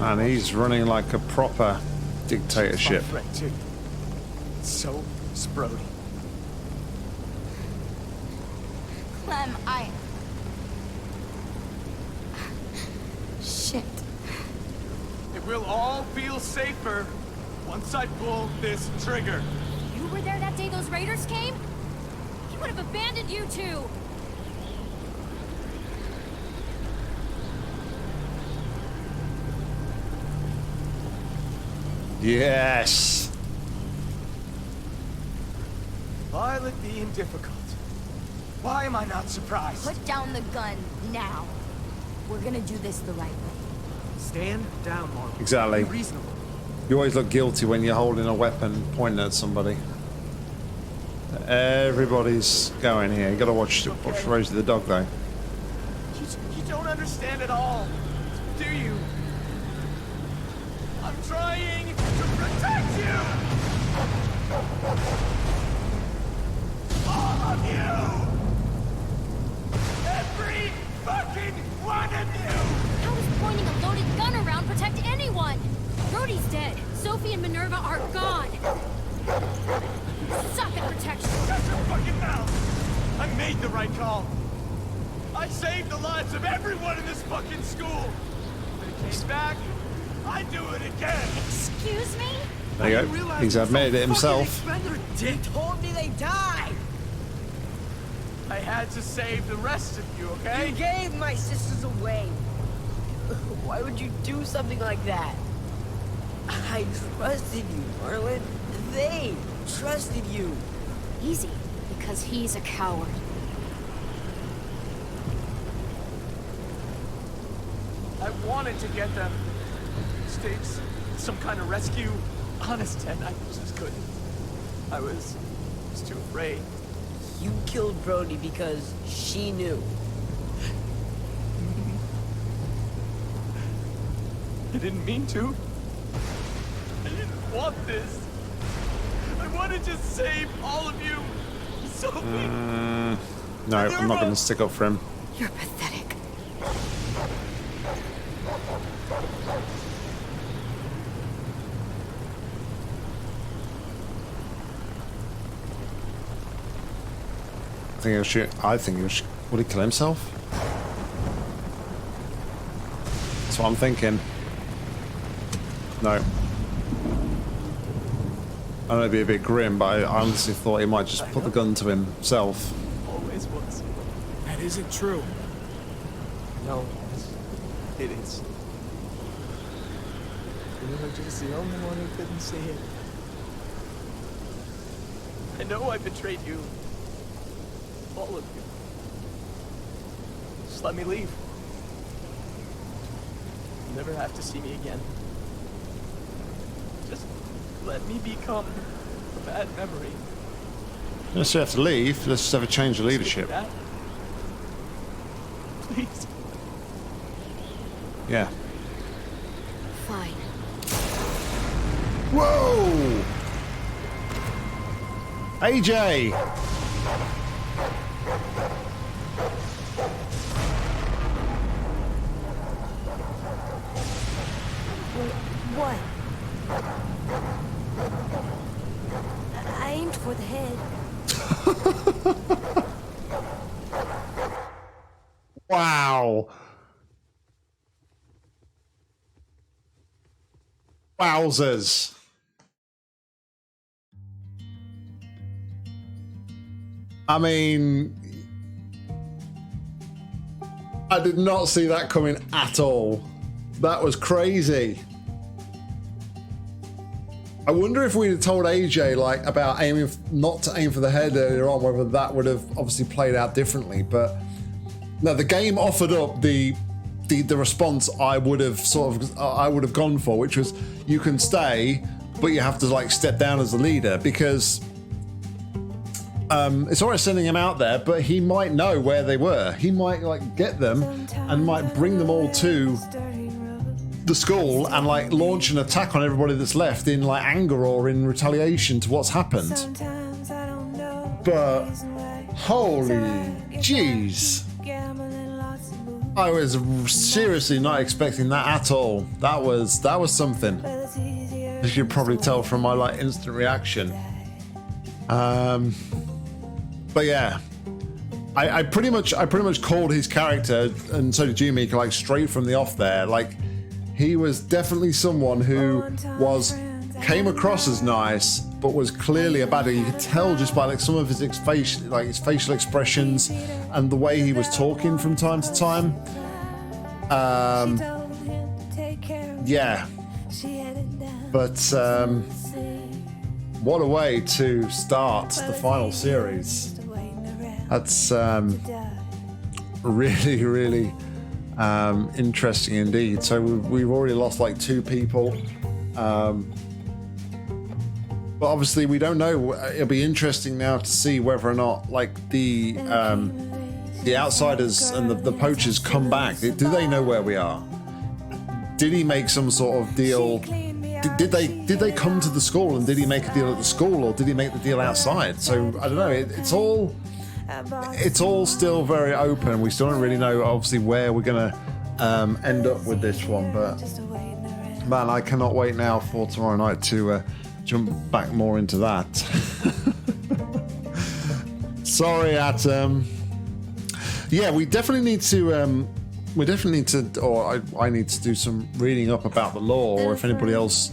And he's running like a proper dictatorship. My friend too. So is Brody. Clem, Shit. It will all feel safer once I pull this trigger. You were there that day those raiders came? would have abandoned you two. Yes. Violet being difficult. Why am I not surprised? Put down the gun now. We're gonna do this the right way. Stand down, Marvel. Exactly. Be reasonable. You always look guilty when you're holding a weapon pointing at somebody. Everybody's going here. You gotta watch Rosie the dog, though. You don't understand at all, do you? I'm trying to protect you! All of you! Every fucking one of you! How does pointing a loaded gun around protect anyone? Rhodey's dead. Sophie and Minerva are gone. Suck at protection. Shut your fucking mouth! I made the right call. I saved the lives of everyone in this fucking school. If it came back, I'd do it again. Excuse me? There you go. He's admitted it himself. They told me they died. I had to save the rest of you, okay? You gave my sisters away. Why would you do something like that? I trusted you, Marlon. They trusted you. Easy, because he's a coward. I wanted to get them. Staged some kind of rescue. Honest, Ted, I just couldn't. I was too afraid. You killed Brody because she knew. I didn't mean to. I didn't want this. I wanted to save all of you. Sophie. No, I'm not going to stick up for him. You're pathetic. I think he'll shoot. Will he kill himself? That's what I'm thinking. No. I know it'd be a bit grim, but I honestly thought he might just put the gun to himself. Always was. That isn't true. No, it is. You were just the only one who couldn't see it. I know I betrayed you. All of you. Just let me leave. You'll never have to see me again. Just let me become a bad memory. Let's have to leave. Let's just have a change of leadership. Please. Yeah. Fine. Whoa! AJ! What? I aimed for the head. Wow. Wowzers. I mean, I did not see that coming at all. That was crazy. I wonder if we'd have told AJ like about aiming not to aim for the head earlier on, whether that would have obviously played out differently. But no, the game offered up the response I would have gone for, which was you can stay, but you have to like step down as the leader, because it's alright sending him out there, but he might know where they were. He might like get them and might bring them all to the school and like launch an attack on everybody that's left in like anger or in retaliation to what's happened. But holy jeez, I was seriously not expecting that at all. That was something, as you can probably tell from my like instant reaction. But yeah, I pretty much called his character, and so did you, Mika, like straight from the off there. Like he was definitely someone who came across as nice, but was clearly a bad guy. You could tell just by like some of his his facial expressions and the way he was talking from time to time. Yeah, but what a way to start the final series. That's really, really interesting indeed. So we've already lost like 2 people. But obviously we don't know. It'll be interesting now to see whether or not like the outsiders and the poachers come back. Do they know where we are? Did he make some sort of deal? Did they come to the school, and did he make a deal at the school, or did he make the deal outside? So I don't know. It's all still very open. We still don't really know obviously where we're gonna end up with this one. But man, I cannot wait now for tomorrow night to jump back more into that. Sorry, Atom. Yeah, we definitely need to. Or I need to do some reading up about the lore, or if anybody else,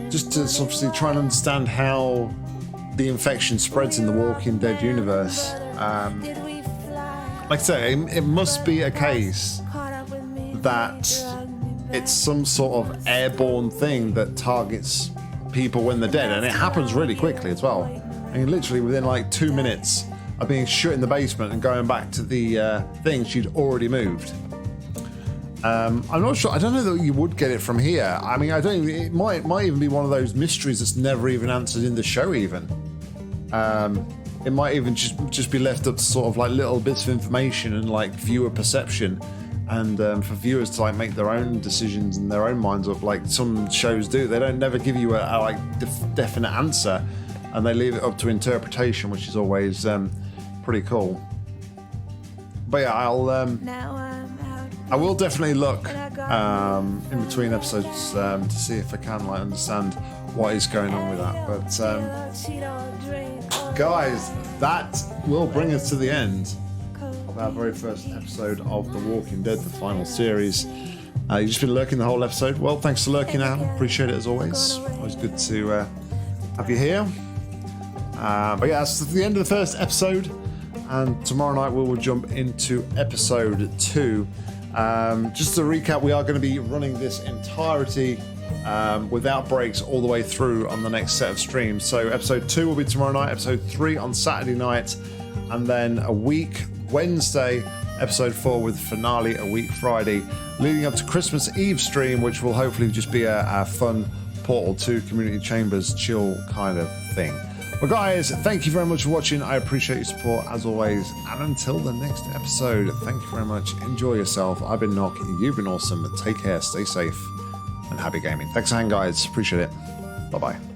just to obviously try and understand how the infection spreads in the Walking Dead universe. Like I say, it must be a case that it's some sort of airborne thing that targets people when they're dead, and it happens really quickly as well. I mean, literally within like 2 minutes of being shut in the basement and going back to the thing, she'd already moved. I'm not sure. I don't know that you would get it from here. I mean, I don't. It might even be one of those mysteries that's never even answered in the show. Even it might even just be left up to sort of like little bits of information and like viewer perception, and for viewers to like make their own decisions in their own minds up. Like some shows do. They don't never give you a like definite answer, and they leave it up to interpretation, which is always pretty cool. But yeah, I will definitely look in between episodes to see if I can like understand what is going on with that. But guys, that will bring us to the end of our very first episode of The Walking Dead, the final series. You've just been lurking the whole episode. Well, thanks for lurking, Al. Appreciate it as always. Always good to have you here. But yeah, that's the end of the first episode, and tomorrow night we will jump into episode 2. Just to recap, we are going to be running this entirety without breaks all the way through on the next set of streams. So episode 2 will be tomorrow night, episode 3 on Saturday night, and then a week Wednesday, episode 4 with finale a week Friday, leading up to Christmas Eve stream, which will hopefully just be a fun Portal 2 Community Chambers chill kind of thing. Well guys, thank you very much for watching. I appreciate your support as always, and until the next episode, thank you very much. Enjoy yourself. I've been Nock, you've been awesome. Take care, stay safe, and happy gaming. Thanks for hanging, guys. Appreciate it. Bye bye.